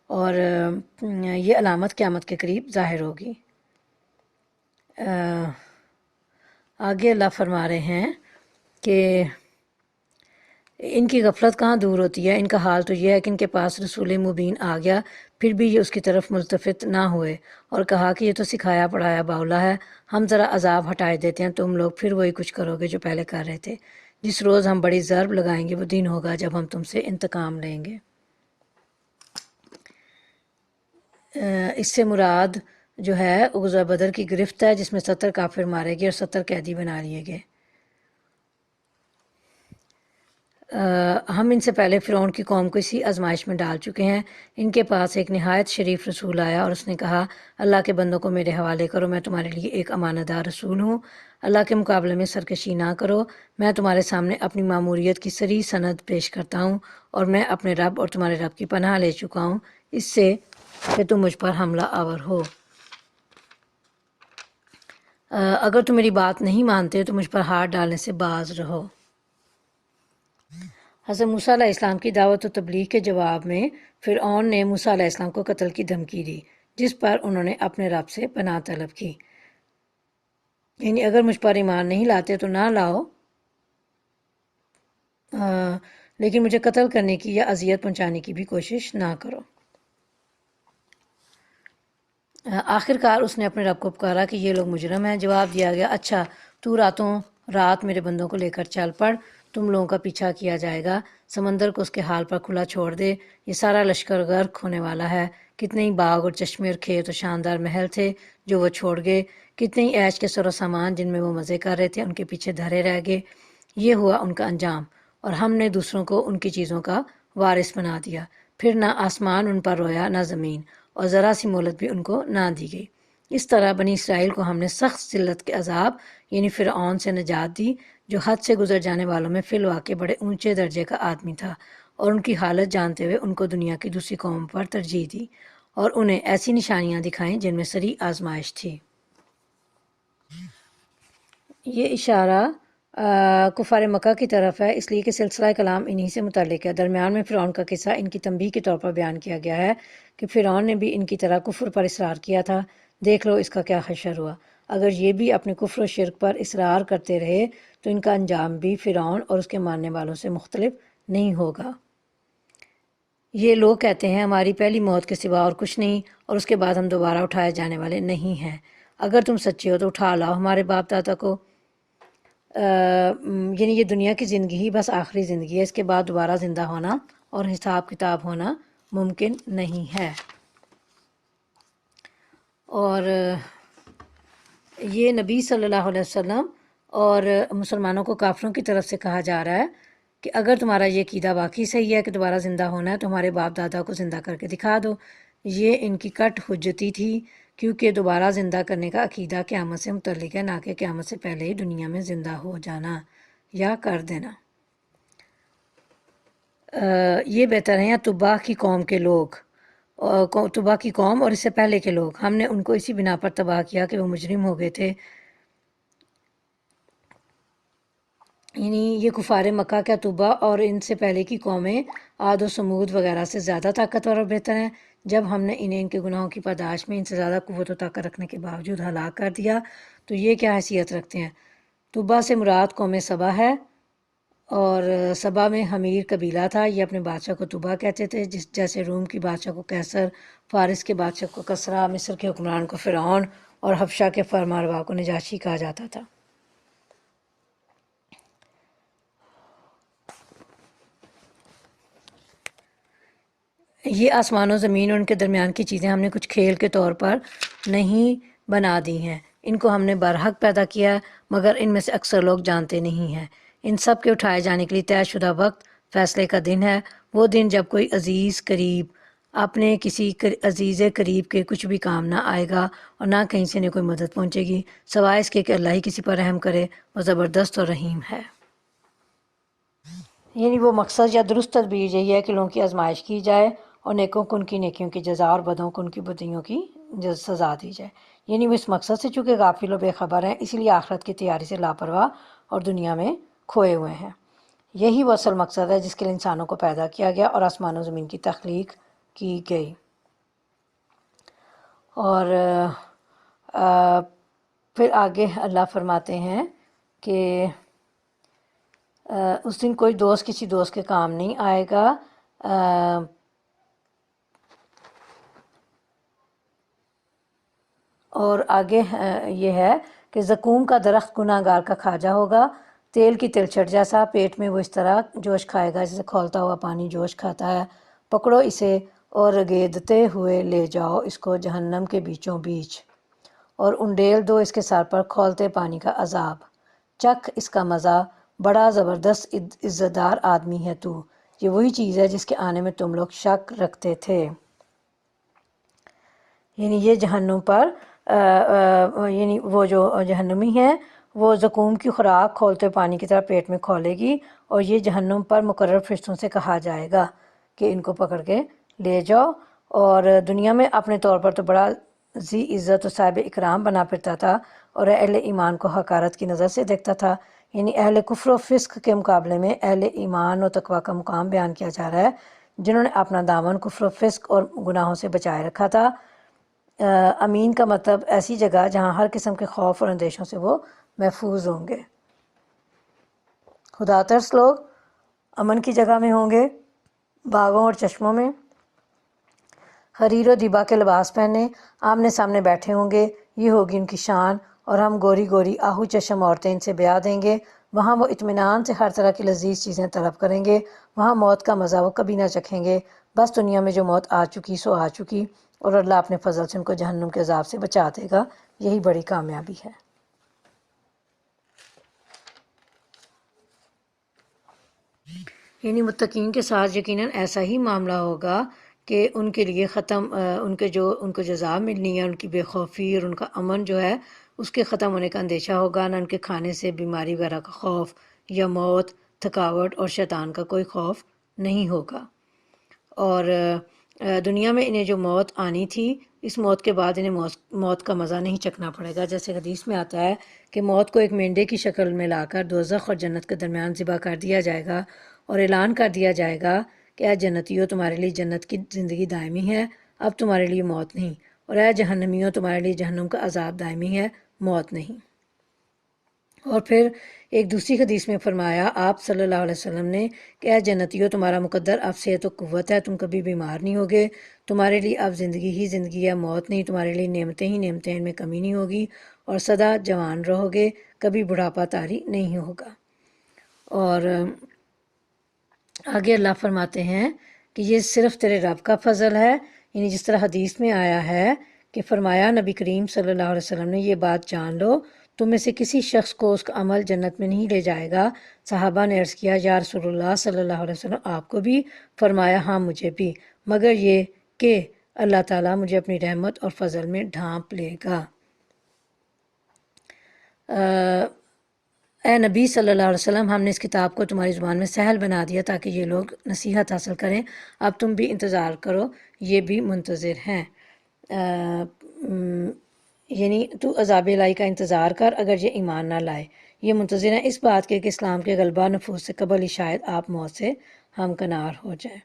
اور یہ علامت قیامت کے قریب ظاہر ہوگی۔ آگے اللہ فرما رہے ہیں کہ ان کی غفلت کہاں دور ہوتی ہے، ان کا حال تو یہ ہے کہ ان کے پاس رسول مبین آ گیا، پھر بھی یہ اس کی طرف ملتفت نہ ہوئے اور کہا کہ یہ تو سکھایا پڑھایا باولا ہے، ہم ذرا عذاب ہٹائے دیتے ہیں، تم لوگ پھر وہی کچھ کرو گے جو پہلے کر رہے تھے۔ جس روز ہم بڑی ضرب لگائیں گے وہ دن ہوگا جب ہم تم سے انتقام لیں گے۔ اس سے مراد جو ہے غزوہ بدر کی گرفت ہے، جس میں 70 کافر مارے گئے اور 70 قیدی بنا لیے گئے۔ ہم ان سے پہلے فرعون کی قوم کو اسی آزمائش میں ڈال چکے ہیں۔ ان کے پاس ایک نہایت شریف رسول آیا اور اس نے کہا، اللہ کے بندوں کو میرے حوالے کرو، میں تمہارے لیے ایک امانت دار رسول ہوں، اللہ کے مقابلے میں سرکشی نہ کرو، میں تمہارے سامنے اپنی ماموریت کی صریح سند پیش کرتا ہوں اور میں اپنے رب اور تمہارے رب کی پناہ لے چکا ہوں اس سے کہ تم مجھ پر حملہ آور ہو۔ اگر تم میری بات نہیں مانتے تو مجھ پر ہاتھ ڈالنے سے باز رہو۔ حضرت موسیٰ علیہ السلام کی دعوت و تبلیغ کے جواب میں فرعون نے موسیٰ علیہ السلام کو قتل کی دھمکی دی، جس پر انہوں نے اپنے رب سے پناہ طلب کی، یعنی اگر مجھ پر ایمان نہیں لاتے تو نہ لاؤ، لیکن مجھے قتل کرنے کی یا اذیت پہنچانے کی بھی کوشش نہ کرو۔ آخر کار اس نے اپنے رب کو پکارا کہ یہ لوگ مجرم ہیں۔ جواب دیا گیا، اچھا تو راتوں رات میرے بندوں کو لے کر چل پڑ، تم لوگوں کا پیچھا کیا جائے گا، سمندر کو اس کے حال پر کھلا چھوڑ دے، یہ سارا لشکر غرق ہونے والا ہے۔ کتنے ہی باغ اور چشمے اور کھیت اور شاندار محل تھے جو وہ چھوڑ گئے، کتنے ہی عیش کے سر و سامان جن میں وہ مزے کر رہے تھے ان کے پیچھے دھرے رہ گئے۔ یہ ہوا ان کا انجام، اور ہم نے دوسروں کو ان کی چیزوں کا وارث بنا دیا، پھر نہ آسمان ان پر رویا نہ زمین، اور ذرا سی مہلت بھی ان کو نہ دی گئی۔ اس طرح بنی اسرائیل کو ہم نے سخت ذلت کے عذاب یعنی فرعون سے نجات دی، جو حد سے گزر جانے والوں میں فی الواقع بڑے اونچے درجے کا آدمی تھا، اور ان کی حالت جانتے ہوئے ان کو دنیا کی دوسری قوم پر ترجیح دی، اور انہیں ایسی نشانیاں دکھائیں جن میں سری آزمائش تھی۔ یہ اشارہ کفار مکہ کی طرف ہے، اس لیے کہ سلسلہ کلام انہی سے متعلق ہے۔ درمیان میں فرعون کا قصہ ان کی تنبیہ کے طور پر بیان کیا گیا ہے کہ فرعون نے بھی ان کی طرح کفر پر اصرار کیا تھا، دیکھ لو اس کا کیا حشر ہوا۔ اگر یہ بھی اپنے کفر و شرک پر اصرار کرتے رہے تو ان کا انجام بھی فرعون اور اس کے ماننے والوں سے مختلف نہیں ہوگا۔ یہ لوگ کہتے ہیں ہماری پہلی موت کے سوا اور کچھ نہیں، اور اس کے بعد ہم دوبارہ اٹھائے جانے والے نہیں ہیں۔ اگر تم سچے ہو تو اٹھا لاؤ ہمارے باپ دادا کو، یعنی یہ دنیا کی زندگی ہی بس آخری زندگی ہے، اس کے بعد دوبارہ زندہ ہونا اور حساب کتاب ہونا ممکن نہیں ہے۔ اور یہ نبی صلی اللہ علیہ وسلم اور مسلمانوں کو کافروں کی طرف سے کہا جا رہا ہے کہ اگر تمہارا یہ عقیدہ واقعی صحیح ہے کہ دوبارہ زندہ ہونا ہے تو ہمارے باپ دادا کو زندہ کر کے دکھا دو۔ یہ ان کی کٹ حجتی تھی، کیونکہ دوبارہ زندہ کرنے کا عقیدہ قیامت سے متعلق ہے، نہ کہ قیامت سے پہلے ہی دنیا میں زندہ ہو جانا یا کر دینا۔ یہ بہتر ہیں یا طبا کی قوم کے لوگ، طبا کی قوم اور اس سے پہلے کے لوگ، ہم نے ان کو اسی بنا پر تباہ کیا کہ وہ مجرم ہو گئے تھے۔ یعنی یہ کفار مکہ کیا طبا اور ان سے پہلے کی قومیں عاد و سمود وغیرہ سے زیادہ طاقتور اور بہتر ہیں؟ جب ہم نے انہیں ان کے گناہوں کی پاداش میں ان سے زیادہ قوت و طاقت رکھنے کے باوجود ہلاک کر دیا تو یہ کیا حیثیت رکھتے ہیں؟ طبا سے مراد قوم سبا ہے، اور سبا میں حمیر قبیلہ تھا، یہ اپنے بادشاہ کو طبا کہتے تھے، جیسے روم کی بادشاہ کو کیسر، فارس کے بادشاہ کو کسرا، مصر کے حکمران کو فرعون اور حبشہ کے فرمانروا کو نجاشی کہا جاتا تھا۔ یہ آسمان و زمین اور ان کے درمیان کی چیزیں ہم نے کچھ کھیل کے طور پر نہیں بنا دی ہیں، ان کو ہم نے برحق پیدا کیا ہے، مگر ان میں سے اکثر لوگ جانتے نہیں ہیں۔ ان سب کے اٹھائے جانے کے لیے طے شدہ وقت فیصلے کا دن ہے، وہ دن جب کوئی عزیز قریب اپنے کسی عزیز قریب کے کچھ بھی کام نہ آئے گا، اور نہ کہیں سے انہیں کوئی مدد پہنچے گی سوائے اس کے کہ اللہ ہی کسی پر رحم کرے، وہ زبردست اور رحیم ہے۔ یعنی وہ مقصد یا درست تدبیر یہی ہے کہ لوگوں کی آزمائش کی جائے، اور نیکوں کو ان کی نیکیوں کی جزا اور بدوں کو ان کی بدیوں کی سزا دی جائے۔ یعنی وہ اس مقصد سے چونکہ غافل و بے خبر ہیں، اسی لیے آخرت کی تیاری سے لاپرواہ اور دنیا میں کھوئے ہوئے ہیں۔ یہی وہ اصل مقصد ہے جس کے لیے انسانوں کو پیدا کیا گیا اور آسمان و زمین کی تخلیق کی گئی۔ اور پھر آگے اللہ فرماتے ہیں کہ اس دن کوئی دوست کسی دوست کے کام نہیں آئے گا، اور آگے یہ ہے کہ زقوم کا درخت گناہ گار کا کھاجا ہوگا، تیل کی تلچھٹ جیسا، پیٹ میں وہ اس طرح جوش کھائے گا جیسے کھولتا ہوا پانی جوش کھاتا ہے۔ پکڑو اسے اور رگیدتے ہوئے لے جاؤ اس کو جہنم کے بیچوں بیچ، اور انڈیل دو اس کے سر پر کھولتے پانی کا عذاب، چکھ اس کا مزہ، بڑا زبردست عزت دار آدمی ہے تو، یہ وہی چیز ہے جس کے آنے میں تم لوگ شک رکھتے تھے۔ یعنی یہ جہنم پر یعنی وہ جو جہنمی ہے وہ زقوم کی خوراک کھولتے پانی کی طرح پیٹ میں کھولے گی، اور یہ جہنم پر مقرر فرشتوں سے کہا جائے گا کہ ان کو پکڑ کے لے جاؤ۔ اور دنیا میں اپنے طور پر تو بڑا ذی عزت و صاحب اکرام بنا پھرتا تھا اور اہل ایمان کو حقارت کی نظر سے دیکھتا تھا، یعنی اہل کفر و فسق کے مقابلے میں اہل ایمان و تقوی کا مقام بیان کیا جا رہا ہے، جنہوں نے اپنا دامن کفر و فسق اور گناہوں سے بچائے رکھا تھا۔ امین کا مطلب ایسی جگہ جہاں ہر قسم کے خوف اور اندیشوں سے وہ محفوظ ہوں گے۔ خدا ترس لوگ امن کی جگہ میں ہوں گے، باغوں اور چشموں میں، حریر و دیبا کے لباس پہنے آمنے سامنے بیٹھے ہوں گے، یہ ہوگی ان کی شان، اور ہم گوری گوری آہو چشم عورتیں ان سے بیاہ دیں گے۔ وہاں وہ اطمینان سے ہر طرح کی لذیذ چیزیں طلب کریں گے، وہاں موت کا مزہ وہ کبھی نہ چکھیں گے۔ بس دنیا میں جو موت آ چکی سو آ چکی، اور اللہ اپنے فضل سے ان کو جہنم کے عذاب سے بچا دے گا، یہی بڑی کامیابی ہے۔ یعنی متقین کے ساتھ یقیناً ایسا ہی معاملہ ہوگا کہ ان کے لیے ان کو جزا ملنی ہے، ان کی بے خوفی اور ان کا امن جو ہے اس کے ختم ہونے کا اندیشہ ہوگا، نہ ان کے کھانے سے بیماری وغیرہ کا خوف یا موت، تھکاوٹ اور شیطان کا کوئی خوف نہیں ہوگا۔ اور دنیا میں انہیں جو موت آنی تھی، اس موت کے بعد انہیں موت کا مزہ نہیں چکھنا پڑے گا، جیسے حدیث میں آتا ہے کہ موت کو ایک مینڈے کی شکل میں لا کر دوزخ اور جنت کے درمیان ذبح کر دیا جائے گا، اور اعلان کر دیا جائے گا کہ اے جنتیوں، تمہارے لیے جنت کی زندگی دائمی ہے، اب تمہارے لیے موت نہیں، اور اے جہنمیوں، تمہارے لیے جہنم کا عذاب دائمی ہے، موت نہیں۔ اور پھر ایک دوسری حدیث میں فرمایا آپ صلی اللہ علیہ وسلم نے کہ اے جنتیوں، تمہارا مقدر اب صحت و قوت ہے، تم کبھی بیمار نہیں ہوگے، تمہارے لیے اب زندگی ہی زندگی ہے، موت نہیں، تمہارے لیے نعمتیں ہی نعمتیں، ان میں کمی نہیں ہوگی، اور سدا جوان رہو گے، کبھی بڑھاپا طاری نہیں ہوگا۔ اور آگے اللہ فرماتے ہیں کہ یہ صرف تیرے رب کا فضل ہے، یعنی جس طرح حدیث میں آیا ہے کہ فرمایا نبی کریم صلی اللہ علیہ وسلم نے یہ بات جان لو، تم میں سے کسی شخص کو اس کا عمل جنت میں نہیں لے جائے گا۔ صحابہ نے عرض کیا یا رسول اللہ صلی اللہ علیہ وسلم، آپ کو بھی؟ فرمایا ہاں مجھے بھی، مگر یہ کہ اللہ تعالیٰ مجھے اپنی رحمت اور فضل میں ڈھانپ لے گا۔ اے نبی صلی اللہ علیہ وسلم، ہم نے اس کتاب کو تمہاری زبان میں سہل بنا دیا تاکہ یہ لوگ نصیحت حاصل کریں، اب تم بھی انتظار کرو، یہ بھی منتظر ہیں۔ یعنی تو عذاب الہی کا انتظار کر اگر یہ ایمان نہ لائے، یہ منتظر ہیں اس بات کے کہ اسلام کے غلبہ نفوذ سے قبل ہی شاید آپ موت سے ہمکنار ہو جائیں۔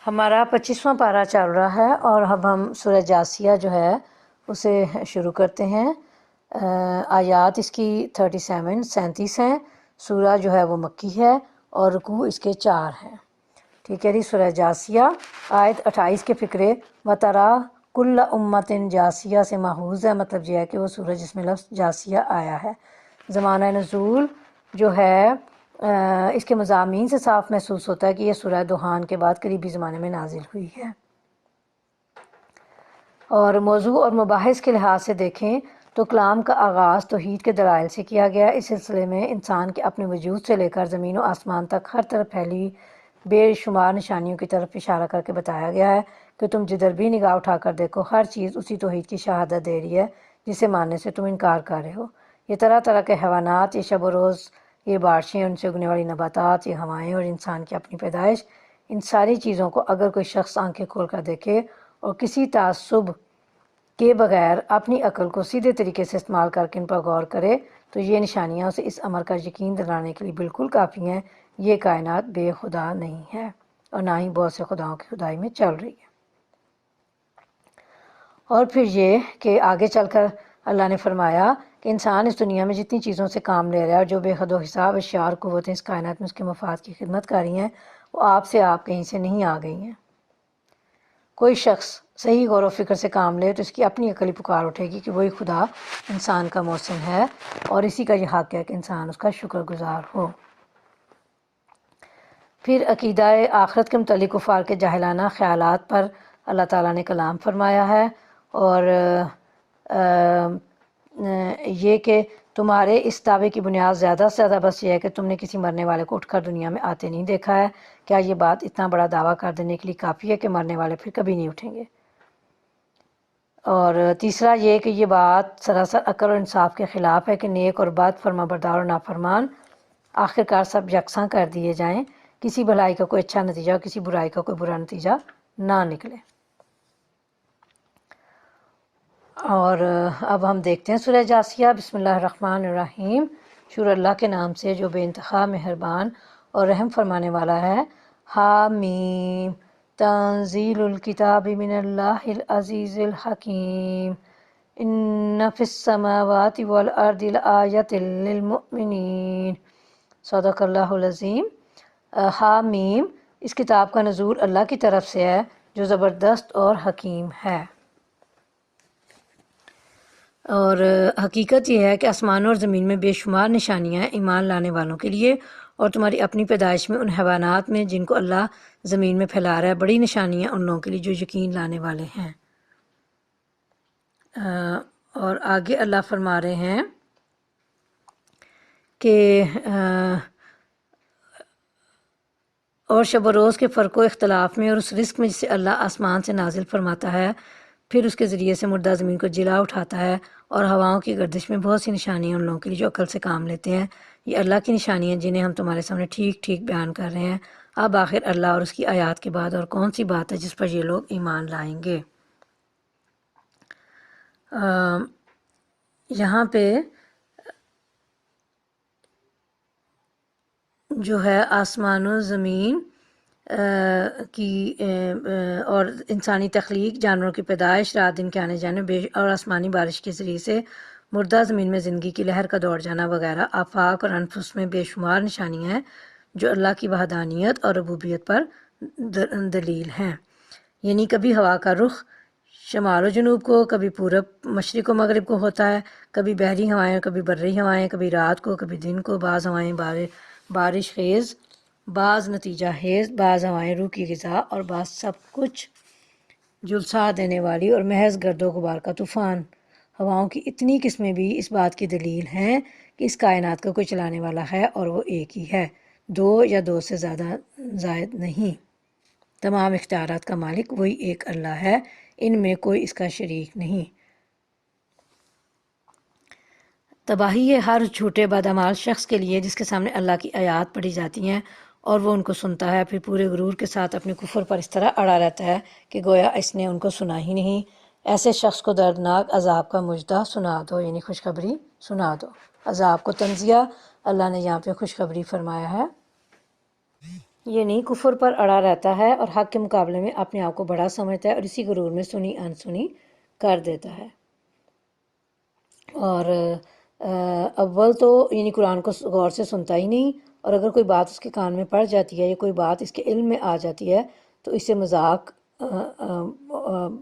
ہمارا 25واں پارہ چل رہا ہے، اور اب ہم سورہ جاسیہ جو ہے اسے شروع کرتے ہیں۔ آیات اس کی 37 ہیں۔ سورہ جو ہے وہ مکی ہے، اور رکوع اس کے 4 ہیں۔ ٹھیک ہے جی، سورہ جاسیہ آیت 28 کے فقرے وَتَرَا كُلَّ أُمَّةٍ جاسیہ سے ماخوذ ہے، مطلب یہ ہے کہ وہ سورہ جس میں لفظ جاسیہ آیا ہے۔ زمانہ نزول جو ہے اس کے مضامین سے صاف محسوس ہوتا ہے کہ یہ سورہ دخان کے بعد قریبی زمانے میں نازل ہوئی ہے۔ اور موضوع اور مباحث کے لحاظ سے دیکھیں تو کلام کا آغاز توحید کے دلائل سے کیا گیا۔ اس سلسلے میں انسان کے اپنے وجود سے لے کر زمین و آسمان تک ہر طرف پھیلی بے شمار نشانیوں کی طرف اشارہ کر کے بتایا گیا ہے کہ تم جدھر بھی نگاہ اٹھا کر دیکھو، ہر چیز اسی توحید کی شہادت دے رہی ہے جسے ماننے سے تم انکار کر رہے ہو۔ یہ طرح طرح کے حیوانات، یہ شب و روز، یہ بارشیں، ان سے اگنے والی نباتات، یہ ہوائیں، اور انسان کی اپنی پیدائش، ان ساری چیزوں کو اگر کوئی شخص آنکھیں کھول کر دیکھے اور کسی تعصب کے بغیر اپنی عقل کو سیدھے طریقے سے استعمال کر کے ان پر غور کرے تو یہ نشانیاں اسے اس امر کا یقین دلانے کے لیے بالکل کافی ہیں، یہ کائنات بے خدا نہیں ہے، اور نہ ہی بہت سے خداؤں کی خدائی میں چل رہی ہے۔ اور پھر یہ کہ آگے چل کر اللہ نے فرمایا کہ انسان اس دنیا میں جتنی چیزوں سے کام لے رہا ہے اور جو بے حد و حساب اشیاء قوتیں اس کائنات میں اس کے مفاد کی خدمت کر رہی ہیں، وہ آپ سے آپ کہیں سے نہیں آ گئی ہیں۔ کوئی شخص صحیح غور و فکر سے کام لے تو اس کی اپنی عقلی پکار اٹھے گی کہ وہی خدا انسان کا محسن ہے، اور اسی کا یہ حق ہے کہ انسان اس کا شکر گزار ہو۔ پھر عقیدہ آخرت کے متعلق کفار کے جاہلانہ خیالات پر اللہ تعالیٰ نے کلام فرمایا ہے، اور یہ کہ تمہارے اس دعوے کی بنیاد زیادہ سے زیادہ بس یہ ہے کہ تم نے کسی مرنے والے کو اٹھ کر دنیا میں آتے نہیں دیکھا ہے۔ کیا یہ بات اتنا بڑا دعویٰ کر دینے کے لیے کافی ہے کہ مرنے والے پھر کبھی نہیں اٹھیں گے؟ اور تیسرا یہ کہ یہ بات سراسر عقل اور انصاف کے خلاف ہے کہ نیک اور بد، فرما بردار اور نافرمان آخرکار سب یکساں کر دیے جائیں، کسی بھلائی کا کوئی اچھا نتیجہ اور کسی برائی کا کوئی برا نتیجہ نہ نکلے۔ اور اب ہم دیکھتے ہیں سورہ جاسیہ۔ بسم اللہ الرحمن الرحیم، شروع اللہ کے نام سے جو بے انتہا مہربان اور رحم فرمانے والا ہے۔ حامیم، تنزیل الکتاب من اللہ العزیز الحکیم، ان فی السماوات والارض لآیۃ للمؤمنین، صدق اللہ العظیم۔ حامیم، اس کتاب کا نزول اللہ کی طرف سے ہے جو زبردست اور حکیم ہے۔ اور حقیقت یہ ہے کہ آسمانوں اور زمین میں بے شمار نشانیاں ہیں ایمان لانے والوں کے لیے، اور تمہاری اپنی پیدائش میں ان حیوانات میں جن کو اللہ زمین میں پھیلا رہا ہے بڑی نشانیاں ان لوگوں کے لیے جو یقین لانے والے ہیں۔ اور آگے اللہ فرما رہے ہیں کہ اور شب و روز کے فرق و اختلاف میں اور اس رزق میں جسے اللہ آسمان سے نازل فرماتا ہے، پھر اس کے ذریعے سے مردہ زمین کو جلا اٹھاتا ہے، اور ہواؤں کی گردش میں بہت سی نشانیاں ان لوگوں کے لیے جو عقل سے کام لیتے ہیں۔ یہ اللہ کی نشانیاں جنہیں ہم تمہارے سامنے ٹھیک ٹھیک بیان کر رہے ہیں۔ اب آخر اللہ اور اس کی آیات کے بعد اور کون سی بات ہے جس پر یہ لوگ ایمان لائیں گے؟ یہاں پہ جو ہے آسمان و زمین کی اور انسانی تخلیق، جانوروں کی پیدائش، رات دن کے آنے جانے اور آسمانی بارش کے ذریعے سے مردہ زمین میں زندگی کی لہر کا دوڑ جانا وغیرہ آفاق اور انفس میں بے شمار نشانیاں ہیں جو اللہ کی وحدانیت اور ربوبیت پر دلیل ہیں۔ یعنی کبھی ہوا کا رخ شمال و جنوب کو، کبھی پورب مشرق و مغرب کو ہوتا ہے، کبھی بحری ہوائیں، کبھی بری ہوائیں، کبھی رات کو کبھی دن کو، بعض ہوائیں بارش خیز، بعض نتیجہ خیز، بعض ہوائیں روح کی غذا، اور بعض سب کچھ جلسا دینے والی اور محض گرد و غبار کا طوفان۔ ہواؤں کی اتنی قسمیں بھی اس بات کی دلیل ہیں کہ اس کائنات کا کوئی چلانے والا ہے اور وہ ایک ہی ہے، دو یا دو سے زیادہ زائد نہیں۔ تمام اختیارات کا مالک وہی ایک اللہ ہے، ان میں کوئی اس کا شریک نہیں۔ تباہی ہے ہر جھوٹے بدعمال شخص کے لیے جس کے سامنے اللہ کی آیات پڑھی جاتی ہیں اور وہ ان کو سنتا ہے، پھر پورے غرور کے ساتھ اپنے کفر پر اس طرح اڑا رہتا ہے کہ گویا اس نے ان کو سنا ہی نہیں۔ ایسے شخص کو دردناک عذاب کا مژدہ سنا دو، یعنی خوشخبری سنا دو۔ عذاب کو تنزیہ اللہ نے یہاں پہ خوشخبری فرمایا ہے، یعنی کفر پر اڑا رہتا ہے اور حق کے مقابلے میں اپنے آپ کو بڑا سمجھتا ہے اور اسی غرور میں سنی انسنی کر دیتا ہے۔ اور اول تو یعنی قرآن کو غور سے سنتا ہی نہیں، اور اگر کوئی بات اس کے کان میں پڑ جاتی ہے یا کوئی بات اس کے علم میں آ جاتی ہے تو اسے مذاق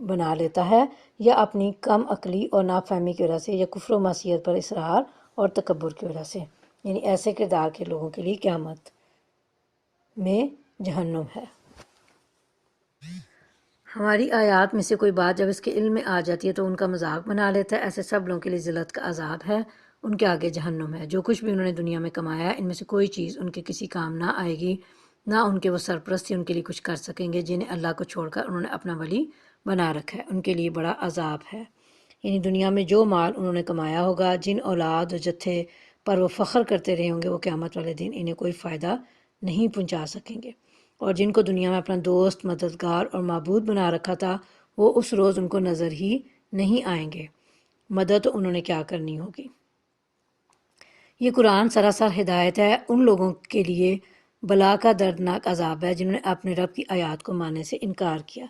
بنا لیتا ہے، یا اپنی کم عقلی اور نافہمی کی وجہ سے، یا کفر و معصیت پر اصرار اور تکبر کی وجہ سے۔ یعنی ایسے کردار کے لوگوں کے لیے قیامت میں جہنم ہے۔ ہماری آیات میں سے کوئی بات جب اس کے علم میں آ جاتی ہے تو ان کا مذاق بنا لیتا ہے۔ ایسے سب لوگوں کے لیے ذلت کا عذاب ہے، ان کے آگے جہنم ہے۔ جو کچھ بھی انہوں نے دنیا میں کمایا ہے ان میں سے کوئی چیز ان کے کسی کام نہ آئے گی، نہ ان کے وہ سرپرست ان کے لیے کچھ کر سکیں گے جنہیں اللہ کو چھوڑ کر انہوں نے اپنا ولی بنا رکھا ہے۔ ان کے لیے بڑا عذاب ہے۔ یعنی دنیا میں جو مال انہوں نے کمایا ہوگا، جن اولاد و جتھے پر وہ فخر کرتے رہے ہوں گے، وہ قیامت والے دن انہیں کوئی فائدہ نہیں پہنچا سکیں گے۔ اور جن کو دنیا میں اپنا دوست، مددگار اور معبود بنا رکھا تھا، وہ اس روز ان کو نظر ہی نہیں آئیں گے۔ مدد انہوں نے کیا کرنی ہوگی۔ یہ قرآن سراسر ہدایت ہے ان لوگوں کے لیے بلا کا دردناک عذاب ہے جنہوں نے اپنے رب کی آیات کو ماننے سے انکار کیا۔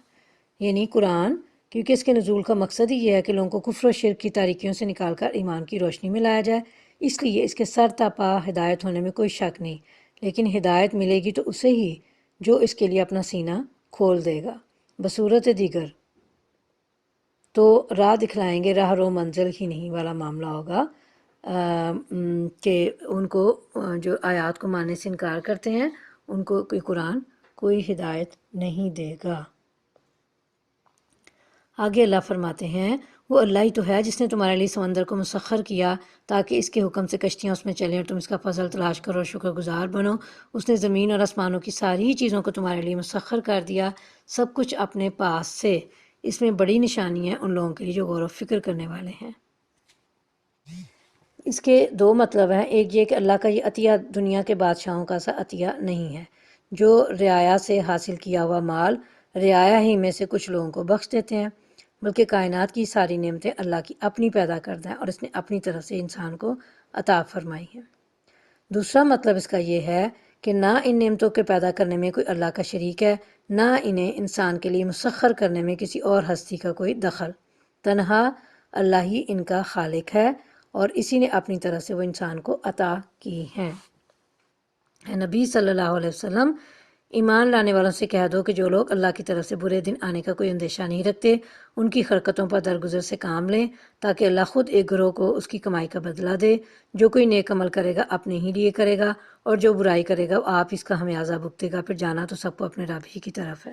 یعنی قرآن کیونکہ اس کے نزول کا مقصد ہی یہ ہے کہ لوگوں کو کفر و شرک کی تاریکیوں سے نکال کر ایمان کی روشنی میں لایا جائے، اس لیے اس کے سر تا پا ہدایت ہونے میں کوئی شک نہیں، لیکن ہدایت ملے گی تو اسے ہی جو اس کے لیے اپنا سینہ کھول دے گا۔ بصورت دیگر تو راہ دکھلائیں گے، راہ رو منزل ہی نہیں والا معاملہ ہوگا کہ ان کو جو آیات کو ماننے سے انکار کرتے ہیں ان کو کوئی قرآن کوئی ہدایت نہیں دے گا۔ آگے اللہ فرماتے ہیں وہ اللہ ہی تو ہے جس نے تمہارے لیے سمندر کو مسخر کیا تاکہ اس کے حکم سے کشتیاں اس میں چلیں اور تم اس کا فضل تلاش کرو اور شکر گزار بنو۔ اس نے زمین اور آسمانوں کی ساری چیزوں کو تمہارے لیے مسخر کر دیا، سب کچھ اپنے پاس سے۔ اس میں بڑی نشانی ہے ان لوگوں کے لیے جو غور و فکر کرنے والے ہیں۔ اس کے دو مطلب ہیں، ایک یہ کہ اللہ کا یہ عطیہ دنیا کے بادشاہوں کا سا عطیہ نہیں ہے جو رعایا سے حاصل کیا ہوا مال رعایا ہی میں سے کچھ لوگوں کو بخش دیتے ہیں، بلکہ کائنات کی ساری نعمتیں اللہ کی اپنی پیدا کردہ ہیں اور اس نے اپنی طرف سے انسان کو عطا فرمائی ہیں۔ دوسرا مطلب اس کا یہ ہے کہ نہ ان نعمتوں کے پیدا کرنے میں کوئی اللہ کا شریک ہے، نہ انہیں انسان کے لیے مسخر کرنے میں کسی اور ہستی کا کوئی دخل۔ تنہا اللہ ہی ان کا خالق ہے اور اسی نے اپنی طرف سے وہ انسان کو عطا کی ہیں۔ اے نبی صلی اللہ علیہ وسلم، ایمان لانے والوں سے کہہ دو کہ جو لوگ اللہ کی طرف سے برے دن آنے کا کوئی اندیشہ نہیں رکھتے، ان کی حرکتوں پر درگزر سے کام لیں تاکہ اللہ خود ایک گروہ کو اس کی کمائی کا بدلہ دے۔ جو کوئی نیک عمل کرے گا اپنے ہی لیے کرے گا اور جو برائی کرے گا وہ آپ اس کا خمیازہ بھگتے گا، پھر جانا تو سب کو اپنے رب ہی کی طرف ہے۔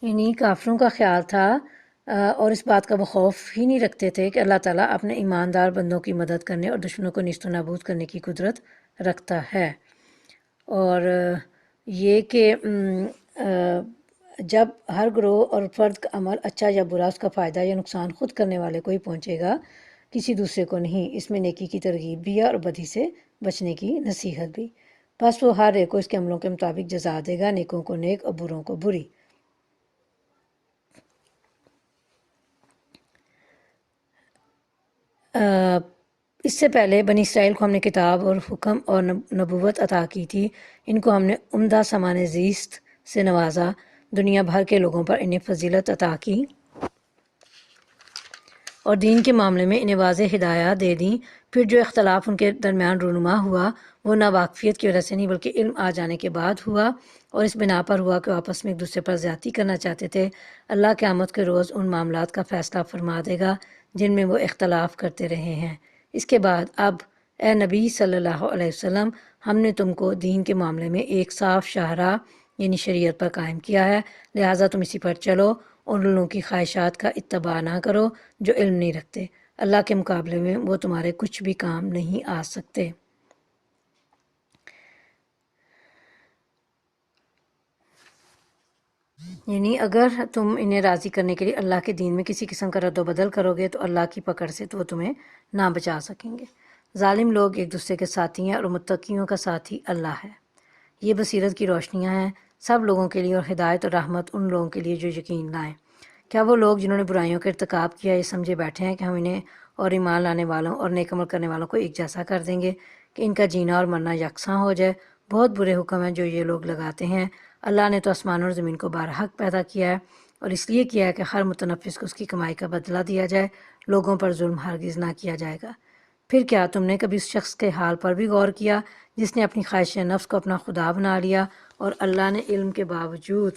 یعنی کافروں کا خیال تھا اور اس بات کا وہ خوف ہی نہیں رکھتے تھے کہ اللہ تعالیٰ اپنے ایماندار بندوں کی مدد کرنے اور دشمنوں کو نیست و نابود کرنے کی قدرت رکھتا ہے۔ اور یہ کہ جب ہر گروہ اور فرد کا عمل اچھا یا برا، اس کا فائدہ یا نقصان خود کرنے والے کو ہی پہنچے گا، کسی دوسرے کو نہیں۔ اس میں نیکی کی ترغیب بھی ہے اور بدی سے بچنے کی نصیحت بھی۔ بس وہ ہر ایک کو اس کے عملوں کے مطابق جزا دے گا، نیکوں کو نیک اور بروں کو بری۔ اس سے پہلے بنی اسرائیل کو ہم نے کتاب اور حکم اور نبوت عطا کی تھی۔ ان کو ہم نے عمدہ سامان زیست سے نوازا، دنیا بھر کے لوگوں پر انہیں فضیلت عطا کی اور دین کے معاملے میں انہیں واضح ہدایات دے دیں۔ پھر جو اختلاف ان کے درمیان رونما ہوا وہ نہ واقفیت کی وجہ سے نہیں بلکہ علم آ جانے کے بعد ہوا، اور اس بنا پر ہوا کہ وہ آپس میں ایک دوسرے پر زیادتی کرنا چاہتے تھے۔ اللہ قیامت کے روز ان معاملات کا فیصلہ فرما دے گا جن میں وہ اختلاف کرتے رہے ہیں۔ اس کے بعد اب اے نبی صلی اللہ علیہ وسلم، ہم نے تم کو دین کے معاملے میں ایک صاف شاہراہ یعنی شریعت پر قائم کیا ہے، لہٰذا تم اسی پر چلو اور ان لوگوں کی خواہشات کا اتباع نہ کرو جو علم نہیں رکھتے۔ اللہ کے مقابلے میں وہ تمہارے کچھ بھی کام نہیں آ سکتے۔ یعنی اگر تم انہیں راضی کرنے کے لیے اللہ کے دین میں کسی قسم کا رد و بدل کرو گے تو اللہ کی پکڑ سے تو وہ تمہیں نہ بچا سکیں گے۔ ظالم لوگ ایک دوسرے کے ساتھی ہیں اور متقیوں کا ساتھی اللہ ہے۔ یہ بصیرت کی روشنیاں ہیں سب لوگوں کے لیے اور ہدایت اور رحمت ان لوگوں کے لیے جو یقین لائیں۔ کیا وہ لوگ جنہوں نے برائیوں کا ارتکاب کیا یہ سمجھے بیٹھے ہیں کہ ہم انہیں اور ایمان لانے والوں اور نیک عمل کرنے والوں کو ایک جیسا کر دیں گے کہ ان کا جینا اور مرنا یکساں ہو جائے؟ بہت برے حکم ہیں جو یہ لوگ لگاتے ہیں۔ اللہ نے تو آسمان اور زمین کو بارحق پیدا کیا ہے اور اس لیے کیا ہے کہ ہر متنفس کو اس کی کمائی کا بدلہ دیا جائے، لوگوں پر ظلم ہرگز نہ کیا جائے گا۔ پھر کیا تم نے کبھی اس شخص کے حال پر بھی غور کیا جس نے اپنی خواہش نفس کو اپنا خدا بنا لیا اور اللہ نے علم کے باوجود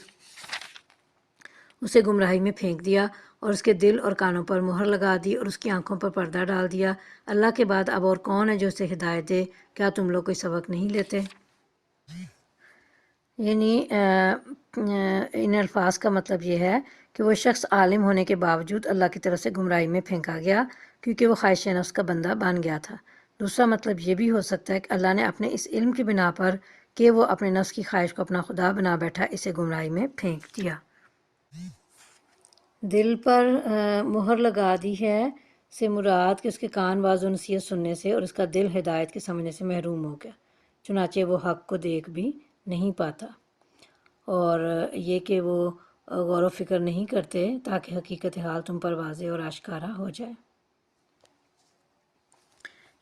اسے گمراہی میں پھینک دیا اور اس کے دل اور کانوں پر مہر لگا دی اور اس کی آنکھوں پر پردہ ڈال دیا؟ اللہ کے بعد اب اور کون ہے جو اسے ہدایت دے؟ کیا تم لوگ کوئی سبق نہیں لیتے؟ یعنی ان الفاظ کا مطلب یہ ہے کہ وہ شخص عالم ہونے کے باوجود اللہ کی طرف سے گمراہی میں پھینکا گیا کیونکہ وہ خواہش نفس کا بندہ بن گیا تھا۔ دوسرا مطلب یہ بھی ہو سکتا ہے کہ اللہ نے اپنے اس علم کی بنا پر کہ وہ اپنے نفس کی خواہش کو اپنا خدا بنا بیٹھا اسے گمراہی میں پھینک دیا۔ دل پر مہر لگا دی ہے سے مراد کہ اس کے کان واعظ و نصیحت سننے سے اور اس کا دل ہدایت کے سمجھنے سے محروم ہو گیا، چنانچہ وہ حق کو دیکھ بھی نہیں پاتا، اور یہ کہ وہ غور و فکر نہیں کرتے تاکہ حقیقت حال تم پر واضح اور آشکارا ہو جائے۔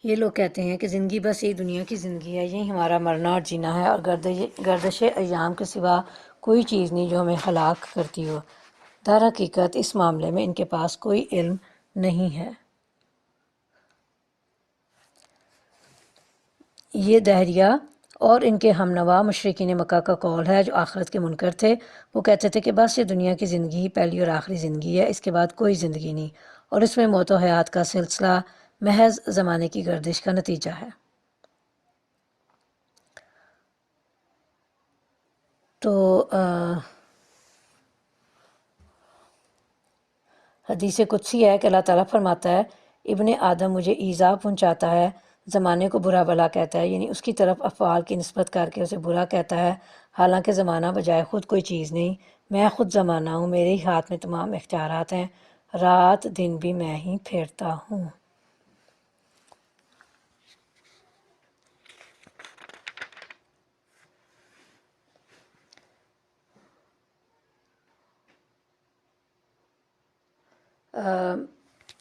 یہ لوگ کہتے ہیں کہ زندگی بس یہی دنیا کی زندگی ہے، یہی ہمارا مرنا اور جینا ہے اور گردش ایام کے سوا کوئی چیز نہیں جو ہمیں ہلاک کرتی ہو۔ در حقیقت اس معاملے میں ان کے پاس کوئی علم نہیں ہے۔ یہ دہریہ اور ان کے ہم نوا مشرکین مکہ کا قول ہے جو آخرت کے منکر تھے۔ وہ کہتے تھے کہ بس یہ دنیا کی زندگی ہی پہلی اور آخری زندگی ہے، اس کے بعد کوئی زندگی نہیں، اور اس میں موت و حیات کا سلسلہ محض زمانے کی گردش کا نتیجہ ہے۔ تو حدیث قدسی ہے کہ اللہ تعالیٰ فرماتا ہے ابن آدم مجھے ایذا پہنچاتا ہے، زمانے کو برا بھلا کہتا ہے، یعنی اس کی طرف افعال کی نسبت کر کے اسے برا کہتا ہے، حالانکہ زمانہ بجائے خود کوئی چیز نہیں۔ میں خود زمانہ ہوں، میرے ہی ہاتھ میں تمام اختیارات ہیں، رات دن بھی میں ہی پھیرتا ہوں۔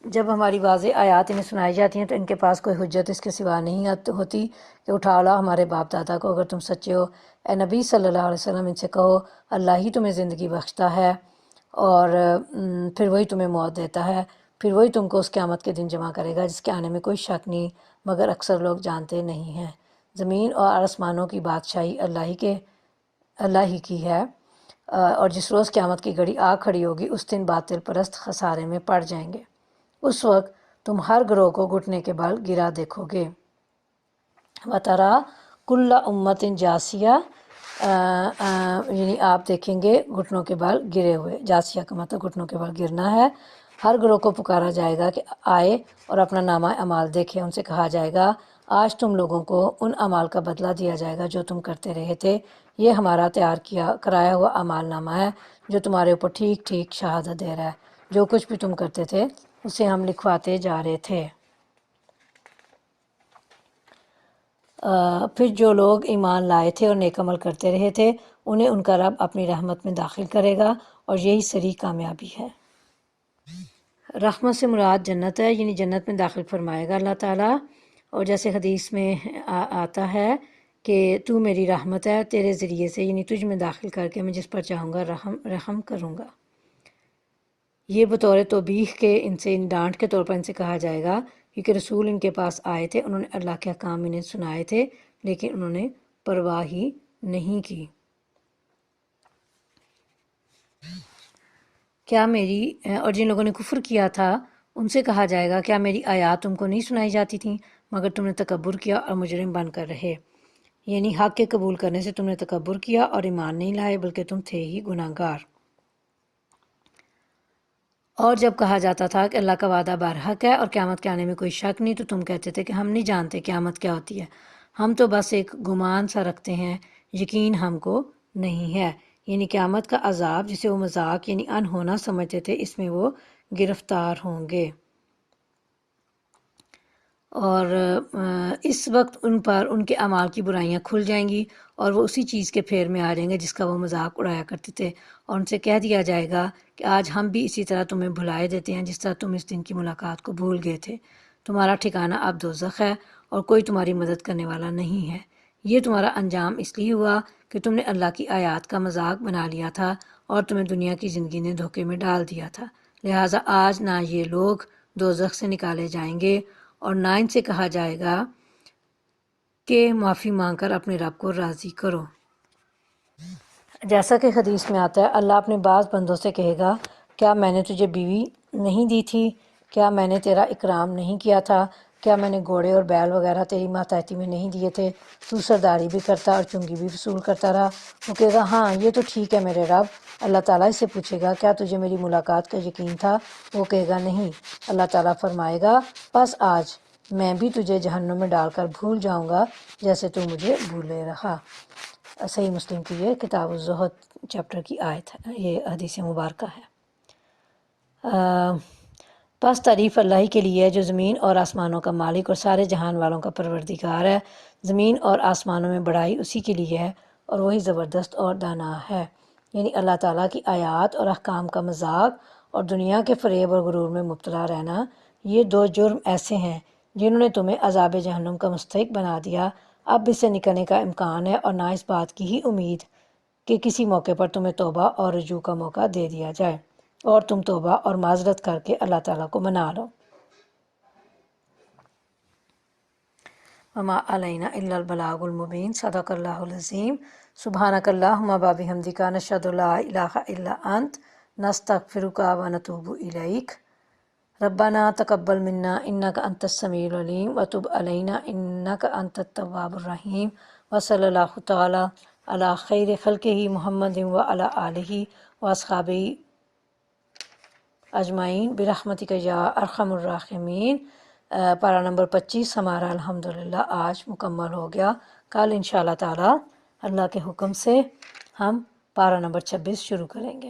جب ہماری واضح آیات انہیں سنائی جاتی ہیں تو ان کے پاس کوئی حجت اس کے سوا نہیں ہوتی کہ اٹھا لاؤ ہمارے باپ دادا کو اگر تم سچے ہو۔ اے نبی صلی اللہ علیہ وسلم ان سے کہو اللہ ہی تمہیں زندگی بخشتا ہے اور پھر وہی تمہیں موت دیتا ہے، پھر وہی تم کو اس قیامت کے دن جمع کرے گا جس کے آنے میں کوئی شک نہیں، مگر اکثر لوگ جانتے نہیں ہیں۔ زمین اور آسمانوں کی بادشاہی اللہ ہی کی ہے، اور جس روز قیامت کی گھڑی آ کھڑی ہوگی اس دن باطل پرست خسارے میں پڑ جائیں گے۔ اس وقت تم ہر گروہ کو گھٹنے کے بل گرا دیکھو گے۔ وَتَرَا كُلَّ أُمَّةٍ جاسیہ، یعنی آپ دیکھیں گے گھٹنوں کے بل گرے ہوئے، جاسیہ کا مطلب گھٹنوں کے بل گرنا ہے۔ ہر گروہ کو پکارا جائے گا کہ آئے اور اپنا نامہ اعمال دیکھے، ان سے کہا جائے گا آج تم لوگوں کو ان اعمال کا بدلہ دیا جائے گا جو تم کرتے رہے تھے، یہ ہمارا تیار کرایا ہوا اعمال نامہ ہے جو تمہارے اوپر ٹھیک ٹھیک شہادت دے رہا ہے، جو کچھ بھی تم کرتے تھے اسے ہم لکھواتے جا رہے تھے۔ پھر جو لوگ ایمان لائے تھے اور نیک عمل کرتے رہے تھے انہیں ان کا رب اپنی رحمت میں داخل کرے گا، اور یہی صریح کامیابی ہے۔ رحمت سے مراد جنت ہے، یعنی جنت میں داخل فرمائے گا اللہ تعالیٰ، اور جیسے حدیث میں آتا ہے کہ تو میری رحمت ہے، تیرے ذریعے سے یعنی تجھ میں داخل کر کے میں جس پر چاہوں گا رحم کروں گا۔ یہ بطور توبیخ کے ان سے ڈانٹ کے طور پر ان سے کہا جائے گا، کیونکہ رسول ان کے پاس آئے تھے، انہوں نے اللہ کے احکام انہیں سنائے تھے لیکن انہوں نے پرواہ ہی نہیں کی۔ اور جن لوگوں نے کفر کیا تھا ان سے کہا جائے گا کیا میری آیات تم کو نہیں سنائی جاتی تھیں مگر تم نے تکبر کیا اور مجرم بن کر رہے، یعنی حق کے قبول کرنے سے تم نے تکبر کیا اور ایمان نہیں لائے بلکہ تم تھے ہی گناہ گار۔ اور جب کہا جاتا تھا کہ اللہ کا وعدہ برحق ہے اور قیامت کے آنے میں کوئی شک نہیں تو تم کہتے تھے کہ ہم نہیں جانتے قیامت کیا ہوتی ہے، ہم تو بس ایک گمان سا رکھتے ہیں، یقین ہم کو نہیں ہے۔ یعنی قیامت کا عذاب جسے وہ مذاق یعنی انہونا سمجھتے تھے اس میں وہ گرفتار ہوں گے، اور اس وقت ان پر ان کے اعمال کی برائیاں کھل جائیں گی اور وہ اسی چیز کے پھیر میں آ جائیں گے جس کا وہ مذاق اڑایا کرتے تھے، اور ان سے کہہ دیا جائے گا کہ آج ہم بھی اسی طرح تمہیں بھلائے دیتے ہیں جس طرح تم اس دن کی ملاقات کو بھول گئے تھے، تمہارا ٹھکانہ اب دوزخ ہے اور کوئی تمہاری مدد کرنے والا نہیں ہے۔ یہ تمہارا انجام اس لیے ہوا کہ تم نے اللہ کی آیات کا مذاق بنا لیا تھا اور تمہیں دنیا کی زندگی نے دھوکے میں ڈال دیا تھا، لہٰذا آج نہ یہ لوگ دوزخ سے نکالے جائیں گے اور نہ ان سے کہا جائے گا کہ معافی مانگ کر اپنے رب کو راضی کرو۔ جیسا کہ حدیث میں آتا ہے اللہ اپنے بعض بندوں سے کہے گا کیا میں نے تجھے بیوی نہیں دی تھی، کیا میں نے تیرا اکرام نہیں کیا تھا، کیا میں نے گھوڑے اور بیل وغیرہ تیری ماتحتی میں نہیں دیے تھے، تو سرداری بھی کرتا اور چنگی بھی وصول کرتا رہا۔ وہ کہے گا ہاں یہ تو ٹھیک ہے میرے رب۔ اللہ تعالیٰ اس سے پوچھے گا کیا تجھے میری ملاقات کا یقین تھا، وہ کہے گا نہیں۔ اللہ تعالیٰ فرمائے گا بس آج میں بھی تجھے جہنم میں ڈال کر بھول جاؤں گا جیسے تو مجھے بھولے رہا۔ صحیح مسلم کی یہ کتاب الزہد چیپٹر کی آیت ہے، یہ حدیث مبارکہ ہے۔ بس تعریف اللہ ہی کے لیے ہے جو زمین اور آسمانوں کا مالک اور سارے جہان والوں کا پروردگار ہے۔ زمین اور آسمانوں میں بڑائی اسی کے لیے ہے اور وہی زبردست اور دانا ہے۔ یعنی اللہ تعالیٰ کی آیات اور احکام کا مذاق اور دنیا کے فریب اور غرور میں مبتلا رہنا، یہ دو جرم ایسے ہیں جنہوں نے تمہیں عذاب جہنم کا مستحق بنا دیا۔ اب اس سے نکلنے کا امکان ہے اور نہ اس بات کی ہی امید کہ کسی موقع پر تمہیں توبہ اور رجوع کا موقع دے دیا جائے اور تم توبہ اور معذرت کر کے اللہ تعالیٰ کو منا لو۔ وما علینا الا البلاغ المبین۔ صدق اللہ العظیم۔ سبحانک اللہم وبحمدک نشہد لا الہ الا انت نستغفرک ونتوب الیک۔ ربنا تقبل منا انک انت السمیع العلیم وتب علینا انک انت التواب الرحیم۔ وصلی اللہ تعالی علی خیر خلقہ محمد وعلی آلہ واصحابہ اجمعین برحمتک یا ارحم الراحمین۔ پارہ نمبر 25 ہمارا الحمدللہ آج مکمل ہو گیا۔ کل انشاءاللہ تعالی اللہ کے حکم سے ہم پارہ نمبر 26 شروع کریں گے۔